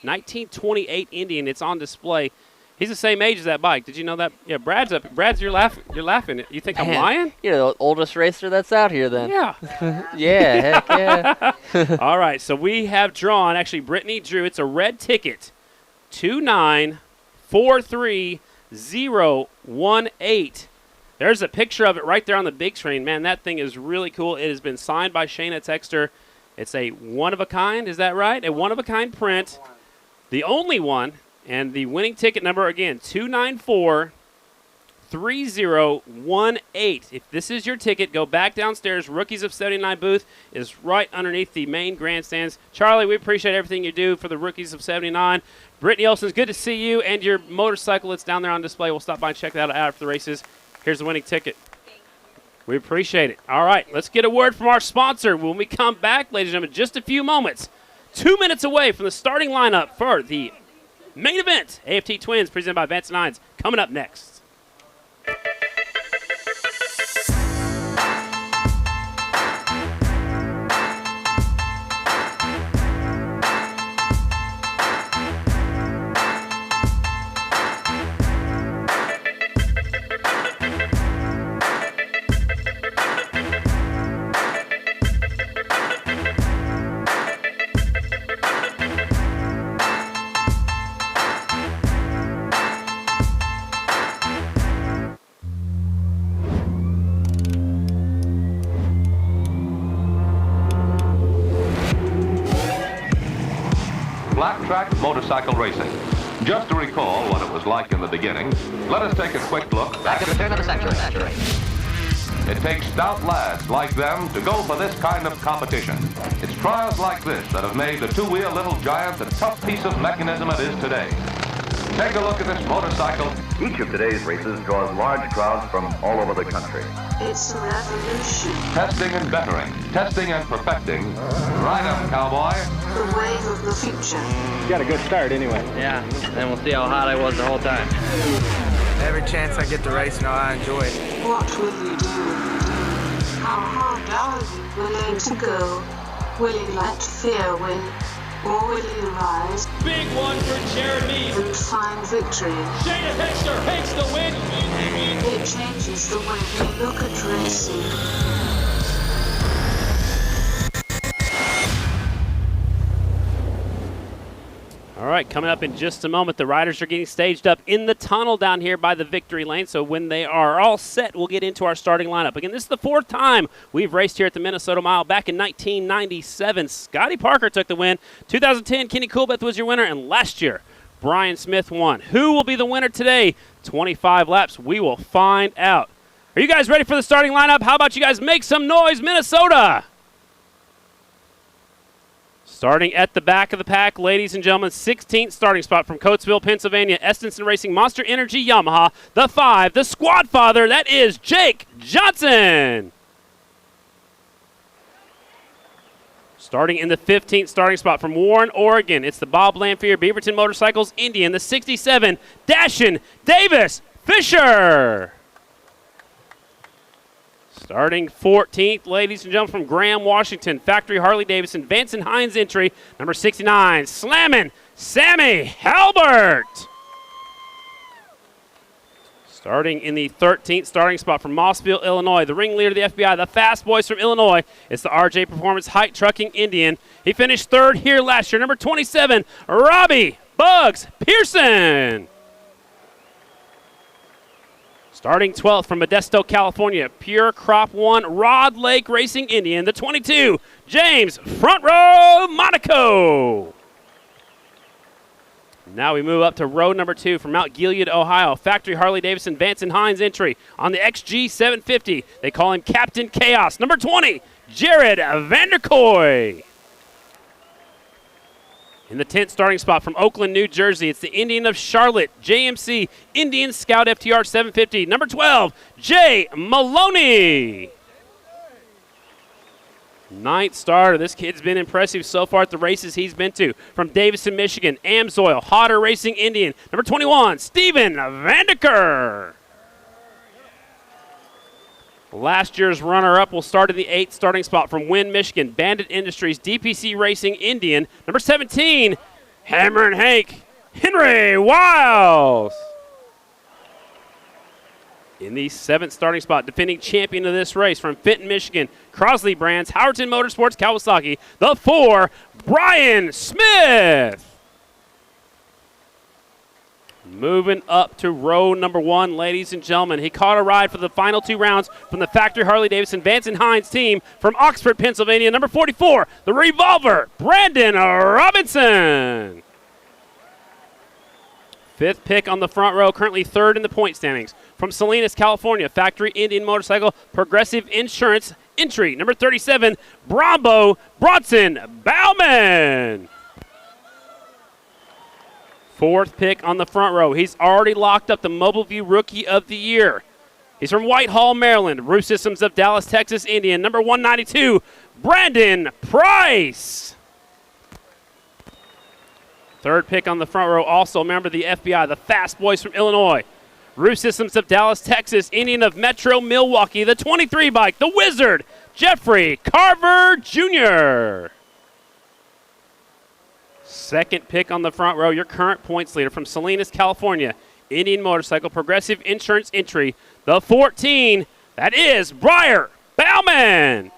S1: 1928 Indian. It's on display. He's the same age as that bike. Did you know that? Yeah, Brad's up. Brad's, you're laughing. You think I'm lying?
S4: You're the oldest racer that's out here then.
S1: Yeah.
S4: Yeah, heck yeah.
S1: All right, so we have drawn, actually Brittany drew, it's a red ticket, 2943018. There's a picture of it right there on the big screen. Man, that thing is really cool. It has been signed by Shayna Texter. It's a one-of-a-kind, is that right? A one-of-a-kind print, the only one, and the winning ticket number, again, 2943018. If this is your ticket, go back downstairs. Rookies of 79 booth is right underneath the main grandstands. Charlie, we appreciate everything you do for the Rookies of 79. Brittany Olsen, it's good to see you, and your motorcycle that's down there on display. We'll stop by and check that out after the races. Here's the winning ticket. We appreciate it. All right, let's get a word from our sponsor when we come back, ladies and gentlemen, just a few moments. 2 minutes away from the starting lineup for the main event, AFT Twins, presented by Vance & Hines, coming up next.
S11: Black track motorcycle racing. Just to recall what it was like in the beginning, let us take a quick look back at the turn of the century. It takes stout lads like them to go for this kind of competition. It's trials like this that have made the two-wheel little giant the tough piece of mechanism it is today. Take a look at this motorcycle.
S12: Each of today's races draws large crowds from all over the country.
S13: It's a revolution.
S11: Testing and bettering, testing and perfecting. Right up, cowboy.
S13: The wave of the future.
S14: You got a good start anyway.
S15: Yeah, and we'll see how hot I was the whole time.
S16: Every chance I get to race, I enjoy it.
S13: What will you do? How hard are you willing to go? Will you let fear win? Or will you rise?
S17: Big one for Jeremy.
S13: And find victory.
S17: Shayna Hexter takes the win.
S13: It changes the way we look at racing.
S1: All right, coming up in just a moment, the riders are getting staged up in the tunnel down here by the victory lane. So when they are all set, we'll get into our starting lineup. Again, this is the fourth time we've raced here at the Minnesota Mile. Back in 1997, Scotty Parker took the win. 2010, Kenny Coolbeth was your winner. And last year, Brian Smith won. Who will be the winner today? 25 laps. We will find out. Are you guys ready for the starting lineup? How about you guys make some noise, Minnesota? Starting at the back of the pack, ladies and gentlemen, 16th starting spot from Coatesville, Pennsylvania, Estenson Racing, Monster Energy, Yamaha, the 5, the squad father, that is Jake Johnson. Starting in the 15th starting spot from Warren, Oregon, it's the Bob Lanphier Beaverton Motorcycles Indian, the 67, Dashin Davis Fisher. Starting 14th, ladies and gentlemen, from Graham, Washington, Factory Harley-Davidson, Vance & Hines entry, number 69, Slammin' Sammy Halbert. Starting in the 13th starting spot from Mossville, Illinois, the ringleader of the FBI, the Fast Boys from Illinois, it's the RJ Performance Height Trucking Indian. He finished third here last year, number 27, Robbie Bugs Pearson. Starting 12th from Modesto, California, Pure Crop 1 Rod Lake Racing Indian, the 22, James Front Row Monaco. Now we move up to row number 2 from Mount Gilead, Ohio, Factory Harley-Davidson Vance & Hines entry on the XG 750. They call him Captain Chaos. Number 20, Jared Vanderkoy. In the 10th starting spot from Oakland, New Jersey, it's the Indian of Charlotte, JMC Indian Scout FTR 750. Number 12, Jay Maloney. 9th starter. This kid's been impressive so far at the races he's been to. From Davison, Michigan, Amsoil, Hodder Racing Indian. Number 21, Steven Vandeker. Last year's runner-up will start in the 8th starting spot from Wynn, Michigan, Bandit Industries, DPC Racing Indian. Number 17, Hammer and Hank, Henry Wiles. In the 7th starting spot, defending champion of this race from Fenton, Michigan, Crosley Brands, Howerton Motorsports, Kawasaki, the 4, Brian Smith. Moving up to row number 1, ladies and gentlemen. He caught a ride for the final 2 rounds from the Factory Harley-Davidson Vance & Hines team from Oxford, Pennsylvania. Number 44, the Revolver, Brandon Robinson. 5th pick on the front row, currently 3rd in the point standings. From Salinas, California, Factory Indian Motorcycle, Progressive Insurance entry. Number 37, Brombo Bronson Bauman. 4th pick on the front row. He's already locked up the Mobile View Rookie of the Year. He's from Whitehall, Maryland. Roof Systems of Dallas, Texas, Indian. Number 192, Brandon Price. Third pick on the front row, also a member of the FBI, the Fast Boys from Illinois. Roof Systems of Dallas, Texas, Indian of Metro Milwaukee, the 23 bike, the Wizard, Jeffrey Carver Jr. Second pick on the front row, your current points leader from Salinas, California, Indian Motorcycle, Progressive Insurance Entry, the 14, that is Briar Bauman.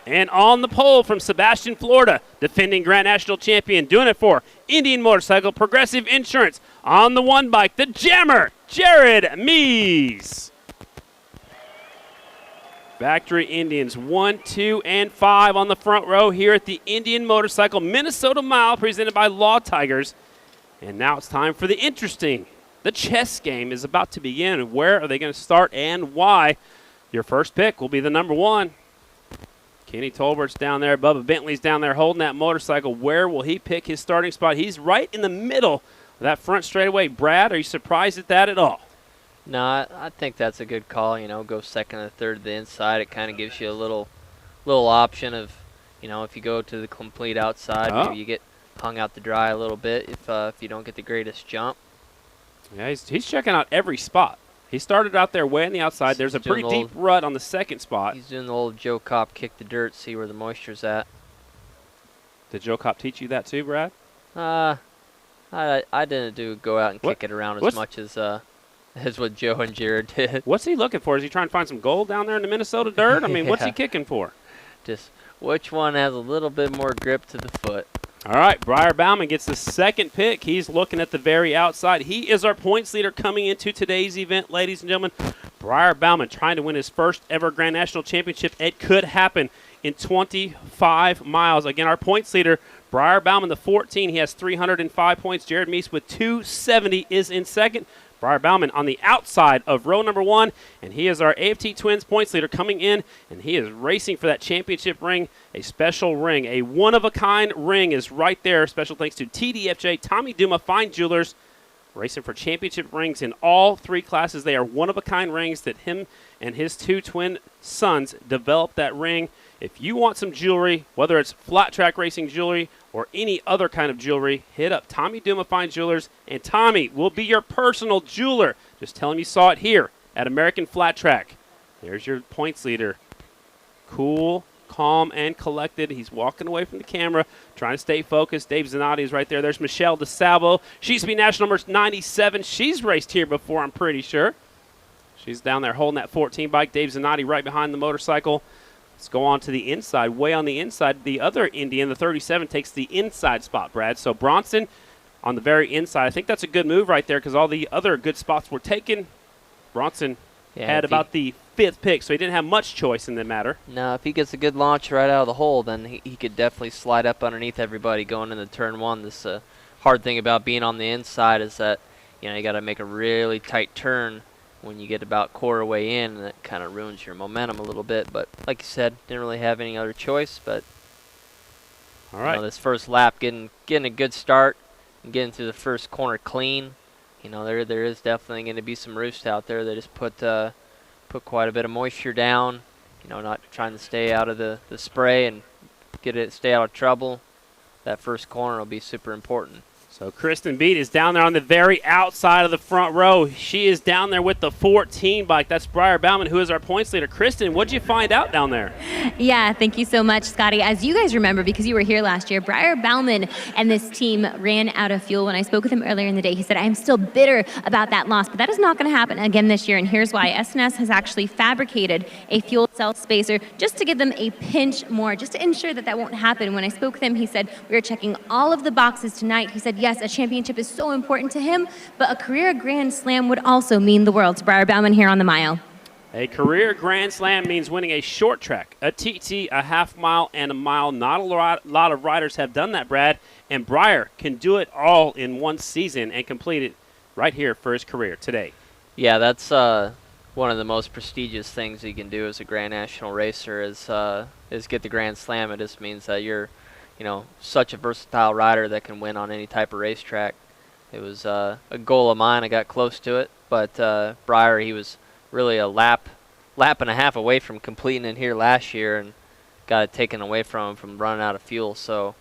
S1: And on the pole from Sebastian, Florida, defending Grand National Champion, doing it for Indian Motorcycle, Progressive Insurance. On the one bike, the Jammer, Jared Mees. Factory Indians 1, 2, and 5 on the front row here at the Indian Motorcycle Minnesota Mile, presented by Law Tigers. And now it's time for the interesting. The chess game is about to begin. Where are they going to start and why? Your first pick will be the number 1. Kenny Tolbert's down there. Bubba Bentley's down there holding that motorcycle. Where will he pick his starting spot? He's right in the middle of that front straightaway. Brad, are you surprised at that at all?
S4: No, I think that's a good call. Go second or third to the inside. It kind of gives you a little option of, if you go to the complete outside, maybe you get hung out to dry a little bit if you don't get the greatest jump.
S1: Yeah, he's checking out every spot. He started out there way on the outside. There's a pretty deep rut on the second spot.
S4: He's doing the old Joe Kopp kick the dirt, see where the moisture's at.
S1: Did Joe Kopp teach you that too, Brad?
S4: I didn't go out and kick it around as much as what Joe and Jared did.
S1: What's he looking for? Is he trying to find some gold down there in the Minnesota dirt? I mean, what's he kicking for?
S4: Just which one has a little bit more grip to the foot.
S1: All right, Briar Bauman gets the second pick. He's looking at the very outside. He is our points leader coming into today's event, ladies and gentlemen. Briar Bauman trying to win his first ever Grand National Championship. It could happen in 25 miles. Again, our points leader, Briar Bauman, the 14. He has 305 points. Jared Meese with 270 is in second. Briar Bauman on the outside of row number 1, and he is our AFT Twins points leader coming in, and he is racing for that championship ring, a special ring. A one-of-a-kind ring is right there. Special thanks to TDFJ, Tommy Duma Fine Jewelers, racing for championship rings in all 3 classes. They are one-of-a-kind rings that him and his 2 twin sons developed that ring. If you want some jewelry, whether it's flat track racing jewelry or any other kind of jewelry, hit up Tommy Duma Fine Jewelers, and Tommy will be your personal jeweler. Just tell him you saw it here at American Flat Track. There's your points leader. Cool, calm, and collected. He's walking away from the camera, trying to stay focused. Dave Zanotti is right there. There's Michelle DeSalvo. She used to be national number 97. She's raced here before, I'm pretty sure. She's down there holding that 14 bike. Dave Zanotti right behind the motorcycle. Let's go on to the inside. Way on the inside, the other Indian, the 37, takes the inside spot, Brad. So Bronson on the very inside. I think that's a good move right there because all the other good spots were taken. Bronson had about the 5th pick, so he didn't have much choice in the matter.
S4: No, if he gets a good launch right out of the hole, then he could definitely slide up underneath everybody going into turn 1. This hard thing about being on the inside is that you got to make a really tight turn when you get about quarter way in, and that kind of ruins your momentum a little bit. But like you said, didn't really have any other choice. But
S1: all right,
S4: this first lap, getting a good start and getting through the first corner clean. There is definitely going to be some roofs out there that just put quite a bit of moisture down. Not trying to stay out of the spray and stay out of trouble. That first corner will be super important.
S1: So Kristen Beat is down there on the very outside of the front row. She is down there with the 14 bike. That's Briar Bauman, who is our points leader. Kristen, what did you find out down there?
S2: Yeah, thank you so much, Scotty. As you guys remember, because you were here last year, Briar Bauman and this team ran out of fuel. When I spoke with him earlier in the day, he said, I'm still bitter about that loss, but that is not going to happen again this year, and here's why. SNS has actually fabricated a fuel cell spacer just to give them a pinch more, just to ensure that that won't happen. When I spoke with him, he said, we are checking all of the boxes tonight. He said, yes, a championship is so important to him, but a career Grand Slam would also mean the world to Briar Bauman here on the mile.
S1: A career Grand Slam means winning a short track, a TT, a half mile, and a mile. Not a lot of riders have done that, Brad, and Briar can do it all in one season and complete it right here for his career today.
S4: Yeah, that's one of the most prestigious things you can do as a Grand National racer is get the Grand Slam. It just means that you're such a versatile rider that can win on any type of racetrack. It was a goal of mine. I got close to it. but Breyer, he was really a lap and a half away from completing it here last year, and got it taken away from him from running out of fuel. So,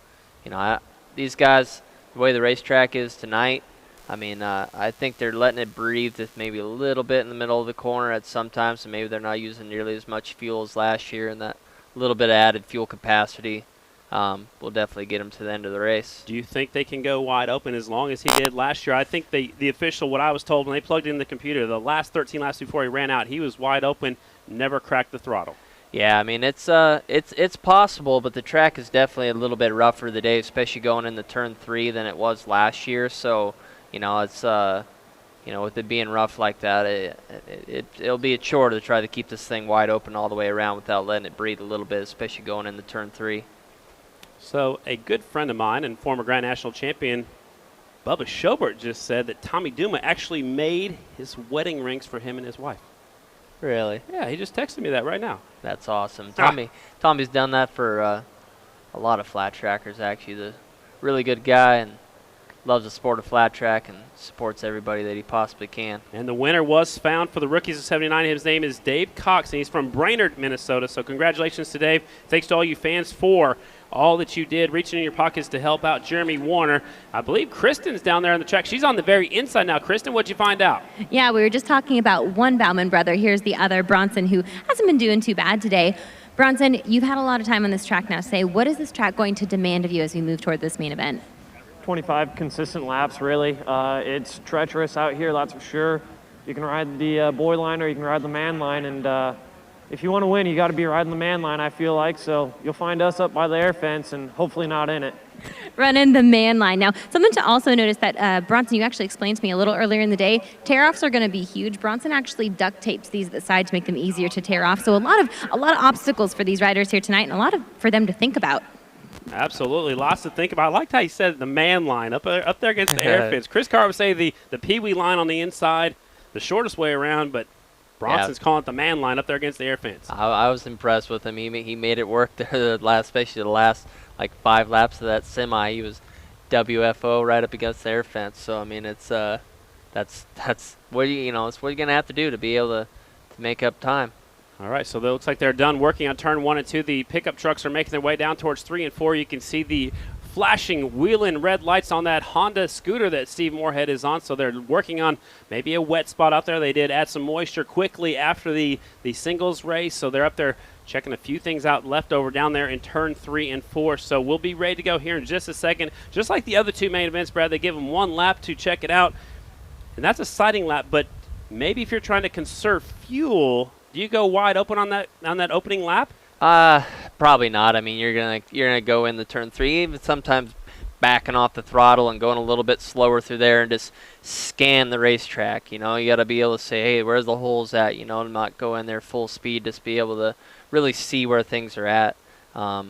S4: these guys, the way the racetrack is tonight, I think they're letting it breathe just maybe a little bit in the middle of the corner at some times, so maybe they're not using nearly as much fuel as last year, and that little bit of added fuel capacity will definitely get them to the end of the race.
S1: Do you think they can go wide open as long as he did last year? I think the official, what I was told when they plugged in the computer, the last 13 laps before he ran out, he was wide open, never cracked the throttle.
S4: Yeah, it's possible, but the track is definitely a little bit rougher today, especially going into turn 3 than it was last year. So, it's with it being rough like that, it'll be a chore to try to keep this thing wide open all the way around without letting it breathe a little bit, especially going into turn 3.
S1: So a good friend of mine and former Grand National champion, Bubba Schobert, just said that Tommy Duma actually made his wedding rings for him and his wife.
S4: Really?
S1: Yeah, he just texted me that right now.
S4: That's awesome. Tommy's done that for a lot of flat trackers, actually. He's a really good guy and loves the sport of flat track and supports everybody that he possibly can.
S1: And the winner was found for the Rookies of 79. His name is Dave Cox, and he's from Brainerd, Minnesota. So congratulations to Dave. Thanks to all you fans for all that you did, reaching in your pockets to help out Jeremy Warner. I believe Kristen's down there on the track. She's on the very inside now. Kristen, what'd you find out?
S2: Yeah, we were just talking about one Bauman brother. Here's the other, Bronson, who hasn't been doing too bad today. Bronson, you've had a lot of time on this track now. Say, what is this track going to demand of you as we move toward this main event?
S18: 25 consistent laps, really. It's treacherous out here, that's for sure. You can ride the boy line or you can ride the man line, and if you want to win, you got to be riding the man line, I feel like. So you'll find us up by the air fence and hopefully not in it.
S2: Running the man line. Now, something to also notice that, Bronson, you actually explained to me a little earlier in the day, tear-offs are going to be huge. Bronson actually duct tapes these at the side to make them easier to tear off. So a lot of obstacles for these riders here tonight, and a lot for them to think about.
S1: Absolutely, lots to think about. I liked how you said the man line up there against the air fence. Chris Carr would say the Pee-wee line on the inside, the shortest way around, but Bronson's calling it the man line up there against the air fence.
S4: I was impressed with him. He made it work there especially the last 5 laps of that semi. He was WFO right up against the air fence. So it's that's what it's what you're gonna have to do to be able to make up time.
S1: All right, so it looks like they're done working on turn 1 and 2. The pickup trucks are making their way down towards 3 and 4. You can see the flashing wheel-in red lights on that Honda scooter that Steve Moorhead is on, so they're working on maybe a wet spot out there. They did add some moisture quickly after the singles race, so they're up there checking a few things out left over down there in turn 3 and 4. So we'll be ready to go here in just a second. Just like the other 2 main events, Brad, they give them 1 lap to check it out, and that's a sighting lap, but maybe if you're trying to conserve fuel, do you go wide open on that opening lap?
S4: Probably not. You're gonna go in the turn 3, even sometimes backing off the throttle and going a little bit slower through there and just scan the racetrack. You got to be able to say, hey, where's the holes at? And not go in there full speed, just be able to really see where things are at. I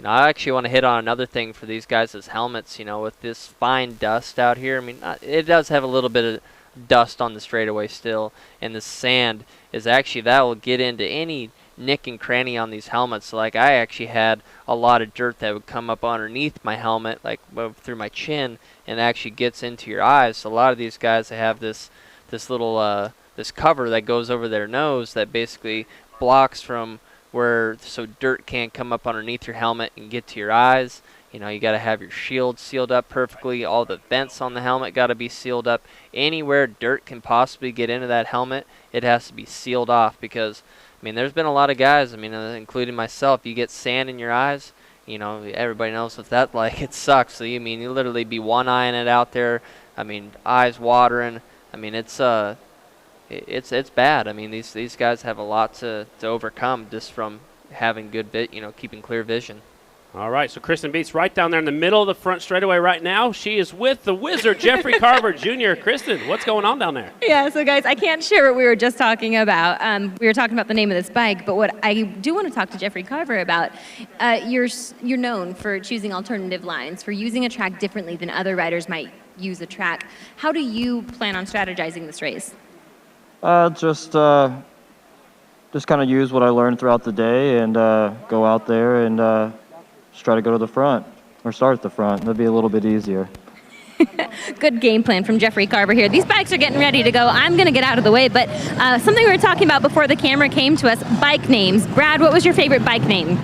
S4: actually want to hit on another thing for these guys' helmets. With this fine dust out here, it does have a little bit of dust on the straightaway still, and the sand is actually, that will get into any nick and cranny on these helmets. So I actually had a lot of dirt that would come up underneath my helmet, through my chin, and actually gets into your eyes. So a lot of these guys, they have this little this cover that goes over their nose that basically blocks from so dirt can't come up underneath your helmet and get to your eyes. You got to have your shield sealed up perfectly. All the vents on the helmet got to be sealed up. Anywhere dirt can possibly get into that helmet, it has to be sealed off, because there's been a lot of guys, including myself, you get sand in your eyes, everybody knows what that's like. It sucks. So you literally be one-eyeing it out there. Eyes watering. It's bad. These guys have a lot to overcome just from having good keeping clear vision.
S1: All right, so Kristen Beats right down there in the middle of the front straightaway right now. She is with the wizard, Jeffrey Carver Jr. Kristen, what's going on down there?
S2: Yeah, so guys, I can't share what we were just talking about. We were talking about the name of this bike, but what I do want to talk to Jeffrey Carver about, you're known for choosing alternative lines, for using a track differently than other riders might use a track. How do you plan on strategizing this race?
S19: Just kind of use what I learned throughout the day and go out there and just try to go to the front or start at the front. That'd be a little bit easier.
S2: Good game plan from Jeffrey Carver here. These bikes are getting ready to go. I'm going to get out of the way, but something we were talking about before the camera came to us, bike names. Brad, what was your favorite bike name?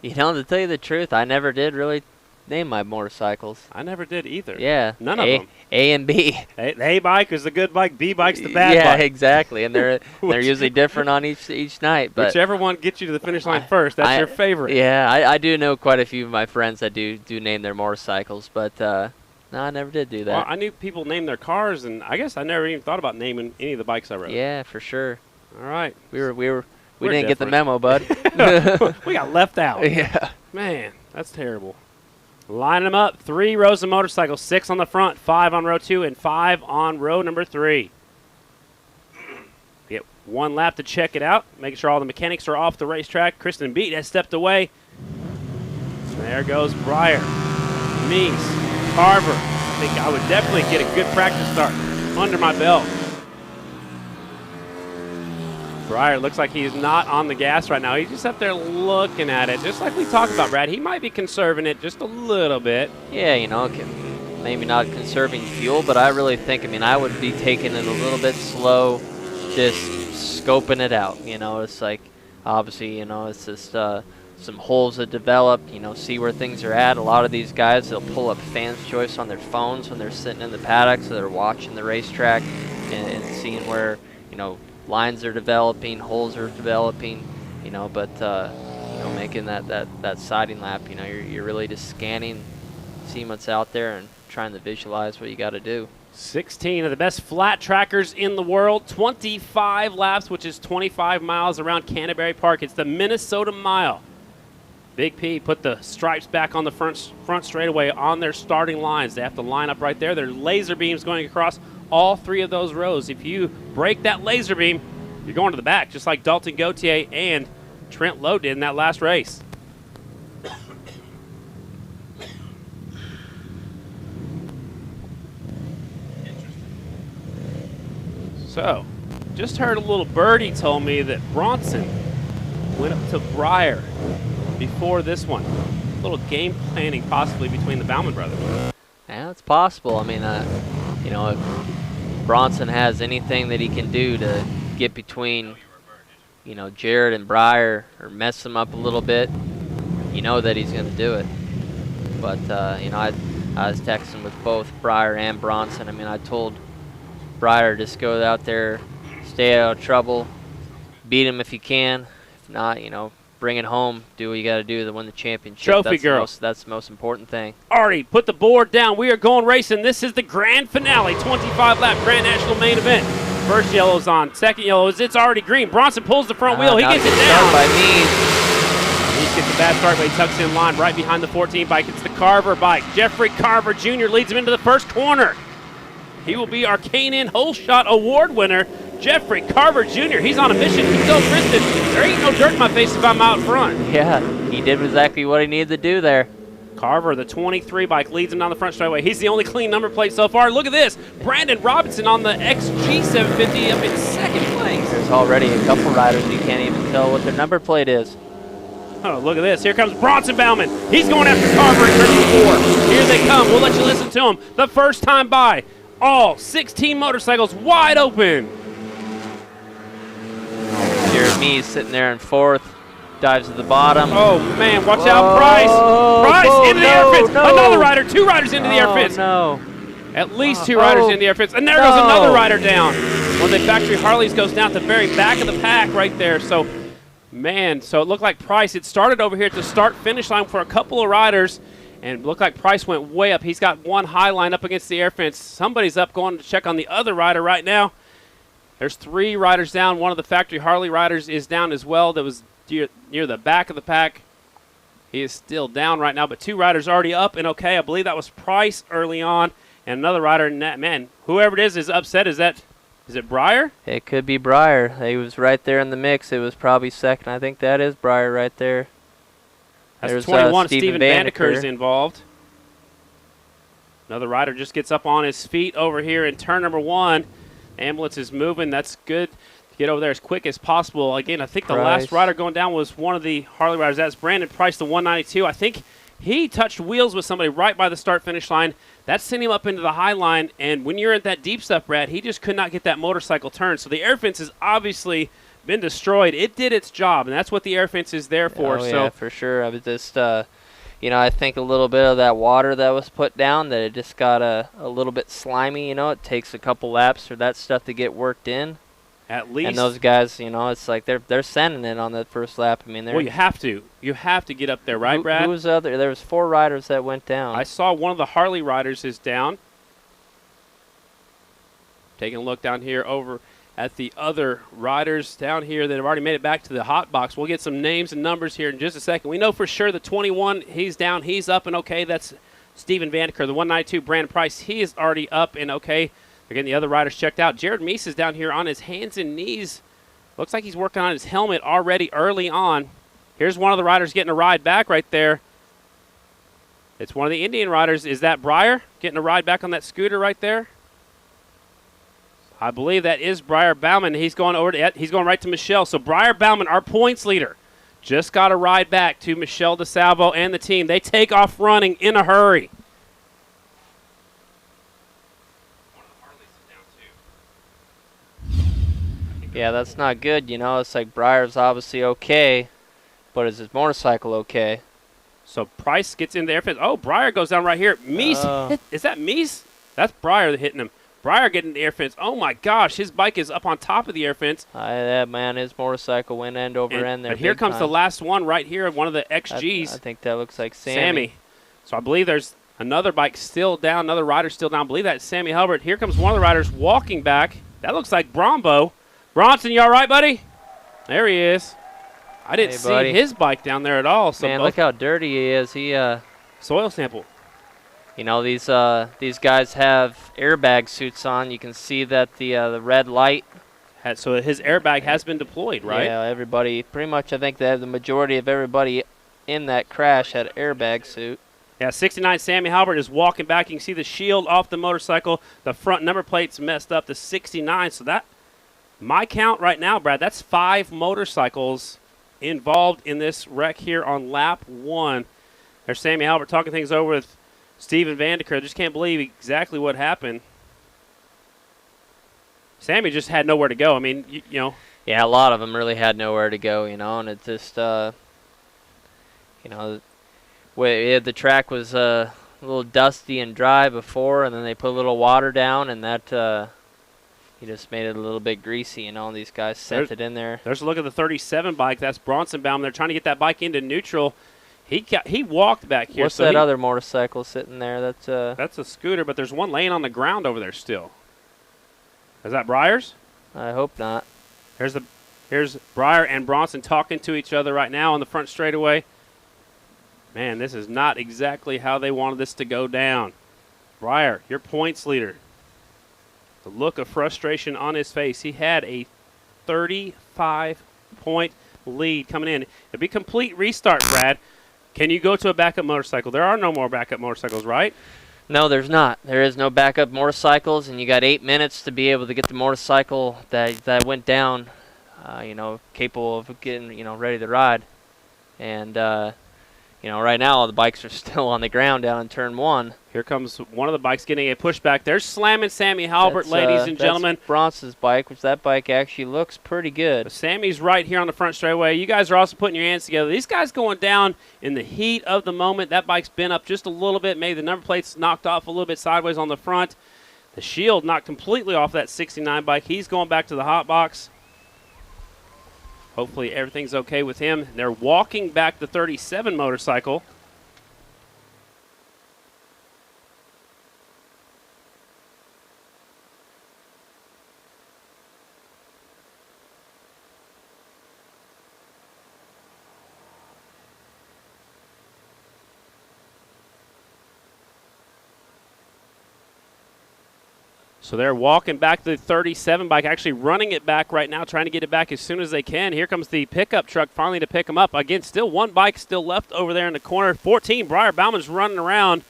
S4: To tell you the truth, I never did really name my motorcycles.
S1: I never did either.
S4: Yeah.
S1: None of them.
S4: A and B.
S1: The A bike is the good bike, B bike's the bad bike.
S4: Yeah, exactly. And they're usually different on each night. But
S1: whichever one gets you to the finish line first, that's your favorite.
S4: Yeah, I do know quite a few of my friends that do name their motorcycles, but no, I never did do that.
S1: Well, I knew people name their cars, and I guess I never even thought about naming any of the bikes I rode.
S4: Yeah, for sure.
S1: All right.
S4: We didn't
S1: different.
S4: get the memo, bud.
S1: We got left out.
S4: Yeah.
S1: Man, that's terrible. Lining them up, 3 rows of motorcycles, 6 on the front, 5 on row 2, and 5 on row number 3. Get 1 lap to check it out, making sure all the mechanics are off the racetrack. Kristen Beat has stepped away. There goes Breyer, Meese, Carver. I think I would definitely get a good practice start under my belt. Breyer looks like he's not on the gas right now. He's just up there looking at it, just like we talked about, Brad. He might be conserving it just a little bit.
S4: Yeah, maybe not conserving fuel, but I really think, I would be taking it a little bit slow, just scoping it out. It's like, obviously, it's just some holes that develop, see where things are at. A lot of these guys, they'll pull up fans' choice on their phones when they're sitting in the paddock, so they're watching the racetrack and seeing where, lines are developing, holes are developing, but making that siding lap, you're really just scanning, seeing what's out there and trying to visualize what you got to do.
S1: 16 of the best flat trackers in the world, 25 laps, which is 25 miles around Canterbury Park. It's the Minnesota Mile. Big P put the stripes back on the front straightaway on their starting lines. They have to line up right there. There's laser beams going across all 3 of those rows. If you break that laser beam, you're going to the back, just like Dalton Gauthier and Trent Lowe did in that last race. So, just heard a little birdie told me that Bronson went up to Breyer before this one. A little game planning possibly between the Bauman brothers.
S4: Yeah, it's possible. If Bronson has anything that he can do to get between, Jared and Breyer or mess them up a little bit, that he's going to do it. But, I was texting with both Breyer and Bronson. I told Breyer just go out there, stay out of trouble, beat him if you can. If not, bring it home, do what you got to do to win the championship.
S1: Trophy girl.
S4: That's the most important thing.
S1: Artie, put the board down. We are going racing. This is the grand finale, 25-lap Grand National main event. First yellow's on. Second yellow is it's already green. Bronson pulls the front wheel. He gets it down.
S4: By Meese.
S1: Meese gets a bad start, but he tucks in line right behind the 14 bike. It's the Carver bike. Jeffrey Carver Jr. leads him into the first corner. He will be our K&N Hole Shot Award winner, Jeffrey Carver Jr. He's on a mission. He tells Kristen, there ain't no dirt in my face if I'm out front.
S4: Yeah, he did exactly what he needed to do there.
S1: Carver, the 23 bike, leads him down the front straightaway. He's the only clean number plate so far. Look at this. Brandon Robinson on the XG 750 up in second place.
S4: There's already a couple riders you can't even tell what their number plate is.
S1: Oh, look at this. Here comes Bronson Bauman. He's going after Carver in turn 4. Here they come. We'll let you listen to them. The first time by. All 16 motorcycles wide open.
S4: Jeremy sitting there in 4th, dives to the bottom.
S1: Oh, man, watch out, Price into the air fence. Another rider, 2 riders into the air fence.
S4: No.
S1: At least 2 riders into the air fence. And there goes another rider down. One of the factory Harleys goes down at the very back of the pack right there. So, man, so it looked like Price. It started over here at the start-finish line for a couple of riders. And it looked like Price went way up. He's got one high line up against the air fence. Somebody's up going to check on the other rider right now. There's 3 riders down. One of the factory Harley riders is down as well. That was near the back of the pack. He is still down right now, but 2 riders already up and okay. I believe that was Price early on. And another rider, man, whoever it is upset. Is it Breyer?
S4: It could be Breyer. He was right there in the mix. It was probably second. I think that is Breyer right there.
S1: That's
S4: There's
S1: 21.
S4: Steven
S1: Banneker is
S4: Banneker
S1: involved. Another rider just gets up on his feet over here in turn number 1. Ambulance is moving. That's good to get over there as quick as possible. Again, I think the last rider going down was one of the Harley riders. That's Brandon Price, the 192. I think he touched wheels with somebody right by the start-finish line. That sent him up into the high line, and when you're at that deep stuff, Brad, he just could not get that motorcycle turned. So the air fence has obviously been destroyed. It did its job, and that's what the air fence is there for.
S4: Oh, yeah, for sure. I was just, I think a little bit of that water that was put down, that it just got a little bit slimy, It takes a couple laps for that stuff to get worked in.
S1: At least.
S4: And those guys, it's like they're sending it on that first lap. I mean,
S1: well, you have to. You have to get up there, right, Brad?
S4: Who was the other? There was 4 riders that went down.
S1: I saw one of the Harley riders is down. Taking a look down here over at the other riders down here that have already made it back to the hot box. We'll get some names and numbers here in just a second. We know for sure the 21, he's down. He's up and okay. That's Steven Vandeker. The 192, Brandon Price, he is already up and okay. They're getting the other riders checked out. Jared Meese is down here on his hands and knees. Looks like he's working on his helmet already early on. Here's one of the riders getting a ride back right there. It's one of the Indian riders. Is that Breyer getting a ride back on that scooter right there? I believe that is Breyer Bauman. He's going right to Michelle. So Breyer Bauman, our points leader, just got a ride back to Michelle DeSalvo and the team. They take off running in a hurry.
S4: Yeah, that's not good. It's like Breyer's obviously okay, but is his motorcycle okay?
S1: So Price gets in the air fence. Oh, Breyer goes down right here. Meese, is that Meese? That's Breyer hitting him. Breyer getting the air fence. Oh, my gosh, his bike is up on top of the air fence.
S4: That man, his motorcycle went end over end there.
S1: But here comes the last one right here, one of the XGs.
S4: I think that looks like Sammy.
S1: So I believe there's another bike still down, another rider still down. I believe that's Sammy Halbert. Here comes one of the riders walking back. That looks like Brombo. Bronson, you all right, buddy? There he is. I didn't see his bike down there at all. So
S4: man, look how dirty he is. He
S1: soil sample.
S4: These guys have airbag suits on. You can see that the red light.
S1: So his airbag has been deployed, right?
S4: Yeah, everybody. Pretty much, I think that the majority of everybody in that crash had an airbag suit.
S1: Yeah, 69 Sammy Halbert is walking back. You can see the shield off the motorcycle. The front number plate's messed up to 69. So that, my count right now, Brad, that's 5 motorcycles involved in this wreck here on lap 1. There's Sammy Halbert talking things over with Steven Vandeker. Just can't believe exactly what happened. Sammy just had nowhere to go. I mean, you know.
S4: Yeah, a lot of them really had nowhere to go, and it just, the track was a little dusty and dry before, and then they put a little water down, and that he just made it a little bit greasy, these guys sent it in there.
S1: There's a look at the 37 bike. That's Bronson Baum. They're trying to get that bike into neutral. He walked back here.
S4: What's that other motorcycle sitting there? That's
S1: a scooter, but there's one laying on the ground over there still. Is that Breyer's?
S4: I hope not.
S1: Here's Breyer and Bronson talking to each other right now on the front straightaway. Man, this is not exactly how they wanted this to go down. Breyer, your points leader. The look of frustration on his face. He had a 35-point lead coming in. It'd be complete restart, Brad. Can you go to a backup motorcycle? There are no more backup motorcycles, right?
S4: No, there's not. There is no backup motorcycles, and you got 8 minutes to be able to get the motorcycle that went down, capable of getting, ready to ride. And, right now all the bikes are still on the ground down in turn 1.
S1: Here comes one of the bikes getting a pushback. There's slamming Sammy Halbert, ladies and gentlemen.
S4: That's Bronson's bike, which that bike actually looks pretty good.
S1: But Sammy's right here on the front straightaway. You guys are also putting your hands together. These guys going down in the heat of the moment. That bike's been up just a little bit. Maybe the number plate's knocked off a little bit sideways on the front. The shield knocked completely off that 69 bike. He's going back to the hot box. Hopefully everything's okay with him. They're walking back the 37 motorcycle. So they're walking back the 37 bike, actually running it back right now, trying to get it back as soon as they can. Here comes the pickup truck finally to pick them up. Again, still one bike still left over there in the corner. 14, Breyer Bauman's running around.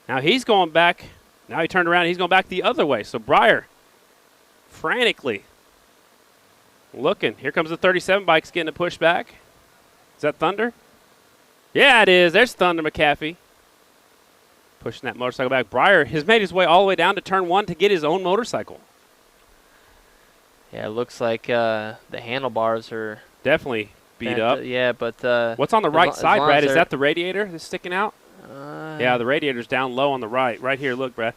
S1: Now he's going back. Now he turned around. He's going back the other way. So Breyer frantically looking. Here comes the 37 bike's getting a push back. Is that Thunder? Yeah, it is. There's Thunder McAfee. pushing that motorcycle back. Breyer has made his way all the way down to turn 1 to get his own motorcycle.
S4: Yeah, it looks like the handlebars are
S1: definitely beat
S4: bent,
S1: up.
S4: Yeah, but
S1: what's on the right side, Brad? Is
S4: they're-
S1: that the radiator that's sticking out? Yeah, the radiator's down low on the right. Right here, look, Brad.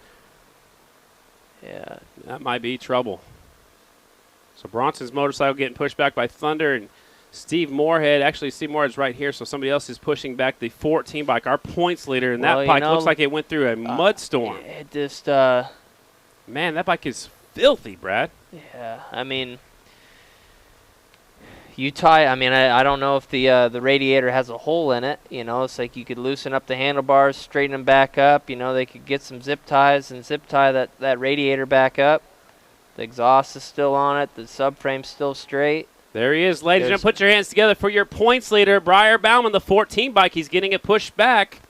S4: Yeah.
S1: That might be trouble. So Bronson's motorcycle getting pushed back by Thunder, and Steve Moorhead. Actually, Steve Moorhead's right here, so somebody else is pushing back the 14 bike, our points leader, and
S4: Well,
S1: that
S4: you
S1: bike
S4: know,
S1: looks like it went through a mud storm.
S4: It just,
S1: man, that bike is filthy, Brad.
S4: yeah, I mean, I don't know if the radiator has a hole in it. You know, it's like you could loosen up the handlebars, straighten them back up. You know, they could get some zip ties and zip tie that radiator back up. The exhaust is still on it. The subframe's still straight.
S1: There he is, ladies and gentlemen. Put your hands together for your points leader, Breyer Bauman, the 14 bike. He's getting it pushed back.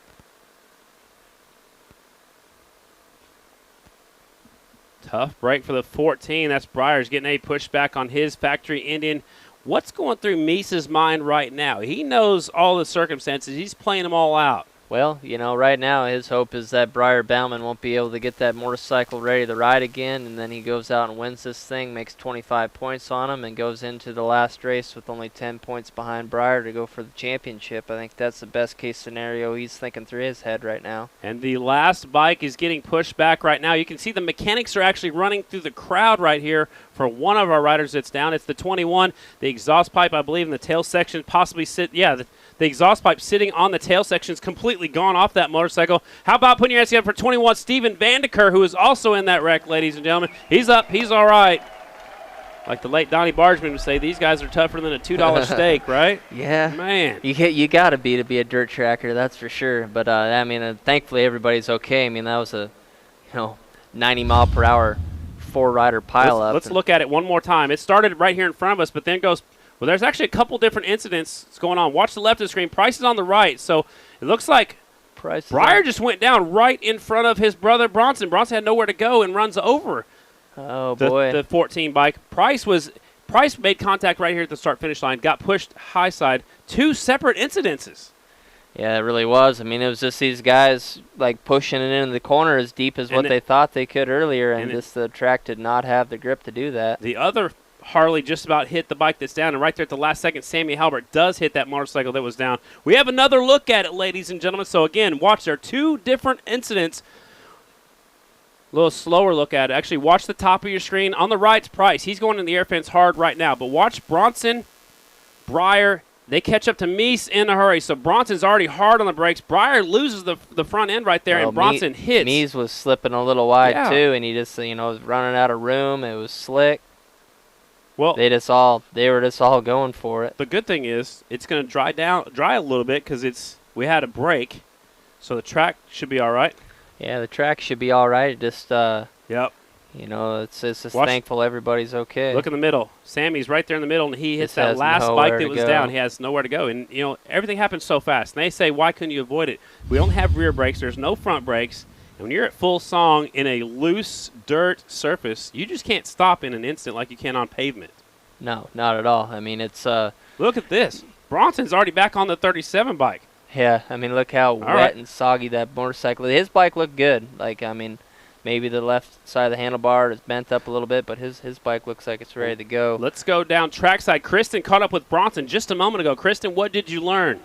S1: Tough break for the 14. That's Breyer's getting a pushback on his factory Indian. What's going through Meese's mind right now? He knows all the circumstances. He's playing them all out.
S4: Well, you know, right now his hope is that Breyer Bauman won't be able to get that motorcycle ready to ride again, and then he goes out and wins this thing, makes 25 points on him, and goes into the last race with only 10 points behind Breyer to go for the championship. I think that's the best case scenario he's thinking through his head right now.
S1: And the last bike is getting pushed back right now. You can see the mechanics are actually running through the crowd right here for one of our riders that's down. It's the 21. The exhaust pipe, I believe, in the tail section possibly the exhaust pipe sitting on the tail section is completely gone off that motorcycle. How about putting your hands together for 21, Steven Vandeker, who is also in that wreck, ladies and gentlemen. He's up. He's all right. Like the late Donnie Bargeman would say, these guys are tougher than a $2 steak, right?
S4: Yeah.
S1: Man.
S4: You got to be a dirt tracker, that's for sure. But, I mean, thankfully everybody's okay. I mean, that was a, 90-mile-per-hour four-rider pileup.
S1: Let's look at it one more time. It started right here in front of us, but then goes – well, there's actually a couple different incidents going on. Watch the left of the screen. Price is on the right, so it looks like Breyer just went down right in front of his brother Bronson. Bronson had nowhere to go and runs over the 14 bike. Price made contact right here at the start-finish line, got pushed high side. Two separate incidences.
S4: Yeah, it really was. I mean, it was just these guys like pushing it into the corner as deep as what they thought they could earlier, and just the track did not have the grip to do that.
S1: The other Harley just about hit the bike that's down, and right there at the last second, Sammy Halbert does hit that motorcycle that was down. We have another look at it, ladies and gentlemen. So, again, watch. There are two different incidents. A little slower look at it. Actually, watch the top of your screen. On the right's Price. He's going in the air fence hard right now. But watch Bronson, Breyer. They catch up to Meese in a hurry. So Bronson's already hard on the brakes. Breyer loses the front end right there, and Bronson hits.
S4: Meese was slipping a little wide, too, and he just, was running out of room. It was slick.
S1: Well,
S4: they were just all going for it.
S1: The good thing is it's going to dry a little bit because we had a break, so the track should be all right.
S4: Yeah, the track should be all right. It just
S1: yep.
S4: It's just thankful everybody's okay.
S1: Look in the middle. Sammy's right there in the middle, and he hits that last bike that was down. He has nowhere to go, and everything happens so fast. And they say, why couldn't you avoid it? We don't have rear brakes. There's no front brakes. And when you're at full song in a loose dirt surface, you just can't stop in an instant like you can on pavement.
S4: No, not at all. I mean, it's
S1: look at this. Bronson's already back on the 37 bike.
S4: Yeah, I mean, look how wet and soggy that motorcycle is. His bike looked good. Like, I mean, maybe the left side of the handlebar is bent up a little bit, but his bike looks like it's ready to go.
S1: Let's go down trackside. Kristen caught up with Bronson just a moment ago. Kristen, what did you learn?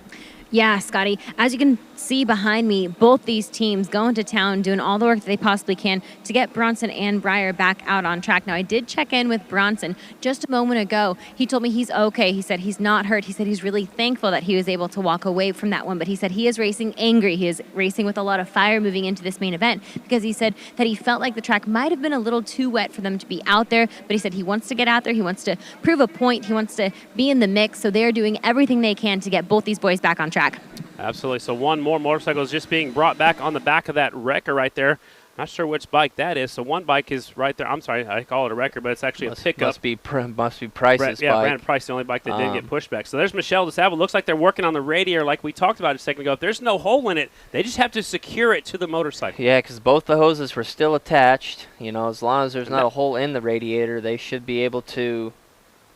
S2: Yeah, Scotty, as you can see behind me, both these teams going to town, doing all the work that they possibly can to get Bronson and Breyer back out on track. Now, I did check in with Bronson just a moment ago. He told me he's okay. He said he's not hurt. He said he's really thankful that he was able to walk away from that one, but he said he is racing angry. He is racing with a lot of fire moving into this main event because he said that he felt like the track might have been a little too wet for them to be out there, but he said he wants to get out there. He wants to prove a point. He wants to be in the mix, so they're doing everything they can to get both these boys back on track.
S1: Absolutely. So one more motorcycle is just being brought back on the back of that wrecker right there. Not sure which bike that is. So one bike is right there. I'm sorry, I call it a wrecker, but it's actually a pickup.
S4: Must be Price's bike.
S1: Brandon Price, the only bike that didn't get pushed back. So there's Michelle DeSalvo. Looks like they're working on the radiator like we talked about a second ago. If there's no hole in it, they just have to secure it to the motorcycle.
S4: Yeah, because both the hoses were still attached. As long as there's not a hole in the radiator, they should be able to...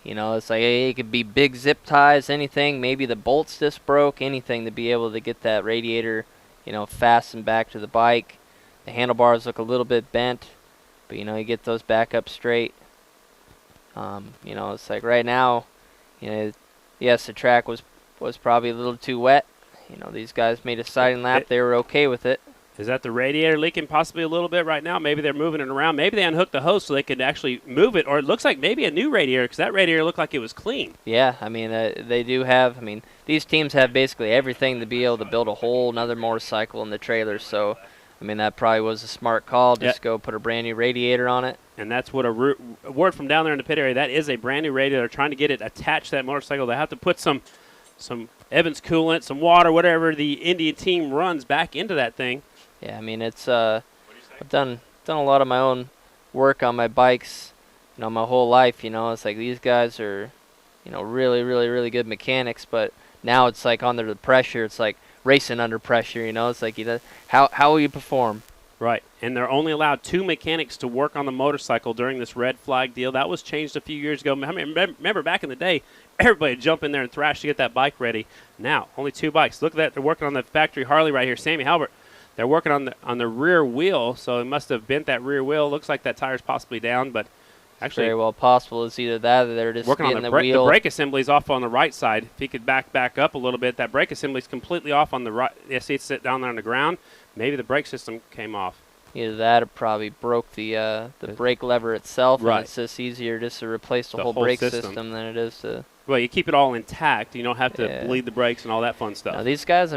S4: it's like it could be big zip ties, anything. Maybe the bolts just broke, anything to be able to get that radiator, fasten back to the bike. The handlebars look a little bit bent, but you get those back up straight. It's like right now, yes, the track was probably a little too wet. These guys made a siding lap. They were okay with it.
S1: Is that the radiator leaking possibly a little bit right now? Maybe they're moving it around. Maybe they unhooked the hose so they could actually move it, or it looks like maybe a new radiator because that radiator looked like it was clean.
S4: Yeah, they do have, these teams have basically everything to be able to build a whole another motorcycle in the trailer. So, that probably was a smart call. Just go put a brand new radiator on it.
S1: And that's what a word from down there in the pit area. That is a brand new radiator. They're trying to get it attached to that motorcycle. They have to put some Evans coolant, some water, whatever the Indian team runs back into that thing.
S4: Yeah, it's I've done a lot of my own work on my bikes, my whole life. It's like these guys are, really, really, really good mechanics. But now it's like under the pressure. It's like racing under pressure. It's like how will you perform?
S1: Right, and they're only allowed 2 mechanics to work on the motorcycle during this red flag deal. That was changed a few years ago. Remember back in the day, everybody would jump in there and thrash to get that bike ready. Now, only 2 bikes. Look at that. They're working on the factory Harley right here. Sammy Halbert. They're working on the rear wheel, so it must have bent that rear wheel. Looks like that tire's possibly down, but actually
S4: very well possible. It's either that or they're just
S1: working
S4: getting
S1: on the
S4: wheel.
S1: The brake assembly's off on the right side. If he could back up a little bit, that brake assembly's completely off on the right. You see it sit down there on the ground. Maybe the brake system came off.
S4: Either that or probably broke the brake lever itself.
S1: Right.
S4: And it's just easier just to replace the whole brake system than it is to.
S1: Well, you keep it all intact. You don't have to bleed the brakes and all that fun stuff.
S4: Now, these guys,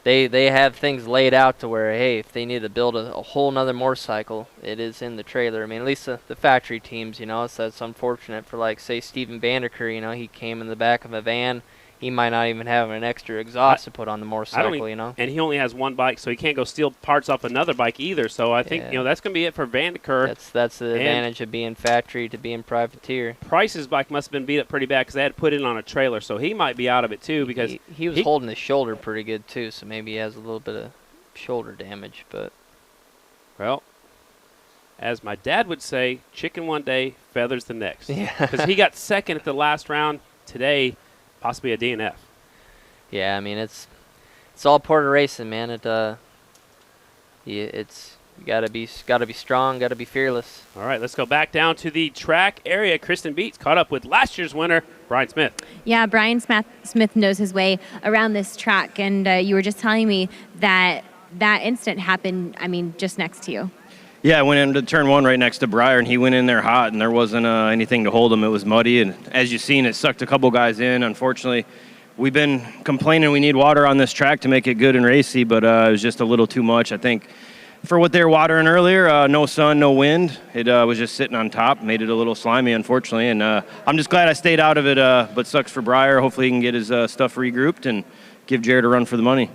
S4: they have things laid out to where, hey, if they need to build a whole nother motorcycle, it is in the trailer. At least the factory teams, so that's unfortunate for, like, say, Steven Vanderker, he came in the back of a van. He might not even have an extra exhaust to put on the motorcycle,
S1: And he only has one bike, so he can't go steal parts off another bike either. So I think, that's going to be it for Vanderker.
S4: That's the advantage of being factory to being privateer.
S1: Price's bike must have been beat up pretty bad because they had to put it on a trailer, so he might be out of it too because
S4: he was holding his shoulder pretty good too, so maybe he has a little bit of shoulder damage. But
S1: well, as my dad would say, chicken one day, feathers the next.
S4: Yeah.
S1: Because he got second at the last round today. Possibly a DNF.
S4: Yeah, it's all part of racing, man. You gotta be strong, gotta be fearless.
S1: All right, let's go back down to the track area. Kristen Beats caught up with last year's winner, Brian Smith.
S2: Yeah, Brian Smith knows his way around this track, and you were just telling me that incident happened, just next to you.
S20: Yeah, I went into turn 1 right next to Breyer, and he went in there hot, and there wasn't anything to hold him. It was muddy, and as you've seen, it sucked a couple guys in. Unfortunately, we've been complaining we need water on this track to make it good and racy, but it was just a little too much. I think for what they were watering earlier, no sun, no wind. It was just sitting on top, made it a little slimy, unfortunately, and I'm just glad I stayed out of it, but sucks for Breyer. Hopefully he can get his stuff regrouped and give Jared a run for the money.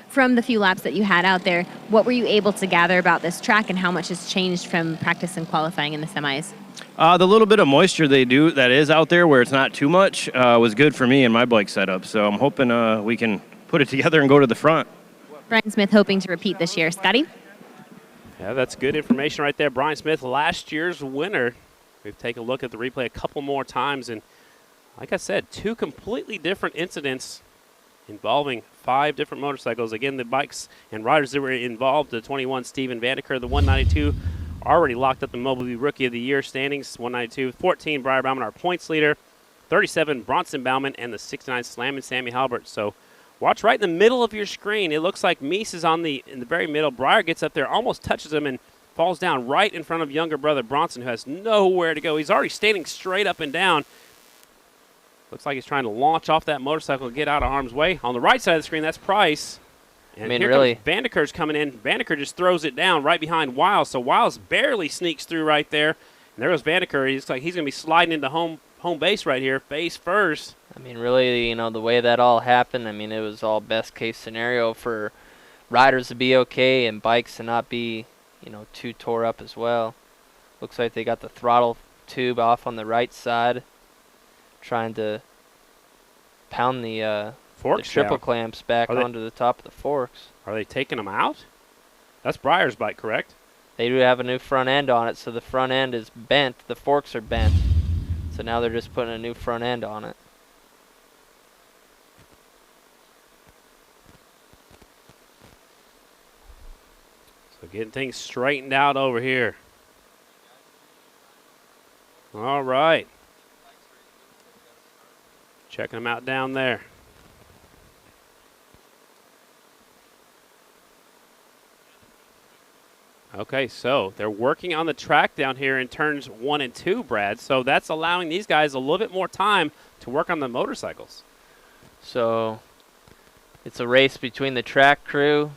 S2: From the few laps that you had out there, what were you able to gather about this track and how much has changed from practice and qualifying in the semis?
S20: The little bit of moisture that is out there where it's not too much was good for me and my bike setup. So I'm hoping we can put it together and go to the front.
S2: Brian Smith hoping to repeat this year. Scotty?
S1: Yeah, that's good information right there. Brian Smith, last year's winner. We've taken a look at the replay a couple more times. And like I said, 2 completely different incidents involving 5 different motorcycles. Again, the bikes and riders that were involved, the 21, Steven Vanderker, the 192, already locked up the Mobley Rookie of the Year standings, 192. 14, Briar Bauman, our points leader. 37, Bronson Bauman, and the 69, Slam and Sammy Halbert. So watch right in the middle of your screen. It looks like Meese is in the very middle. Breyer gets up there, almost touches him, and falls down right in front of younger brother Bronson, who has nowhere to go. He's already standing straight up and down. Looks like he's trying to launch off that motorcycle and get out of harm's way. On the right side of the screen, that's Price. And here
S4: really,
S1: Vanderker's coming in. Vanderker just throws it down right behind Wiles. So Wiles barely sneaks through right there. And there goes Vanderker. He looks like he's going to be sliding into home base right here, face first.
S4: Really, the way that all happened, it was all best case scenario for riders to be okay and bikes to not be, too tore up as well. Looks like they got the throttle tube off on the right side, trying to pound the triple clamps back onto the top of the forks.
S1: Are they taking them out? That's Breyer's bike, correct?
S4: They do have a new front end on it, so the front end is bent. The forks are bent. So now they're just putting a new front end on it.
S1: So getting things straightened out over here. All right. Checking them out down there. Okay, so they're working on the track down here in turns 1 and 2, Brad. So that's allowing these guys a little bit more time to work on the motorcycles.
S4: So it's a race between the track crew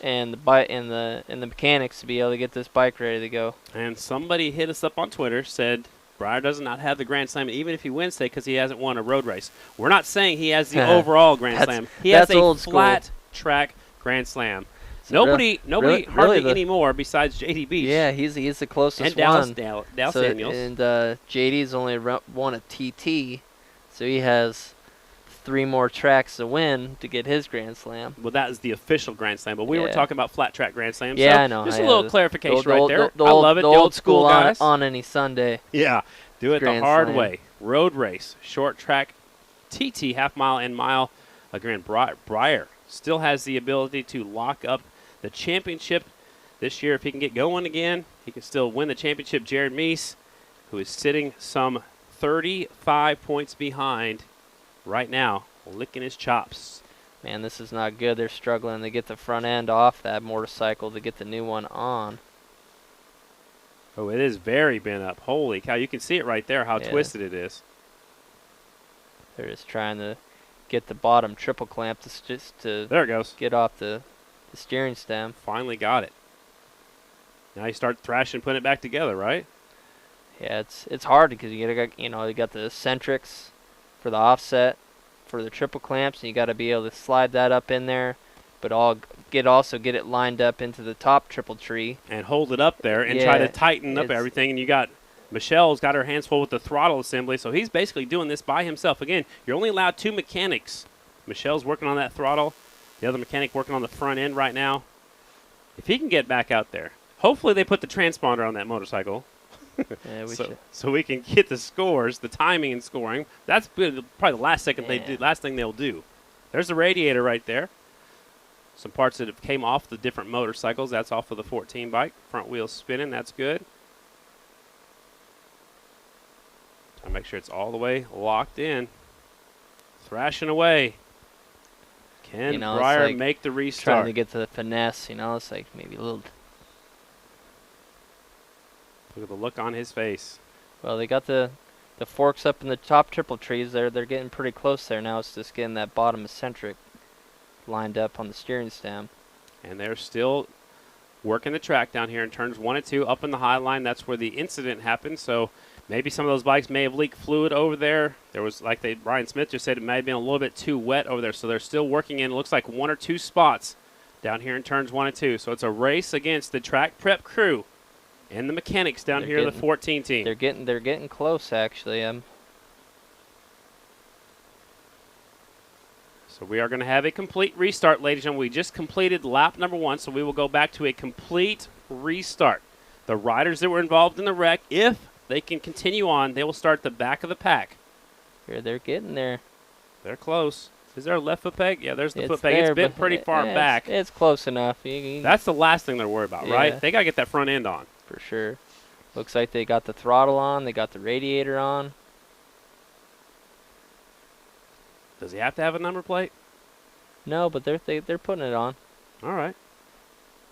S4: and the mechanics to be able to get this bike ready to go.
S1: And somebody hit us up on Twitter, said Breyer does not have the Grand Slam, even if he wins today, because he hasn't won a road race. We're not saying he has the overall Grand Slam. He has a flat track Grand Slam.
S4: So
S1: Nobody hardly anymore besides JD Beach.
S4: Yeah, he's the closest
S1: and Dallas
S4: one.
S1: Dallas Daniels.
S4: And JD's only won a TT, so he has 3 more tracks to win to get his Grand Slam.
S1: Well, that is the official Grand Slam, but we were talking about flat track Grand Slams.
S4: Yeah,
S1: so
S4: I know.
S1: Just a little clarification right there.
S4: I
S1: love it.
S4: The old school
S1: guys.
S4: on any Sunday.
S1: Yeah, do it
S4: Grand
S1: the hard
S4: Slam.
S1: way. Road race, short track, TT, half mile and mile. Again, Breyer still has the ability to lock up the championship this year. If he can get going again, he can still win the championship. Jared Meese, who is sitting some 35 points behind right now, licking his chops.
S4: Man, this is not good. They're struggling to get the front end off that motorcycle to get the new one on.
S1: Oh, it is very bent up. Holy cow, you can see it right there how twisted it is.
S4: They're just trying to get the bottom triple clamp to
S1: there it goes.
S4: Get off the steering stem.
S1: Finally got it. Now you start thrashing, putting it back together, right?
S4: Yeah, it's hard because you got the eccentrics for the offset for the triple clamps, and you got to be able to slide that up in there, but also get it lined up into the top triple tree
S1: and hold it up there and try to tighten up everything. And you got Michelle's got her hands full with the throttle assembly, so he's basically doing this by himself. Again, you're only allowed 2 mechanics. Michelle's working on that throttle. The other mechanic working on the front end right now. If he can get back out there, hopefully they put the transponder on that motorcycle.
S4: Yeah,
S1: so we can get the scores, the timing and scoring. That's probably the last thing they'll do. There's the radiator right there. Some parts that have came off the different motorcycles. That's off of the 14 bike. Front wheels spinning. That's good. Try to make sure it's all the way locked in. Thrashing away. Can Breyer make the restart?
S4: Trying to get to the finesse, it's like maybe a little.
S1: Look at the look on his face.
S4: Well, they got the forks up in the top triple trees there. They're getting pretty close there now. It's just getting that bottom eccentric lined up on the steering stem.
S1: And they're still working the track down here in turns 1 and 2 up in the high line. That's where the incident happened. So maybe some of those bikes may have leaked fluid over there. There was, Brian Smith just said, it may have been a little bit too wet over there. So they're still working in, it looks like 1 or 2 spots down here in turns 1 and 2. So it's a race against the track prep crew and the mechanics down here, the 14 team.
S4: They're getting close, actually.
S1: So we are going to have a complete restart, ladies and gentlemen. We just completed lap number 1, so we will go back to a complete restart. The riders that were involved in the wreck, if they can continue on, they will start the back of the pack.
S4: Here, they're getting there.
S1: They're close. Is there a left foot peg? Yeah, there's the foot peg. It's been pretty far back.
S4: It's close enough.
S1: That's the last thing they're worried about, right? They got to get that front end on.
S4: For sure. Looks like they got the throttle on. They got the radiator on.
S1: Does he have to have a number plate?
S4: No, but they're putting it on.
S1: All right.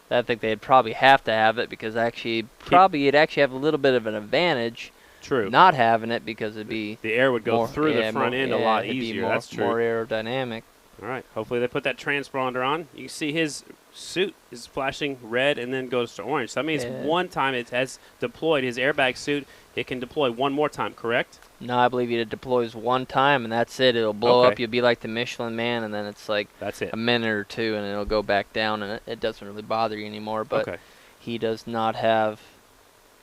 S4: I think they'd probably have to have it because you'd actually have a little bit of an advantage.
S1: True.
S4: Not having it because it'd be
S1: the air would go through the front end a lot easier. That's true.
S4: More aerodynamic.
S1: All right. Hopefully they put that transponder on. You can see his suit is flashing red and then goes to orange. So that means one time it has deployed his airbag suit. It can deploy one more time, correct?
S4: No, I believe it deploys one time and that's it. It'll blow up. You'll be like the Michelin Man, and then it's like a minute or 2 and it'll go back down, and it doesn't really bother you anymore. But he does not have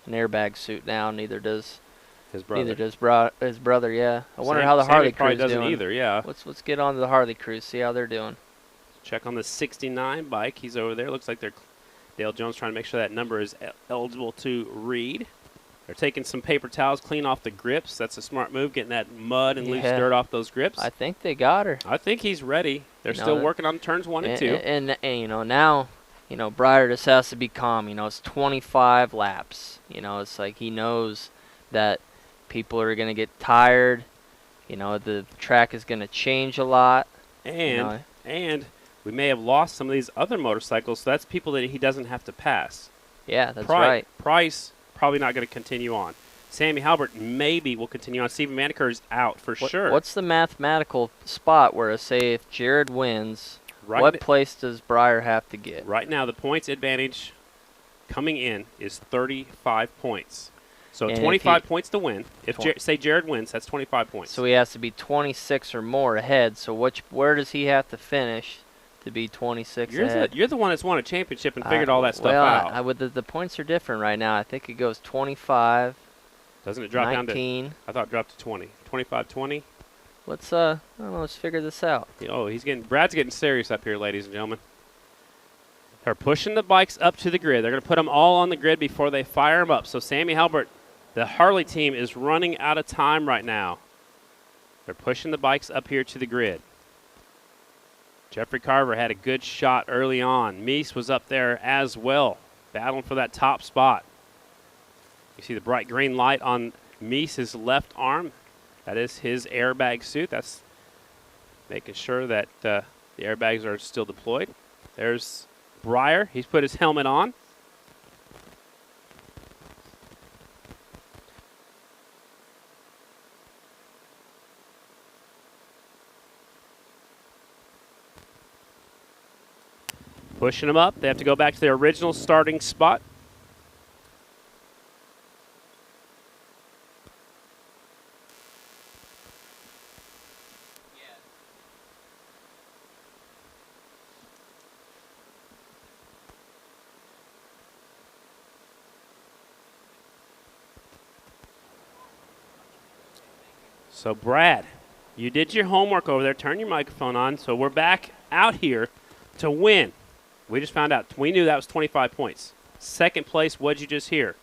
S4: an airbag suit now. Neither does
S1: his brother.
S4: His brother. Yeah. I wonder how the Harley crew is
S1: doesn't
S4: doing.
S1: Either. Yeah.
S4: Let's get on to the Harley crew. See how they're doing.
S1: Check on the 69 bike. He's over there. Looks like Dale Jones trying to make sure that number is eligible to read. They're taking some paper towels, clean off the grips. That's a smart move, getting that mud and loose dirt off those grips.
S4: I think they got her.
S1: I think he's ready. They're still working on turns 1 and 2.
S4: And now you know, Breyer just has to be calm. You know, it's 25 laps. You know, it's like he knows that people are going to get tired. You know, the track is going to change a lot.
S1: And we may have lost some of these other motorcycles, so that's people that he doesn't have to pass.
S4: Yeah, that's right.
S1: Price, probably not going to continue on. Sammy Halbert maybe will continue on. Steven Maniker is out for sure.
S4: What's the mathematical spot where, say, if Jared wins, what place does Breyer have to get?
S1: Right now, the points advantage coming in is 35 points. So
S4: And
S1: 25 points to win. If say Jared wins, that's 25 points.
S4: So he has to be 26 or more ahead. So where does he have to finish to be 26 ahead?
S1: You're the one that's won a championship and figured all that stuff out.
S4: Well, the points are different right now. I think it goes 25.
S1: Doesn't it drop
S4: 19.
S1: down to? I thought it dropped to 20. 25, 20.
S4: Let's I don't know. Let's figure this out.
S1: Oh, Brad's getting serious up here, ladies and gentlemen. They're pushing the bikes up to the grid. They're going to put them all on the grid before they fire them up. So Sammy Halbert, the Harley team, is running out of time right now. They're pushing the bikes up here to the grid. Jeffrey Carver had a good shot early on. Meese was up there as well, battling for that top spot. You see the bright green light on Meese's left arm. That is his airbag suit. That's making sure that the airbags are still deployed. There's Breyer. He's put his helmet on. Pushing them up. They have to go back to their original starting spot. So, Brad, you did your homework over there. Turn your microphone on. So we're back out here to win. We just found out. We knew that was 25 points. Second place, what'd you just hear?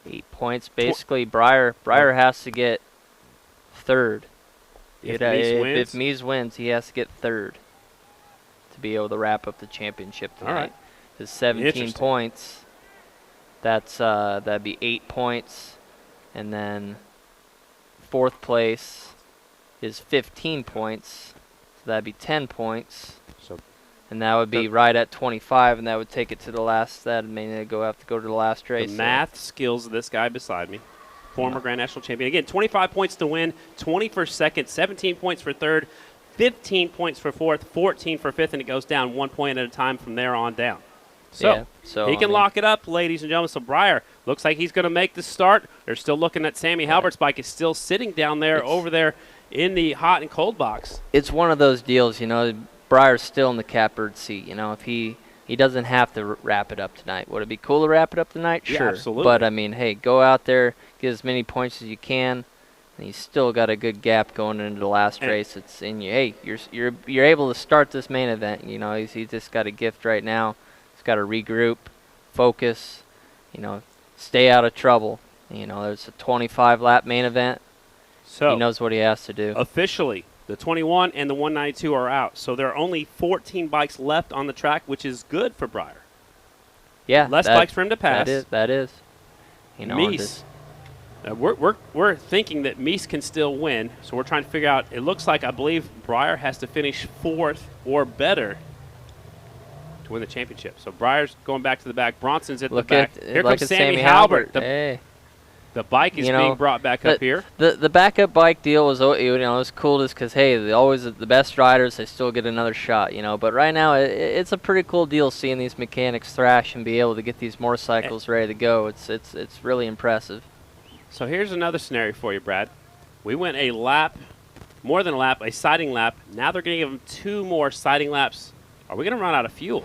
S4: 8 points. Basically, Breyer has to get third. If Meese wins, he has to get third to be able to wrap up the championship tonight.
S1: All right.
S4: His 17 points, that'd be 8 points. And then fourth place is 15 points. So that'd be 10 points. And that would be right at 25, and that would take it to the last. That may have to go to the last race.
S1: The math skills of this guy beside me, former Grand National champion. Again, 25 points to win, 20 for second, 17 points for third, 15 points for fourth, 14 for fifth, and it goes down 1 point at a time from there on down. So he can lock it up, ladies and gentlemen. So Breyer looks like he's going to make the start. They're still looking at Sammy Halbert's bike. Is still sitting down there over there in the hot and cold box.
S4: It's one of those deals, you know. Breyer's still in the catbird seat. You know, if he doesn't have to wrap it up tonight. Would it be cool to wrap it up tonight?
S1: Yeah,
S4: sure.
S1: absolutely.
S4: But, I mean, hey, go out there, get as many points as you can, and you still got a good gap going into the last race. It's in you. Hey, you're able to start this main event. You know, he's just got a gift right now. He's got to regroup, focus, you know, stay out of trouble. You know, there's a 25-lap main event.
S1: So
S4: he knows what he has to do.
S1: Officially, the 21 and the 192 are out. So there are only 14 bikes left on the track, which is good for Breyer.
S4: Yeah.
S1: Less bikes for him to pass.
S4: That is. You know,
S1: Meese. We're thinking that Meese can still win. So we're trying to figure out. It looks like, I believe, Breyer has to finish fourth or better to win the championship. So Breyer's going back to the back. Bronson's at the back. Here comes Sammy Halbert. The bike is being brought back up here.
S4: The backup bike deal was, you know, it was cool just because, hey, the best riders, they still get another shot, you know. But right now, it's a pretty cool deal seeing these mechanics thrash and be able to get these motorcycles ready to go. It's really impressive.
S1: So here's another scenario for you, Brad. We went a lap, more than a lap, a siding lap. Now they're going to give them 2 more siding laps. Are we going to run out of fuel?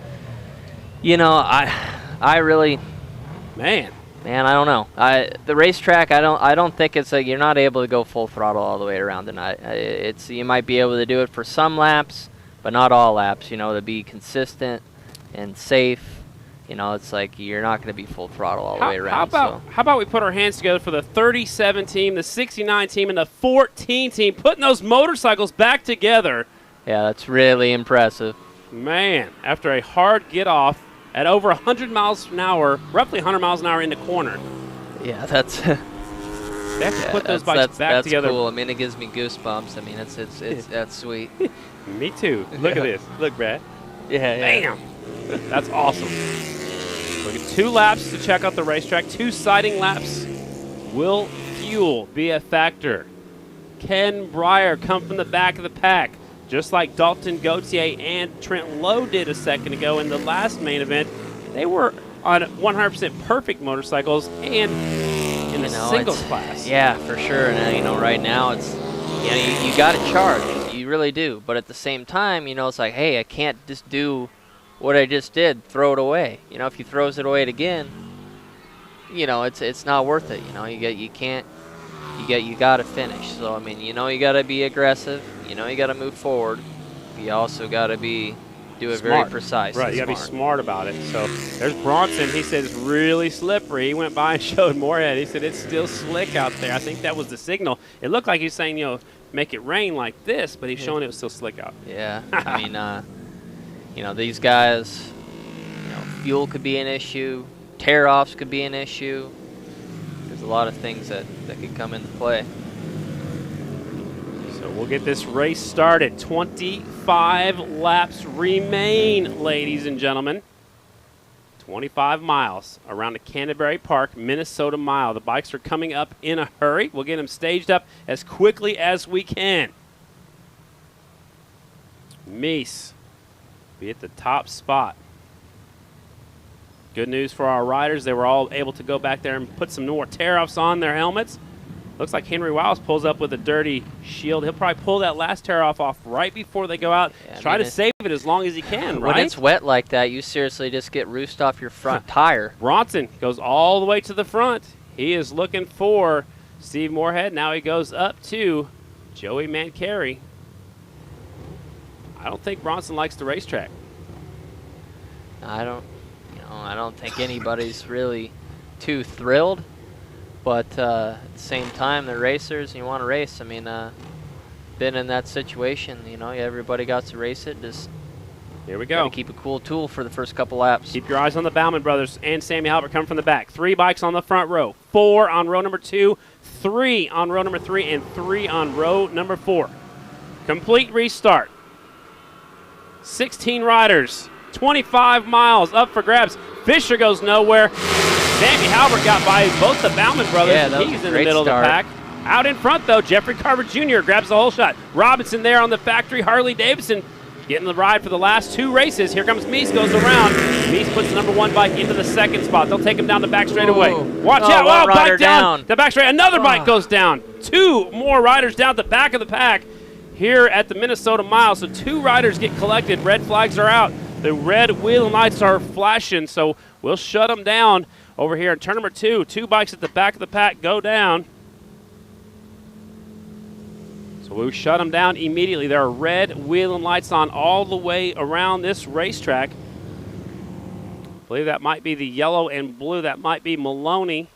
S4: You know, I really, man, I don't know. The racetrack, I don't think it's you're not able to go full throttle all the way around tonight. You might be able to do it for some laps, but not all laps. You know, to be consistent and safe. You know, it's like you're not going to be full throttle all the way around.
S1: How about we put our hands together for the 37 team, the 69 team, and the 14 team, putting those motorcycles back together.
S4: Yeah, that's really impressive.
S1: Man, after a hard get off, at over 100 miles an hour, roughly 100 miles an hour in the corner.
S4: Yeah, that's.
S1: They have to put those bikes back together.
S4: That's cool. I mean, it gives me goosebumps. I mean, it's that's sweet.
S1: Me too. Look at this. Look, Brad.
S4: Yeah.
S1: Bam. That's awesome. We get 2 laps to check out the racetrack. 2 sighting laps. Will fuel be a factor? Ken Breyer come from the back of the pack, just like Dalton Gauthier and Trent Lowe did a second ago in the last main event. They were on 100% perfect motorcycles and in the singles class.
S4: Yeah, for sure. And right now it's you got to charge. You really do. But at the same time, it's like, hey, I can't just do what I just did, throw it away. If he throws it away again, it's not worth it. You got to finish. So I mean, you got to be aggressive. You got to move forward. You also got to do it very precise.
S1: Right, you got to be smart about it. So there's Bronson. He said it's really slippery. He went by and showed Moorhead. He said it's still slick out there. I think that was the signal. It looked like he was saying, make it rain like this, but he's showing it was still slick out.
S4: Yeah, I mean, these guys, fuel could be an issue. Tear-offs could be an issue. There's a lot of things that could come into play.
S1: So we'll get this race started. 25 laps remain, ladies and gentlemen. 25 miles around the Canterbury Park, Minnesota Mile. The bikes are coming up in a hurry. We'll get them staged up as quickly as we can. Meese be at the top spot. Good news for our riders. They were all able to go back there and put some more tear-offs on their helmets. Looks like Henry Wiles pulls up with a dirty shield. He'll probably pull that last tear-off off right before they go out. Try to save it as long as he can, right?
S4: When it's wet like that, you seriously just get roost off your front tire.
S1: Bronson goes all the way to the front. He is looking for Steve Moorhead. Now he goes up to Joey Mancari. I don't think Bronson likes the racetrack.
S4: I don't think anybody's really too thrilled, but at the same time, they're racers and you want to race. I mean, been in that situation, everybody got to race it. Just
S1: here we go.
S4: Keep a cool tool for the first couple laps.
S1: Keep your eyes on the Bauman brothers and Sammy Halbert coming from the back. 3 bikes on the front row, 4 on row number 2, 3 on row number 3, and 3 on row number 4. Complete restart. 16 riders, 25 miles up for grabs. Fisher goes nowhere. Sammy Halbert got by both the Bauman brothers, and he's in the middle of the pack. Out in front, though, Jeffrey Carver Jr. grabs the whole shot. Robinson there on the factory. Harley Davidson getting the ride for the last 2 races. Here comes Meese, goes around. Meese puts the number 1 bike into the 2nd spot. They'll take him down the back straightaway. Watch out.
S4: One rider
S1: bike down. The back straight. Another bike goes down. 2 more riders down the back of the pack here at the Minnesota Mile. So 2 riders get collected. Red flags are out. The red wheel lights are flashing, so we'll shut them down over here in turn number 2. 2 bikes at the back of the pack go down. So we'll shut them down immediately. There are red wheel and lights on all the way around this racetrack. I believe that might be the yellow and blue. That might be Maloney.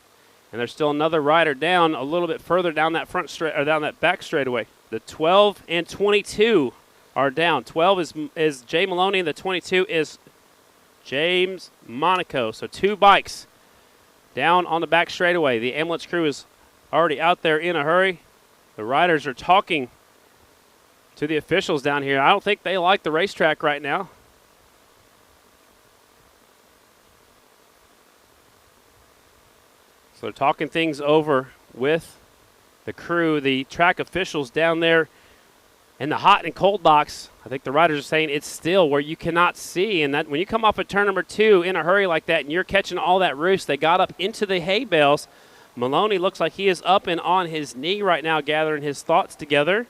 S1: And there's still another rider down a little bit further down that front straight, or down that back straightaway. The 12 and 22 are down. 12 is Jay Maloney, and the 22 is James Monaco. So 2 bikes down on the back straightaway. The ambulance crew is already out there in a hurry. The riders are talking to the officials down here. I don't think they like the racetrack right now. So they're talking things over with the crew, the track officials down there in the hot and cold box. I think the riders are saying it's still where you cannot see, and that when you come off of turn number 2 in a hurry like that and you're catching all that roost, they got up into the hay bales. Maloney looks like he is up and on his knee right now, gathering his thoughts together.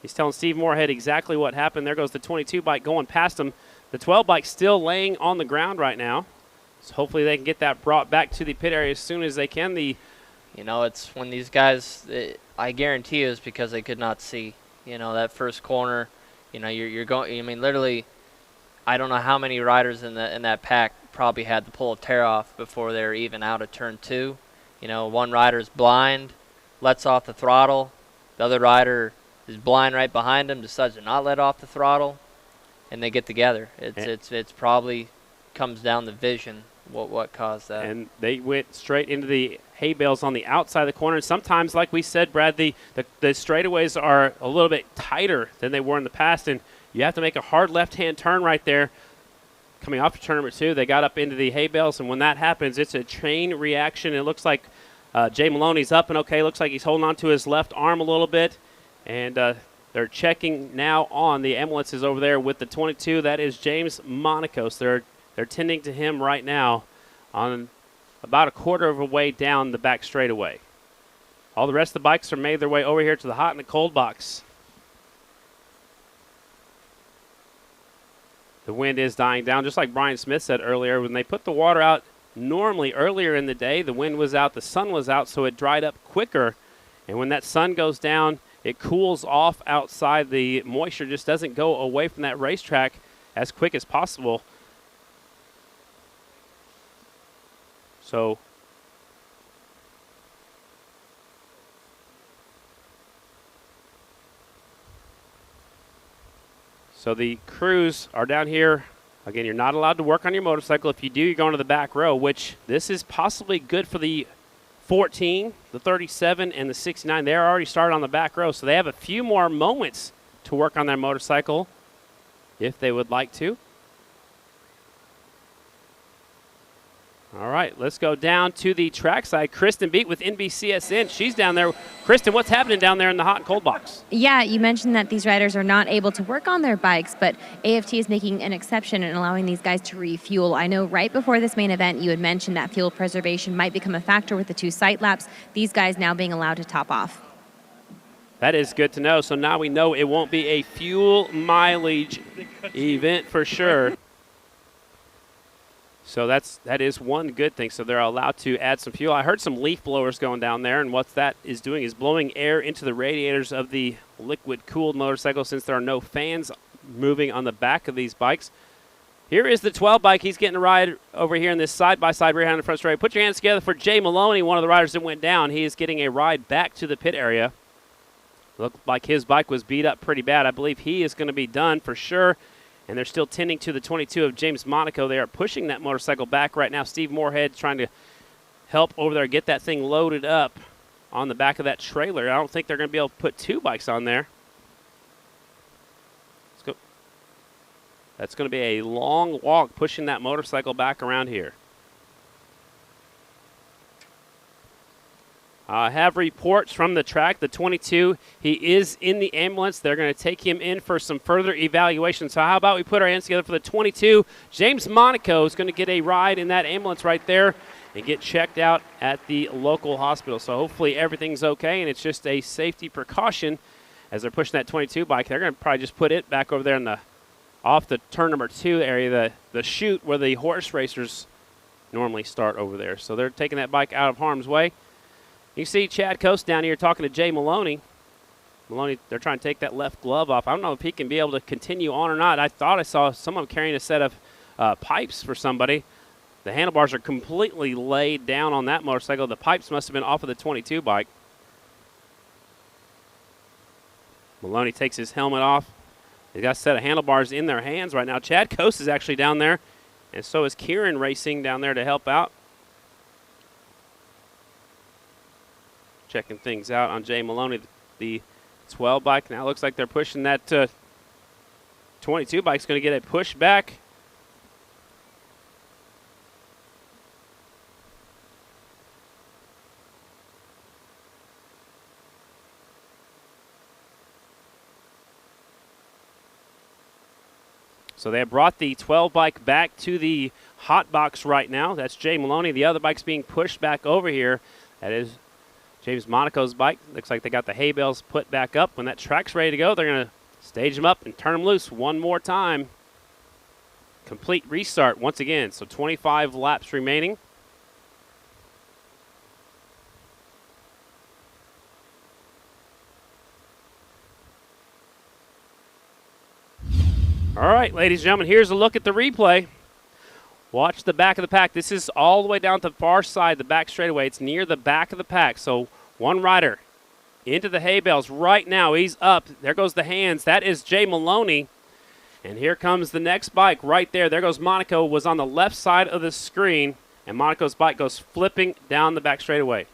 S1: He's telling Steve Moorhead exactly what happened. There goes the 22 bike going past him. The 12 bike still laying on the ground right now. So hopefully they can get that brought back to the pit area as soon as they can.
S4: It's when these guys, I guarantee you, is because they could not see. That first corner, you're going. I mean, literally, I don't know how many riders in that pack probably had to pull a tear off before they're even out of turn 2. One rider's blind, lets off the throttle. The other rider is blind right behind him, decides to not let off the throttle, and they get together. It's probably comes down the vision. What caused that?
S1: And they went straight into the hay bales on the outside of the corner. And sometimes, like we said, Brad, the straightaways are a little bit tighter than they were in the past, and you have to make a hard left-hand turn right there. Coming off of turn number 2, they got up into the hay bales, and when that happens, it's a chain reaction. It looks like Jay Maloney's up and okay. Looks like he's holding on to his left arm a little bit, and they're checking now on the ambulances over there with the 22. That is James Monaco. So they're tending to him right now on about a quarter of a way down the back straightaway. All the rest of the bikes are made their way over here to the hot and the cold box. The wind is dying down, just like Brian Smith said earlier. When they put the water out, normally earlier in the day, the wind was out, the sun was out, so it dried up quicker. And when that sun goes down, it cools off outside. The moisture just doesn't go away from that racetrack as quick as possible. So the crews are down here. Again, you're not allowed to work on your motorcycle. If you do, you're going to the back row, which this is possibly good for the 14, the 37, and the 69. They're already started on the back row, so they have a few more moments to work on their motorcycle if they would like to. All right, let's go down to the trackside. Kristen Beat with NBCSN. She's down there. Kristen, what's happening down there in the hot and cold box?
S2: Yeah, you mentioned that these riders are not able to work on their bikes, but AFT is making an exception and allowing these guys to refuel. I know right before this main event, you had mentioned that fuel preservation might become a factor with the 2 sight laps. These guys now being allowed to top off.
S1: That is good to know. So now we know it won't be a fuel mileage event for sure. So that is one good thing. So they're allowed to add some fuel. I heard some leaf blowers going down there, and what that is doing is blowing air into the radiators of the liquid-cooled motorcycle since there are no fans moving on the back of these bikes. Here is the 12 bike. He's getting a ride over here in this side-by-side rear hand and front straight. Put your hands together for Jay Maloney, one of the riders that went down. He is getting a ride back to the pit area. Looked like his bike was beat up pretty bad. I believe he is going to be done for sure. And they're still tending to the 22 of James Monaco. They are pushing that motorcycle back right now. Steve Moorhead trying to help over there get that thing loaded up on the back of that trailer. I don't think they're going to be able to put 2 bikes on there. Let's go. That's going to be a long walk pushing that motorcycle back around here. I have reports from the track. The 22, he is in the ambulance. They're going to take him in for some further evaluation. So how about we put our hands together for the 22. James Monaco is going to get a ride in that ambulance right there and get checked out at the local hospital. So hopefully everything's okay, and it's just a safety precaution as they're pushing that 22 bike. They're going to probably just put it back over there in the off the turn number 2 area, the chute where the horse racers normally start over there. So they're taking that bike out of harm's way. You see Chad Coast down here talking to Jay Maloney. Maloney, they're trying to take that left glove off. I don't know if he can be able to continue on or not. I thought I saw someone carrying a set of pipes for somebody. The handlebars are completely laid down on that motorcycle. The pipes must have been off of the 22 bike. Maloney takes his helmet off. He's got a set of handlebars in their hands right now. Chad Coast is actually down there, and so is Kieran Racing down there to help out. Checking things out on Jay Maloney, the 12 bike. Now it looks like they're pushing that 22 bike's going to get a push back. So they have brought the 12 bike back to the hot box right now. That's Jay Maloney. The other bike's being pushed back over here. That is James Monaco's bike. Looks like they got the hay bales put back up. When that track's ready to go, they're going to stage them up and turn them loose one more time. Complete restart once again. So 25 laps remaining. All right, ladies and gentlemen, here's a look at the replay. Watch the back of the pack. This is all the way down to the far side, the back straightaway. It's near the back of the pack. So one rider into the hay bales right now. He's up. There goes the hands. That is Jay Maloney. And here comes the next bike right there. There goes Monaco, was on the left side of the screen, and Monaco's bike goes flipping down the back straightaway.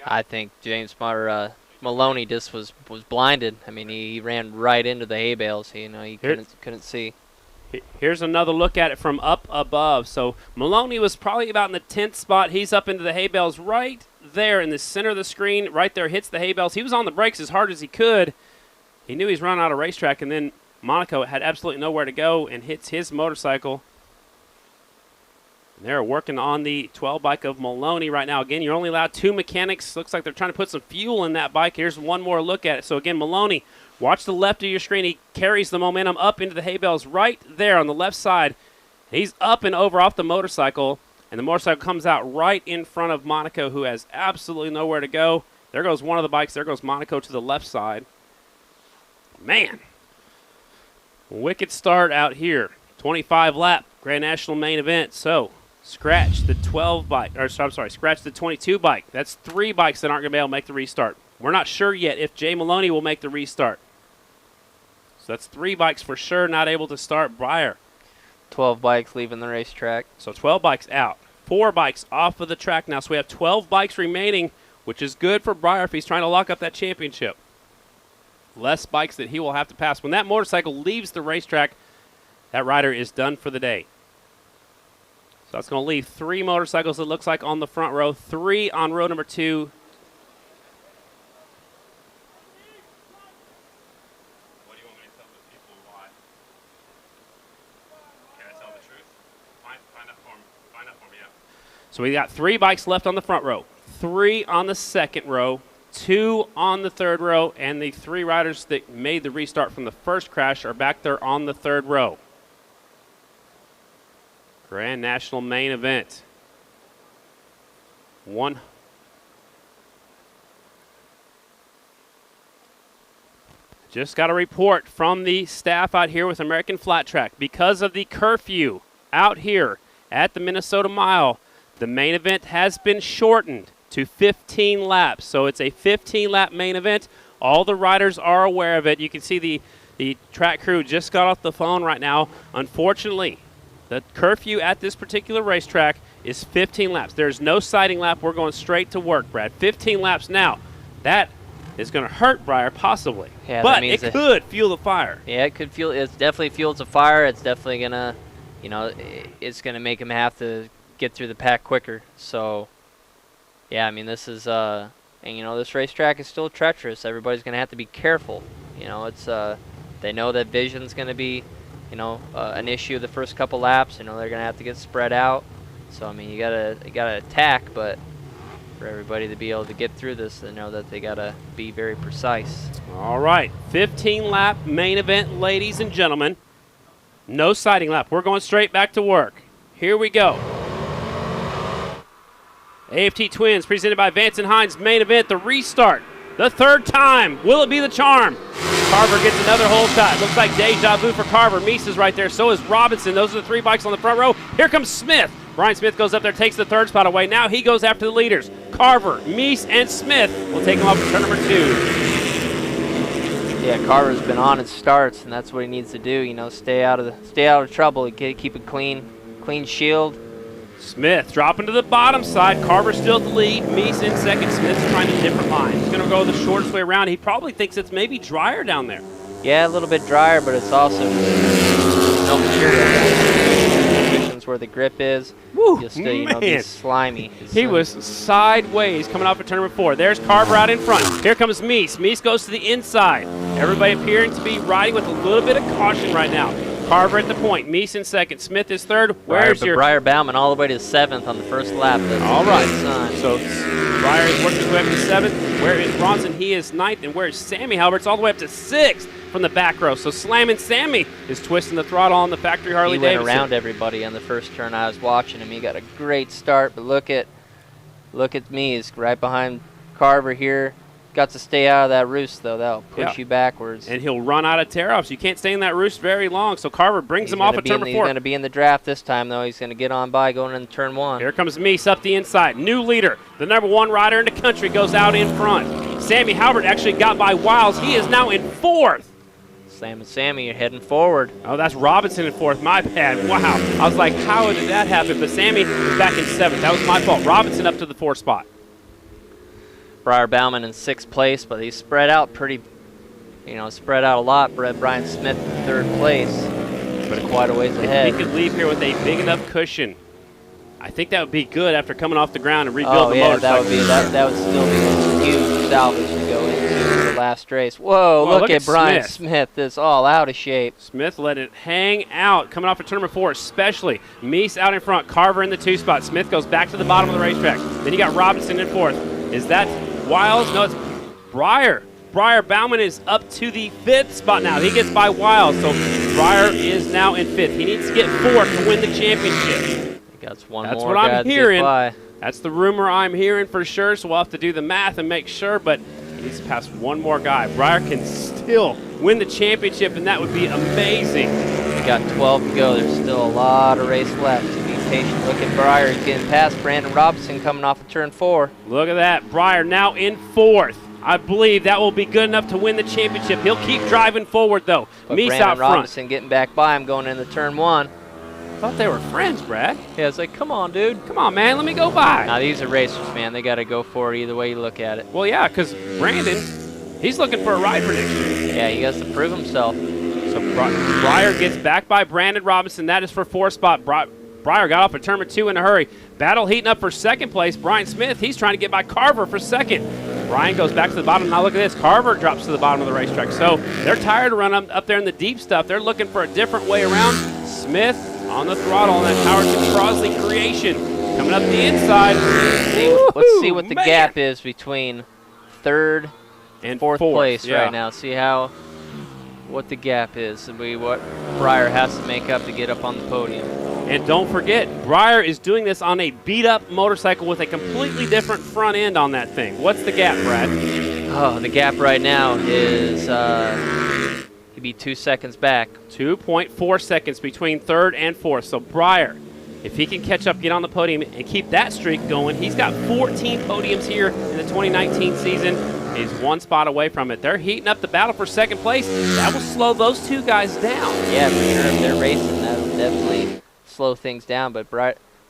S4: I think James Maloney just was blinded. I mean, he ran right into the hay bales. He couldn't see.
S1: Here's another look at it from up above. So Maloney was probably about in the 10th spot. He's up into the hay bales right there in the center of the screen. Right there, hits the hay bales. He was on the brakes as hard as he could. He knew he's running out of racetrack, and then Monaco had absolutely nowhere to go and hits his motorcycle. They're working on the 12 bike of Maloney right now. Again, you're only allowed 2 mechanics. Looks like they're trying to put some fuel in that bike. Here's one more look at it. So again, Maloney, watch the left of your screen. He carries the momentum up into the hay bales right there on the left side. He's up and over off the motorcycle, and the motorcycle comes out right in front of Monaco, who has absolutely nowhere to go. There goes one of the bikes. There goes Monaco to the left side. Man, wicked start out here. 25 lap Grand National main event. So scratch the 12 bike, or I'm sorry, scratch the 22 bike. That's 3 bikes that aren't going to be able to make the restart. We're not sure yet if Jay Maloney will make the restart. So that's 3 bikes for sure not able to start. Breyer.
S4: 12 bikes leaving the racetrack.
S1: So 12 bikes out. 4 bikes off of the track now. So we have 12 bikes remaining, which is good for Breyer if he's trying to lock up that championship. Less bikes that he will have to pass. When that motorcycle leaves the racetrack, that rider is done for the day. So it's going to leave 3 motorcycles, it looks like, on the front row, 3 on row number 2. What do you want me to tell the people why? Can I tell the truth? Find out for me, yeah. So we got 3 bikes left on the front row, 3 on the second row, 2 on the third row, and the 3 riders that made the restart from the first crash are back there on the third row. Grand National main event. Just got a report from the staff out here with American Flat Track. Because of the curfew out here at the Minnesota Mile, the main event has been shortened to 15 laps. So it's a 15-lap main event. All the riders are aware of it. You can see the track crew just got off the phone right now. Unfortunately, the curfew at this particular racetrack is 15 laps. There's no sighting lap. We're going straight to work, Brad. 15 laps now. That is going to hurt Breyer, possibly.
S4: Yeah,
S1: but it could fuel the fire.
S4: Yeah, it could fuel. It's definitely fuels the fire. It's definitely going to, it's going to make him have to get through the pack quicker. So, yeah, I mean, this is, and this racetrack is still treacherous. Everybody's going to have to be careful. It's, they know that vision's going to be, an issue the first couple laps. They're going to have to get spread out. So I mean, you gotta attack, but for everybody to be able to get through this, they know that they gotta be very precise.
S1: All right, 15-lap main event, ladies and gentlemen. No sighting lap. We're going straight back to work. Here we go. AFT Twins presented by Vance and Hines. Main event, the restart. The third time. Will it be the charm? Carver gets another hole shot. Looks like deja vu for Carver. Meese is right there. So is Robinson. Those are the 3 bikes on the front row. Here comes Smith. Brian Smith goes up there, takes the third spot away. Now he goes after the leaders. Carver, Meese, and Smith will take him off for turn number 2.
S4: Yeah, Carver's been on his starts, and that's what he needs to do. Stay out of trouble. Keep it clean shield.
S1: Smith dropping to the bottom side. Carver still the lead. Meese in second. Smith's trying a different line. He's going to go the shortest way around. He probably thinks it's maybe drier down there.
S4: Yeah, a little bit drier, but it's also no material. Positions where the grip is.
S1: Woo,
S4: you'll still, be slimy.
S1: He was sideways coming off of turn number 4. There's Carver out in front. Here comes Meese. Meese goes to the inside. Everybody appearing to be riding with a little bit of caution right now. Carver at the point. Meese in second. Smith is third. Where's your
S4: Breyer Bauman all the way to 7th on the first lap? That's
S1: all right. So Breyer is working his way up to 7th. Where is Bronson? He is 9th. And where is Sammy Halbert's all the way up to 6th from the back row. So Slammin' Sammy is twisting the throttle on the factory Harley Davidson.
S4: He went around everybody on the first turn. I was watching him. He got a great start, but look at Meese right behind Carver here. Got to stay out of that roost, though. That'll push you backwards.
S1: And he'll run out of tear-offs. You can't stay in that roost very long. So Carver brings him off at turn 4.
S4: He's going to be in the draft this time, though. He's going to get on by going into turn 1.
S1: Here comes Meese up the inside. New leader. The number 1 rider in the country goes out in front. Sammy Halbert actually got by Wiles. He is now in 4th.
S4: Sam and Sammy are heading forward.
S1: Oh, that's Robinson in fourth. My bad. Wow. I was like, how did that happen? But Sammy is back in seventh. That was my fault. Robinson up to the fourth spot.
S4: Briar Bauman in sixth place, but he's spread out pretty, spread out a lot. Brian Smith in third place, but quite a ways ahead.
S1: If he could leave here with a big enough cushion, I think that would be good after coming off the ground and rebuild the motorcycle.
S4: That would still be a huge salvage to go into the last race. Whoa, look at Brian Smith. This all out of shape.
S1: Smith let it hang out, coming off of turn number 4 especially. Meese out in front, Carver in the 2 spot. Smith goes back to the bottom of the racetrack. Then you got Robinson in fourth. Is that Wiles? No, it's Briar. Briar Bauman is up to the 5th spot now. He gets by Wiles, so Briar is now in 5th. He needs to get 4th to win the championship.
S4: That's
S1: what I'm hearing. That's the rumor I'm hearing for sure, so we'll have to do the math and make sure, but he needs to pass one more guy. Briar can still win the championship, and that would be amazing.
S4: We got 12 to go. There's still a lot of race left. So be patient. Look at Briar. He's getting past Brandon Robinson coming off of turn 4.
S1: Look at that. Briar now in 4th. I believe that will be good enough to win the championship. He'll keep driving forward, though. Meese out front.
S4: Robinson getting back by him going into turn 1.
S1: I thought they were friends, Brad.
S4: Yeah, it's like, come on, dude.
S1: Come on, man. Let me go by.
S4: Now, these are racers, man. They got to go for it either way you look at it.
S1: Well, yeah, because Brandon, he's looking for a ride for next year.
S4: Yeah, he has to prove himself.
S1: So Briar gets back by Brandon Robinson. That is for 4th spot. Briar got off at turn 2 in a hurry. Battle heating up for 2nd place. Brian Smith, he's trying to get by Carver for 2nd. Brian goes back to the bottom. Now look at this. Carver drops to the bottom of the racetrack. So they're tired of running up there in the deep stuff. They're looking for a different way around. Smith on the throttle on that Howard Crosley creation. Coming up the inside.
S4: Let's see what the gap is between 3rd and 4th place right now. See what the gap is and what Briar has to make up to get up on the podium.
S1: And don't forget, Briar is doing this on a beat-up motorcycle with a completely different front end on that thing. What's the gap, Brad?
S4: Oh, the gap right now is he'd be 2 seconds back.
S1: 2.4 seconds between 3rd and 4th. So Briar, if he can catch up, get on the podium, and keep that streak going, he's got 14 podiums here in the 2019 season. He's 1 spot away from it. They're heating up the battle for 2nd place. That will slow those 2 guys down.
S4: Yeah, for sure. If they're racing, that will definitely slow things down. But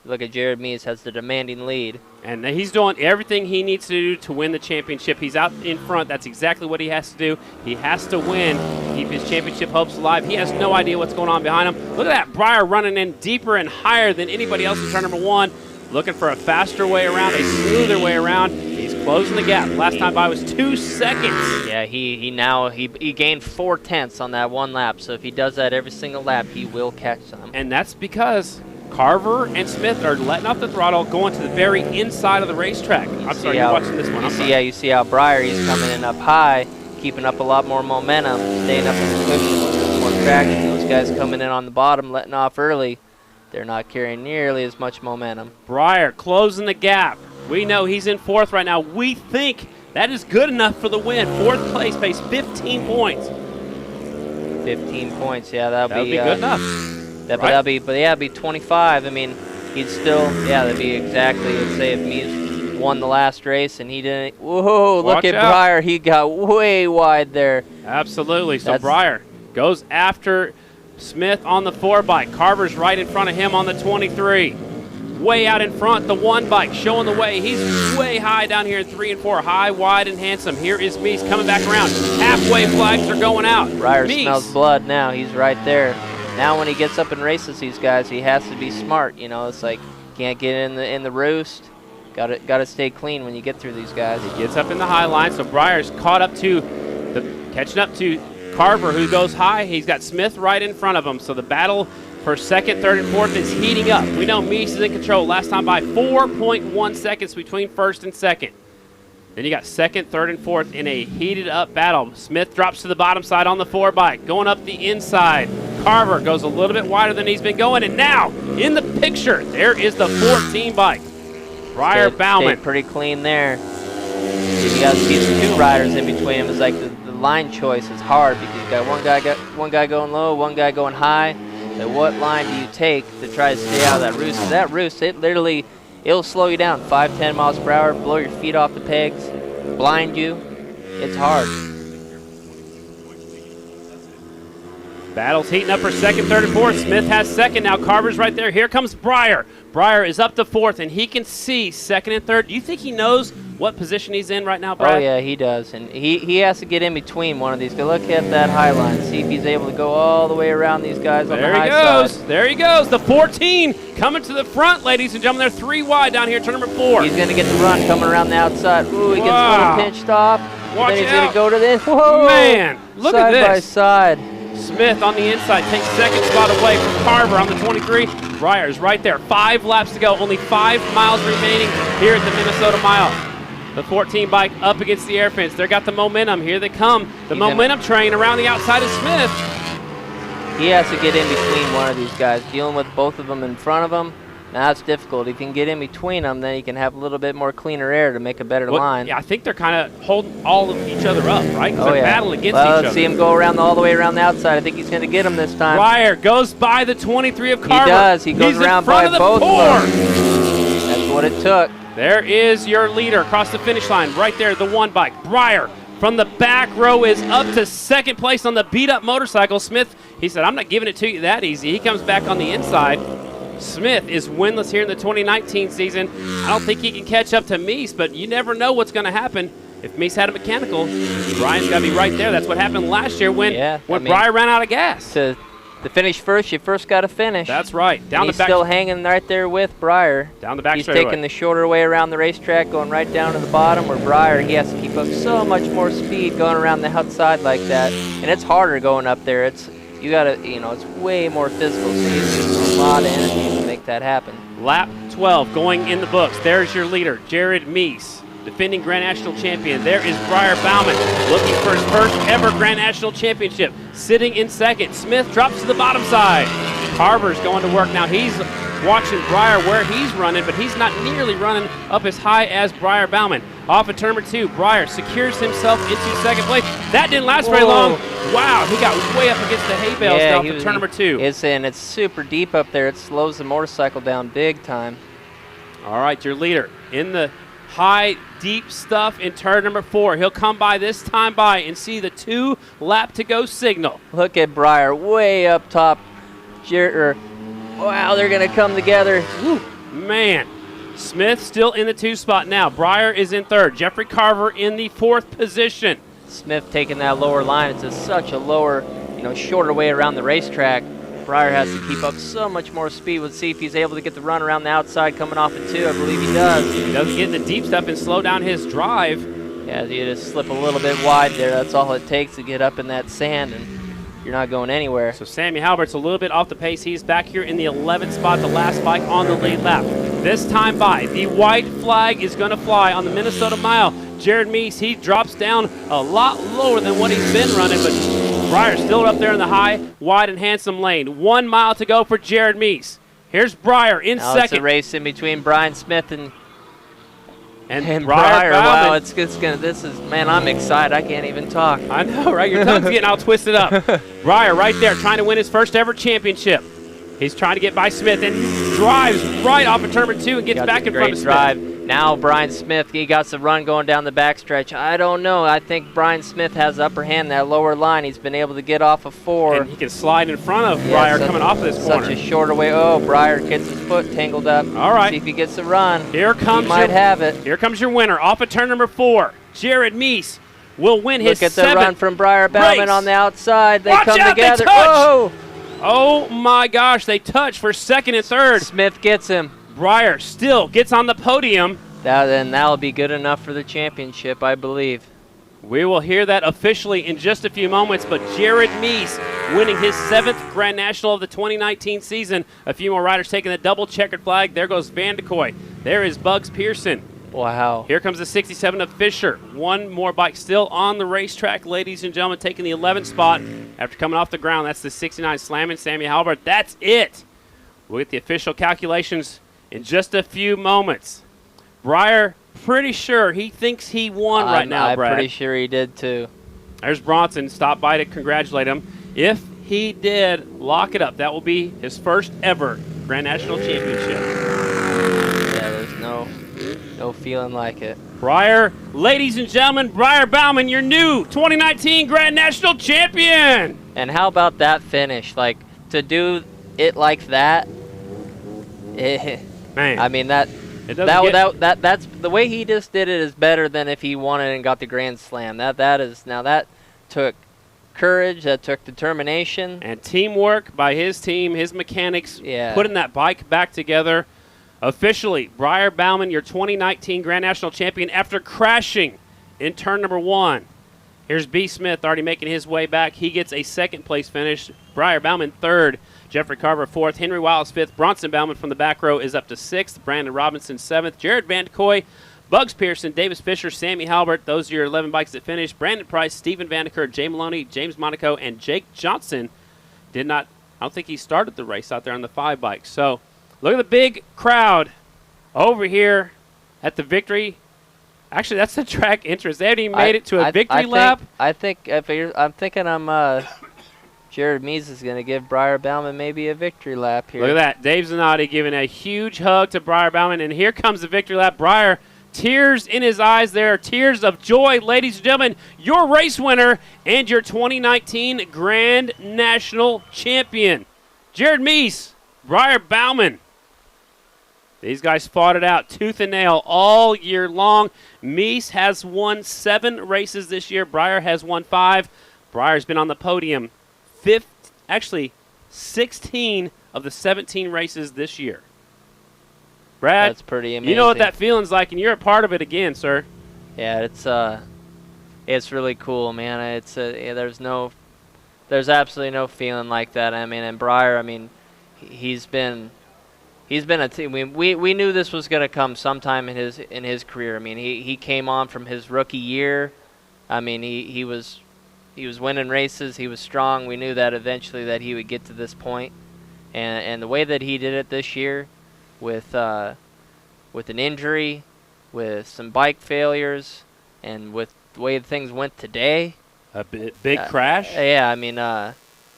S4: look at Jared Meese has the demanding lead.
S1: And he's doing everything he needs to do to win the championship. He's out in front. That's exactly what he has to do. He has to win, keep his championship hopes alive. He has no idea what's going on behind him. Look at that. Briar running in deeper and higher than anybody else in turn number 1. Looking for a faster way around, a smoother way around. He's closing the gap. Last time by was 2 seconds.
S4: Yeah, he gained 4 tenths on that 1 lap. So if he does that every single lap, he will catch them.
S1: And that's because Carver and Smith are letting off the throttle, going to the very inside of the racetrack. I'm sorry, you're watching this one.
S4: You see how Briar, he's coming in up high, keeping up a lot more momentum, staying up in the cushion, more traction. Those guys coming in on the bottom, letting off early. They're not carrying nearly as much momentum.
S1: Briar closing the gap. We know he's in 4th right now. We think that is good enough for the win. 4th place pays 15 points.
S4: 15 points, yeah, that'll be
S1: good enough.
S4: That'd be 25. I mean, he'd still, that'd be exactly. Let's say if Meese won the last race and he didn't. Whoa! Look at Briar. He got way wide there.
S1: Absolutely. So Briar goes after Smith on the 4 bike. Carver's right in front of him on the 23. Way out in front, the 1 bike showing the way. He's way high down here in 3 and 4. High, wide, and handsome. Here is Meese coming back around. Halfway flags are going out.
S4: Briar smells blood now. He's right there. Now when he gets up and races these guys, he has to be smart. It's like can't get in the roost. Got to stay clean when you get through these guys.
S1: He gets up in the high line, so Briar's catching up to Carver, who goes high. He's got Smith right in front of him, so the battle for 2nd, 3rd, and 4th is heating up. We know Meese is in control. Last time by 4.1 seconds between 1st and 2nd. Then you got 2nd, 3rd, and 4th in a heated up battle. Smith drops to the bottom side on the 4 bike, going up the inside. Carver goes a little bit wider than he's been going, and now in the picture, there is the 14 bike. Briar Bauman.
S4: Pretty clean there. You got these 2 riders in between him. It's like the line choice is hard because you got one guy going low, one guy going high. So what line do you take to try to stay out of that roost? That roost, it'll slow you down 5-10 miles per hour, blow your feet off the pegs, blind you. It's hard.
S1: Battle's heating up for second, third, and fourth. Smith has second now. Carver's right there. Here comes Breyer. Breyer is up to fourth, and he can see second and third. Do you think he knows what position he's in right now, Brad?
S4: Oh, yeah, he does. And he has to get in between one of these. Go look at that high line. See if he's able to go all the way around these guys on the high side.
S1: There he goes. The 14 coming to the front, ladies and gentlemen. They're 3 wide down here, turn number 4.
S4: He's going to get the run coming around the outside. Ooh, he gets a little pinch stop.
S1: Watch
S4: then he's
S1: out.
S4: going to go to this. Whoa!
S1: Man, look at this.
S4: Side by side.
S1: Smith on the inside takes second spot away from Carver on the 23. Breyer's right there. 5 laps to go. Only 5 miles remaining here at the Minnesota Mile. The 14 bike up against the air fence. They got the momentum. Here they come. The momentum train around the outside of Smith.
S4: He has to get in between one of these guys. Dealing with both of them in front of him, now that's difficult. If he can get in between them, then he can have a little bit more cleaner air to make a better line.
S1: Yeah, I think they're kind of holding all of each other up, right?
S4: Oh,
S1: they're
S4: yeah.
S1: battling against each
S4: Well,
S1: other.
S4: let's see him go around all the way around the outside. I think he's going to get him this time.
S1: Breyer goes by the 23 of Carver.
S4: He does. He goes
S1: He's
S4: around
S1: in front
S4: by
S1: of the
S4: both
S1: four.
S4: of them. That's what it took.
S1: There is your leader across the finish line right there, the 1 bike. Breyer from the back row is up to second place on the beat-up motorcycle. Smith, he said, I'm not giving it to you that easy. He comes back on the inside. Smith is winless here in the 2019 season. I don't think he can catch up to Meese, but you never know what's going to happen. If Meese had a mechanical, Brian's got to be right there. That's what happened last year when Breyer ran out of gas.
S4: To finish first, you first got to finish.
S1: That's right. Down
S4: he's
S1: the back.
S4: still hanging right there with Breyer.
S1: Down the back
S4: He's
S1: straightaway.
S4: taking the shorter way around the racetrack, going right down to the bottom, where Breyer, he has to keep up so much more speed going around the outside like that. And it's harder going up there. You gotta, it's way more physical, so you use a lot of energy to make that happen.
S1: Lap 12 going in the books. There's your leader, Jared Meese, defending Grand National champion. There is Breyer Bauman looking for his first ever Grand National championship. Sitting in second. Smith drops to the bottom side. Carver's going to work now. He's watching Breyer where he's running, but he's not nearly running up as high as Breyer Bauman. Off of turn number 2, Breyer secures himself into second place. That didn't last very long. Wow, he got way up against the hay bales off of turn number 2.
S4: It's super deep up there. It slows the motorcycle down big time.
S1: All right, your leader in the high, deep stuff in turn number 4. He'll come by this time by and see the 2 lap to go signal.
S4: Look at Breyer way up top. Wow, they're going to come together.
S1: Woo, man. Smith still in the 2 spot now. Breyer is in 3rd. Jeffrey Carver in the 4th position.
S4: Smith taking that lower line. It's such a lower, shorter way around the racetrack. Breyer has to keep up so much more speed. We'll see if he's able to get the run around the outside coming off of 2. I believe he does.
S1: He doesn't get in the deep stuff and slow down his drive.
S4: Yeah, you just slip a little bit wide there. That's all it takes to get up in that sand, and you're not going anywhere.
S1: So Sammy Halbert's a little bit off the pace. He's back here in the 11th spot, the last bike on the lead lap. This time by, the white flag is going to fly on the Minnesota Mile. Jared Meese, he drops down a lot lower than what he's been running, but Breyer's still up there in the high, wide, and handsome lane. 1 mile to go for Jared Meese. Here's Breyer in
S4: now
S1: second.
S4: It's a race in between Brian Smith and
S1: Breyer.
S4: Wow, it's gonna. This is, man, I'm excited. I can't even talk.
S1: I know, right? Your tongue's getting all twisted up. Breyer right there trying to win his first ever championship. He's trying to get by Smith and drives right off of turn number 2 and gets back in front of Smith.
S4: Drive. Now Brian Smith, he got the run going down the backstretch. I don't know. I think Brian Smith has the upper hand, that lower line. He's been able to get off of 4.
S1: And he can slide in front of Breyer coming off of this corner.
S4: Such a shorter way. Oh, Breyer gets his foot tangled up.
S1: All right.
S4: See if he gets the run.
S1: Here comes
S4: he might have it.
S1: Here comes your winner off of turn number 4. Jared Meese will win his 7th
S4: Look at the run from Breyer Bauman on the outside. They
S1: Watch
S4: come
S1: out,
S4: together.
S1: They touch.
S4: Oh!
S1: Oh my gosh, they touch for 2nd and 3rd.
S4: Smith gets him.
S1: Breyer still gets on the podium.
S4: That'll be good enough for the championship, I believe.
S1: We will hear that officially in just a few moments, but Jared Meese winning his 7th Grand National of the 2019 season. A few more riders taking the double checkered flag. There goes Van de Kooi. There is Bugs Pearson.
S4: Wow.
S1: Here comes the 67 of Fisher. 1 more bike still on the racetrack, ladies and gentlemen, taking the 11th spot after coming off the ground. That's the 69 slamming Sammy Halbert. That's it. We'll get the official calculations in just a few moments. Breyer, pretty sure he thinks he won right now, Brad.
S4: I'm pretty sure he did too.
S1: There's Bronson. Stop by to congratulate him. If he did lock it up, that will be his first ever Grand National Championship.
S4: Yeah, there's no feeling like it.
S1: Breyer, ladies and gentlemen, Breyer Bauman, your new 2019 Grand National Champion.
S4: And how about that finish? Like, to do it like that,
S1: Man.
S4: I mean, that's the way he just did it is better than if he won it and got the Grand Slam. That took courage, that took determination.
S1: And teamwork by his team, his mechanics,
S4: Yeah.
S1: putting that bike back together. Officially, Briar Bauman, your 2019 Grand National Champion after crashing in turn number 1. Here's B. Smith already making his way back. He gets a second place finish. Briar Bauman third. Jeffrey Carver fourth. Henry Wiles fifth. Bronson Bauman from the back row is up to sixth. Brandon Robinson seventh. Jared Van de Kooi, Bugs Pearson, Davis Fisher, Sammy Halbert. Those are your 11 bikes that finished. Brandon Price, Stephen Vandeker, Jay Maloney, James Monaco, and Jake Johnson I don't think he started the race out there on the 5 bikes. So look at the big crowd over here at the victory. Actually, that's the track entrance. They haven't even made it to a victory lap.
S4: I'm thinking Jared Mees is going to give Briar Bauman maybe a victory lap here.
S1: Look at that. Dave Zanotti giving a huge hug to Briar Bauman. And here comes the victory lap. Briar, tears in his eyes there. Tears of joy. Ladies and gentlemen, your race winner and your 2019 Grand National Champion, Jared Mees, Briar Bauman. These guys fought it out tooth and nail all year long. Mees has won 7 races this year. Briar has won 5. Briar's been on the podium 16 of the 17 races this year. Brad,
S4: that's pretty amazing.
S1: You know what that feeling's like, and you're a part of it again, sir.
S4: Yeah, it's really cool, man. There's absolutely no feeling like that. I mean, and Briar, I mean, he's been a team. We knew this was going to come sometime in his career. I mean, he came on from his rookie year. I mean, he was winning races. He was strong. We knew that eventually that he would get to this point. And the way that he did it this year, with an injury, with some bike failures, and with the way things went today,
S1: a big crash.
S4: Yeah, I mean.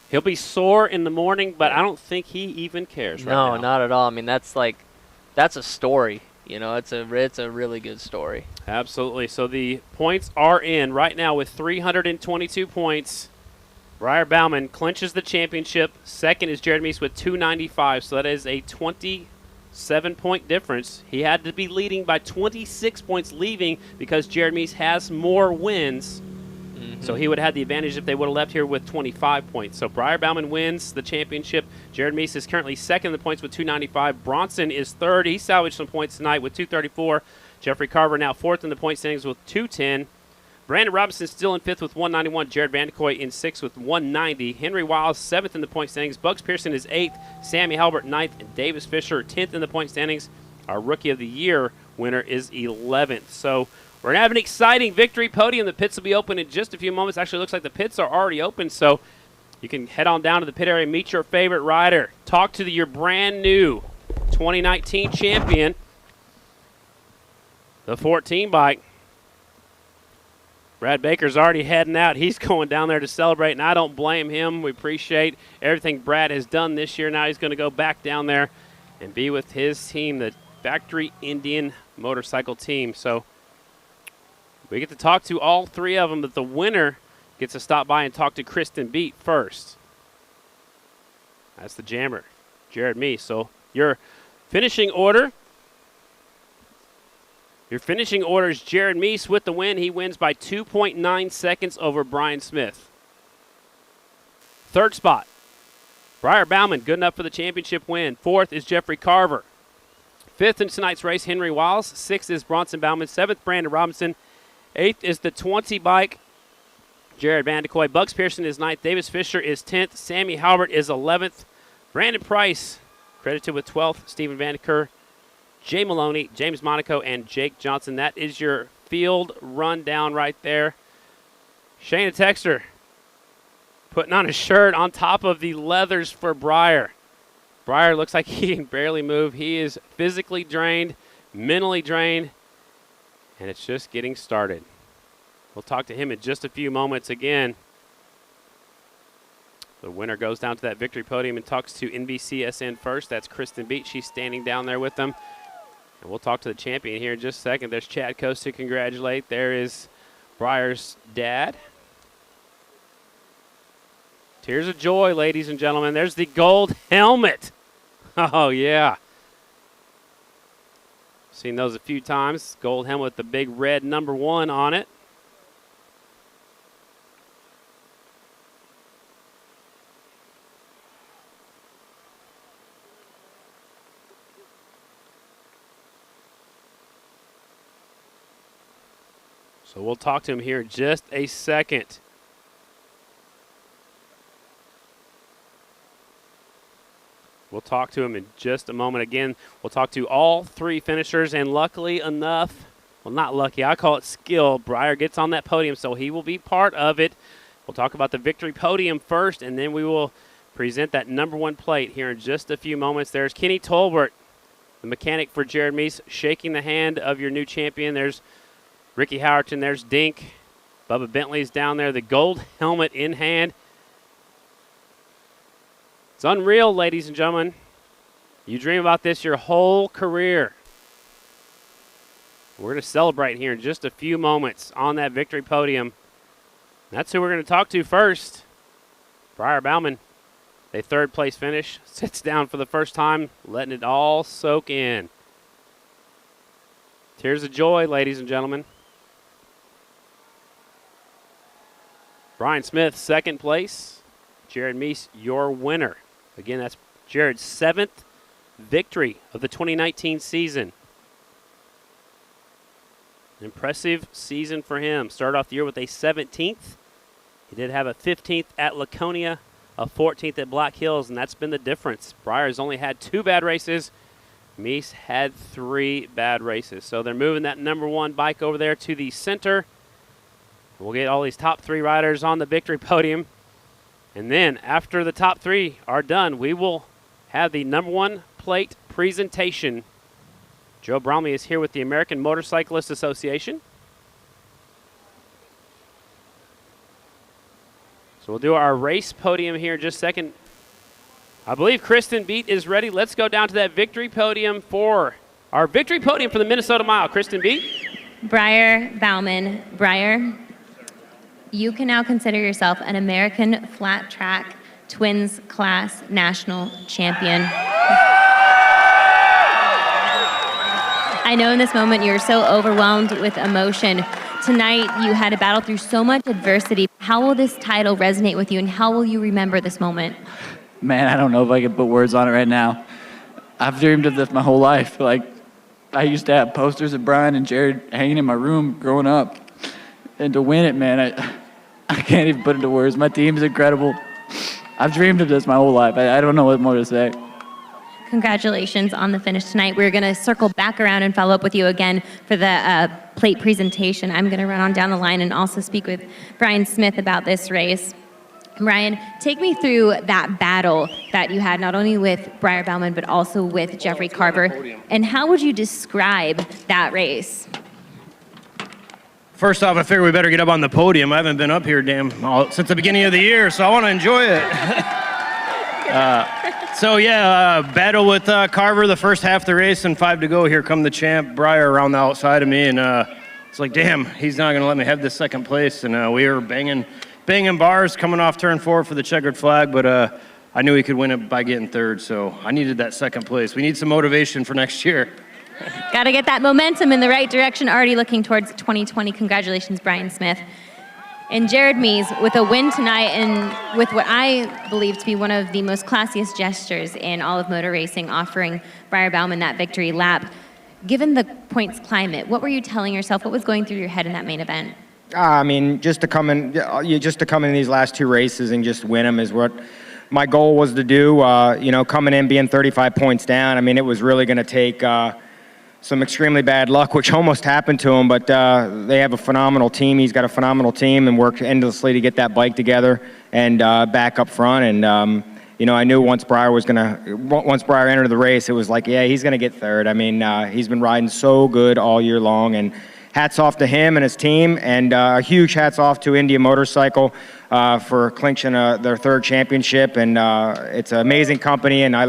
S1: He'll be sore in the morning, but I don't think he even cares right now.
S4: No, not at all. I mean, that's a story. You know, it's a really good story.
S1: Absolutely. So the points are in right now with 322 points. Briar Bauman clinches the championship. Second is Jared Mees with 295, so that is a 27-point difference. He had to be leading by 26 points leaving because Jared Mees has more wins. So he would have had the advantage if they would have left here with 25 points. So Briar Bauman wins the championship. Jared Mees is currently second in the points with 295. Bronson is third. He salvaged some points tonight with 234. Jeffrey Carver now fourth in the point standings with 210. Brandon Robinson still in fifth with 191. Jared Van de Kooi in sixth with 190. Henry Wiles seventh in the point standings. Bugs Pearson is eighth. Sammy Halbert ninth. And Davis Fisher 10th in the point standings. Our Rookie of the Year winner is 11th. So we're going to have an exciting victory podium. The pits will be open in just a few moments. Actually, it looks like the pits are already open, so you can head on down to the pit area, meet your favorite rider, talk to your brand new 2019 champion, the 14 bike. Brad Baker's already heading out. He's going down there to celebrate, and I don't blame him. We appreciate everything Brad has done this year. Now he's going to go back down there and be with his team, the Factory Indian Motorcycle Team. So we get to talk to all 3 of them, but the winner gets to stop by and talk to Kristen Beat first. That's the jammer, Jared Mees. So your finishing order is Jared Mees with the win. He wins by 2.9 seconds over Brian Smith. Third spot, Briar Bauman, good enough for the championship win. Fourth is Jeffrey Carver. Fifth in tonight's race, Henry Wiles. Sixth is Bronson Bauman. Seventh, Brandon Robinson. Eighth is the 20 bike, Jared Van de Kooi. Bugs Pearson is ninth. Davis Fisher is 10th. Sammy Halbert is 11th. Brandon Price, credited with 12th. Stephen Vandeker, Jay Maloney, James Monaco, and Jake Johnson. That is your field rundown right there. Shayna Texter putting on a shirt on top of the leathers for Briar. Briar looks like he can barely move. He is physically drained, mentally drained, and it's just getting started. We'll talk to him in just a few moments again. The winner goes down to that victory podium and talks to NBCSN first. That's Kristen Beat. She's standing down there with them. And we'll talk to the champion here in just a second. There's Chad Coast to congratulate. There is Briar's dad. Tears of joy, ladies and gentlemen. There's the gold helmet. Oh, yeah. Seen those a few times. Gold helmet with the big red number 1 on it. So we'll talk to him here in just a second. We'll talk to him in just a moment. Again, we'll talk to all 3 finishers, and luckily enough, well, not lucky, I call it skill, Briar gets on that podium, so he will be part of it. We'll talk about the victory podium first, and then we will present that number 1 plate here in just a few moments. There's Kenny Tolbert, the mechanic for Jared Meese, shaking the hand of your new champion. There's Ricky Howerton, there's Dink. Bubba Bentley's down there, the gold helmet in hand. It's unreal, ladies and gentlemen. You dream about this your whole career. We're going to celebrate here in just a few moments on that victory podium. That's who we're going to talk to first. Briar Bauman, a 3rd place finish, sits down for the first time, letting it all soak in. Tears of joy, ladies and gentlemen. Brian Smith, 2nd place. Jared Meese, your winner. Again, that's Jared's 7th victory of the 2019 season. An impressive season for him. Started off the year with a 17th. He did have a 15th at Laconia, a 14th at Black Hills, and that's been the difference. Briar's only had 2 bad races. Meese had 3 bad races. So they're moving that number 1 bike over there to the center. We'll get all these top 3 riders on the victory podium. And then after the top 3 are done, we will have the number 1 plate presentation. Joe Bromley is here with the American Motorcyclist Association. So we'll do our race podium here in just a second. I believe Kristen Beat is ready. Let's go down to that victory podium for our victory podium for the Minnesota Mile. Kristen Beat.
S2: Briar Bauman. Briar, you can now consider yourself an American Flat Track Twins Class National Champion. I know in this moment you're so overwhelmed with emotion. Tonight you had to battle through so much adversity. How will this title resonate with you, and how will you remember this moment?
S21: Man, I don't know if I can put words on it right now. I've dreamed of this my whole life. Like, I used to have posters of Brian and Jared hanging in my room growing up. And to win it, man, I can't even put into words. My team is incredible. I've dreamed of this my whole life. I don't know what more to say.
S2: Congratulations on the finish tonight. We're going to circle back around and follow up with you again for the plate presentation. I'm going to run on down the line and also speak with Brian Smith about this race. Brian, take me through that battle that you had not only with Briar Bauman but also with Jeffrey Carver. And how would you describe that race?
S20: First off, I figure we better get up on the podium. I haven't been up here since the beginning of the year, so I want to enjoy it. Battle with Carver the first half of the race and 5 to go. Here come the champ, Briar, around the outside of me, and it's like, damn, he's not going to let me have this second place. And we were banging bars coming off turn 4 for the checkered flag, but I knew he could win it by getting 3rd, so I needed that second place. We need some motivation for next year.
S2: Got to get that momentum in the right direction, already looking towards 2020. Congratulations, Brian Smith. And Jared Meese with a win tonight and with what I believe to be one of the most classiest gestures in all of motor racing, offering Briar Bauman that victory lap. Given the points climate, what were you telling yourself? What was going through your head in that main event?
S22: I mean, just to come in these last 2 races and just win them is what my goal was to do. Coming in being 35 points down, I mean, it was really going to take some extremely bad luck, which almost happened to him, but they have a phenomenal team. He's got a phenomenal team and worked endlessly to get that bike together and back up front. And, I knew once Briar entered the race, it was like, yeah, he's going to get 3rd. I mean, he's been riding so good all year long, and hats off to him and his team, and huge hats off to India Motorcycle for clinching their 3rd championship. And it's an amazing company, and I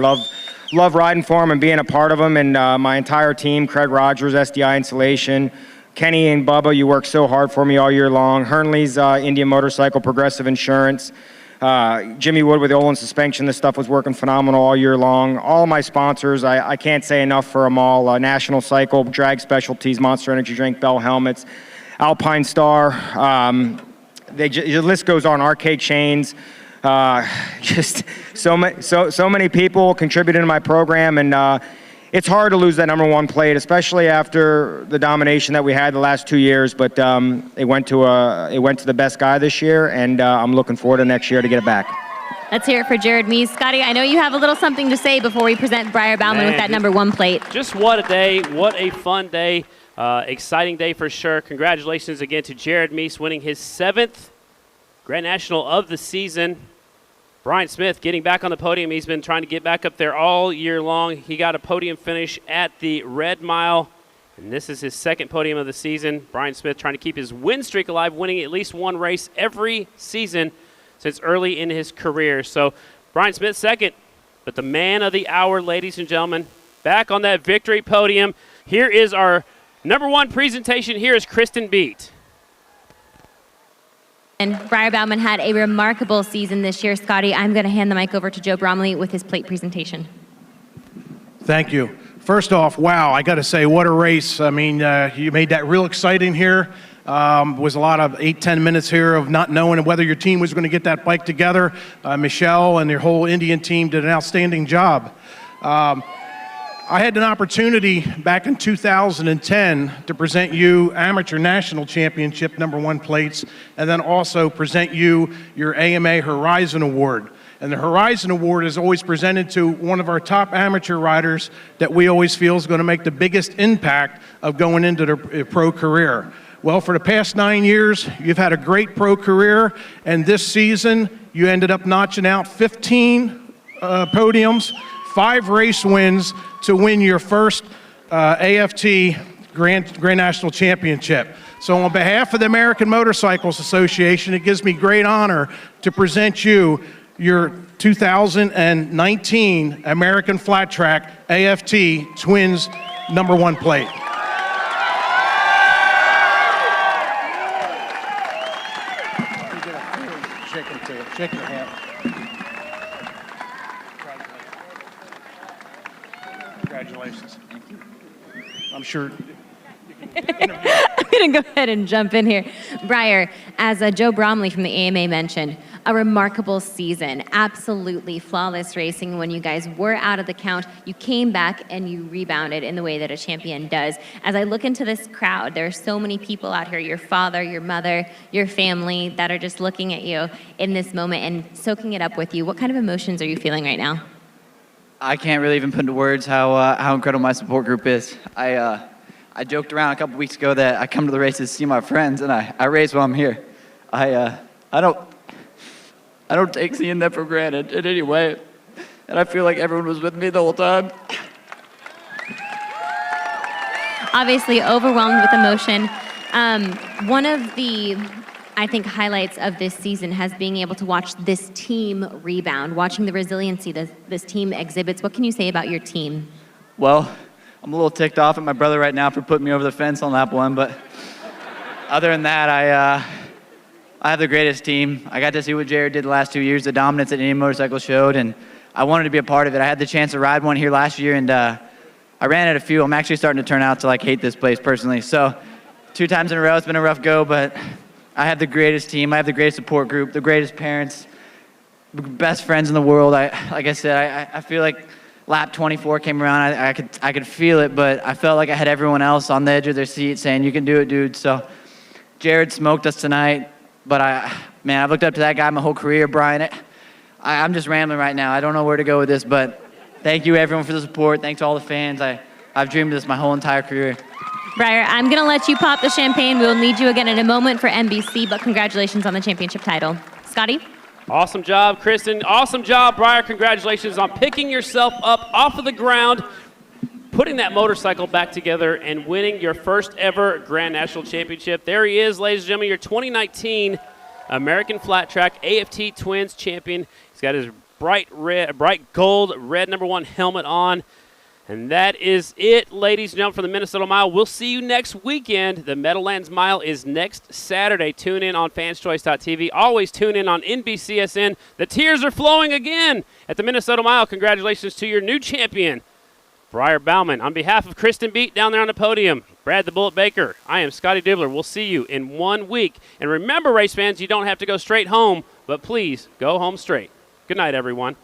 S22: love riding for them and being a part of them. And my entire team, Craig Rogers, SDI Insulation, Kenny and Bubba, you work so hard for me all year long. Hernley's India Motorcycle, Progressive Insurance, Jimmy Wood with the Olin suspension. This stuff was working phenomenal all year long. All my sponsors, I can't say enough for them all. National Cycle, Drag Specialties, Monster Energy Drink, Bell Helmets, Alpine Star. The list goes on. Arcade Chains. Just so many people contributed to my program, and it's hard to lose that number one plate, especially after the domination that we had the last 2 years. But it went to the best guy this year, and I'm looking forward to next year to get it back.
S2: Let's hear it for Jared Mees. Scotty, I know you have a little something to say before we present Briar Bauman with that number one plate.
S1: Just what a day. What a fun day. Exciting day for sure. Congratulations again to Jared Mees winning his 7th Grand National of the season. Brian Smith getting back on the podium. He's been trying to get back up there all year long. He got a podium finish at the Red Mile, and this is his 2nd podium of the season. Brian Smith trying to keep his win streak alive, winning at least one race every season since early in his career. So Brian Smith 2nd, but the man of the hour, ladies and gentlemen, back on that victory podium. Here is our number one presentation. Here is Kristen Beat.
S2: And Briar Bauman had a remarkable season this year. Scotty, I'm going to hand the mic over to Joe Bromley with his plate presentation.
S3: Thank you. First off, wow, I got to say, what a race. I mean, you made that real exciting here. Was a lot of 8-10 minutes here of not knowing whether your team was going to get that bike together. Michelle and your whole Indian team did an outstanding job. I had an opportunity back in 2010 to present you Amateur National Championship number one plates, and then also present you your AMA Horizon Award. And the Horizon Award is always presented to one of our top amateur riders that we always feel is going to make the biggest impact of going into their pro career. Well, for the past 9 years, you've had a great pro career, and this season you ended up notching out 15 podiums, 5 race wins to win your first AFT Grand National Championship. So on behalf of the American Motorcycles Association, it gives me great honor to present you your 2019 American Flat Track AFT Twins number one plate. Shake your hand. Congratulations. Thank you. I'm sure.
S2: I'm going to go ahead and jump in here. Briar, as Joe Bromley from the AMA mentioned, a remarkable season, absolutely flawless racing. When you guys were out of the count, you came back and you rebounded in the way that a champion does. As I look into this crowd, there are so many people out here, your father, your mother, your family, that are just looking at you in this moment and soaking it up with you. What kind of emotions are you feeling right now?
S21: I can't really even put into words how incredible my support group is. I joked around a couple weeks ago that I come to the races to see my friends, and I race while I'm here. I don't take seeing them for granted in any way, and I feel like everyone was with me the whole time.
S2: Obviously overwhelmed with emotion. One of the, I think, highlights of this season has being able to watch this team rebound, watching the resiliency this team exhibits. What can you say about your team?
S21: Well, I'm a little ticked off at my brother right now for putting me over the fence on that one, but other than that, I have the greatest team. I got to see what Jared did the last 2 years, the dominance that Indian Motorcycle showed, and I wanted to be a part of it. I had the chance to ride one here last year, and I ran at a few. I'm actually starting to turn out to hate this place personally. So 2 times in a row, it's been a rough go, but I have the greatest team. I have the greatest support group, the greatest parents, best friends in the world. Like I said, I feel like lap 24 came around, I could feel it, but I felt like I had everyone else on the edge of their seat saying, "You can do it, dude." So Jared smoked us tonight, but I've looked up to that guy my whole career, Brian. I'm just rambling right now. I don't know where to go with this, but thank you everyone for the support. Thanks to all the fans. I've dreamed of this my whole entire career.
S2: Briar, I'm going to let you pop the champagne. We'll need you again in a moment for NBC, but congratulations on the championship title. Scotty?
S1: Awesome job, Kristen. Awesome job, Briar. Congratulations on picking yourself up off of the ground, putting that motorcycle back together, and winning your first ever Grand National Championship. There he is, ladies and gentlemen, your 2019 American Flat Track AFT Twins champion. He's got his bright gold, red number one helmet on. And that is it, ladies and gentlemen, for the Minnesota Mile. We'll see you next weekend. The Meadowlands Mile is next Saturday. Tune in on fanschoice.tv. Always tune in on NBCSN. The tears are flowing again at the Minnesota Mile. Congratulations to your new champion, Briar Bauman. On behalf of Kristen Beat down there on the podium, Brad the Bullet Baker, I am Scotty Dibbler. We'll see you in 1 week. And remember, race fans, you don't have to go straight home, but please go home straight. Good night, everyone.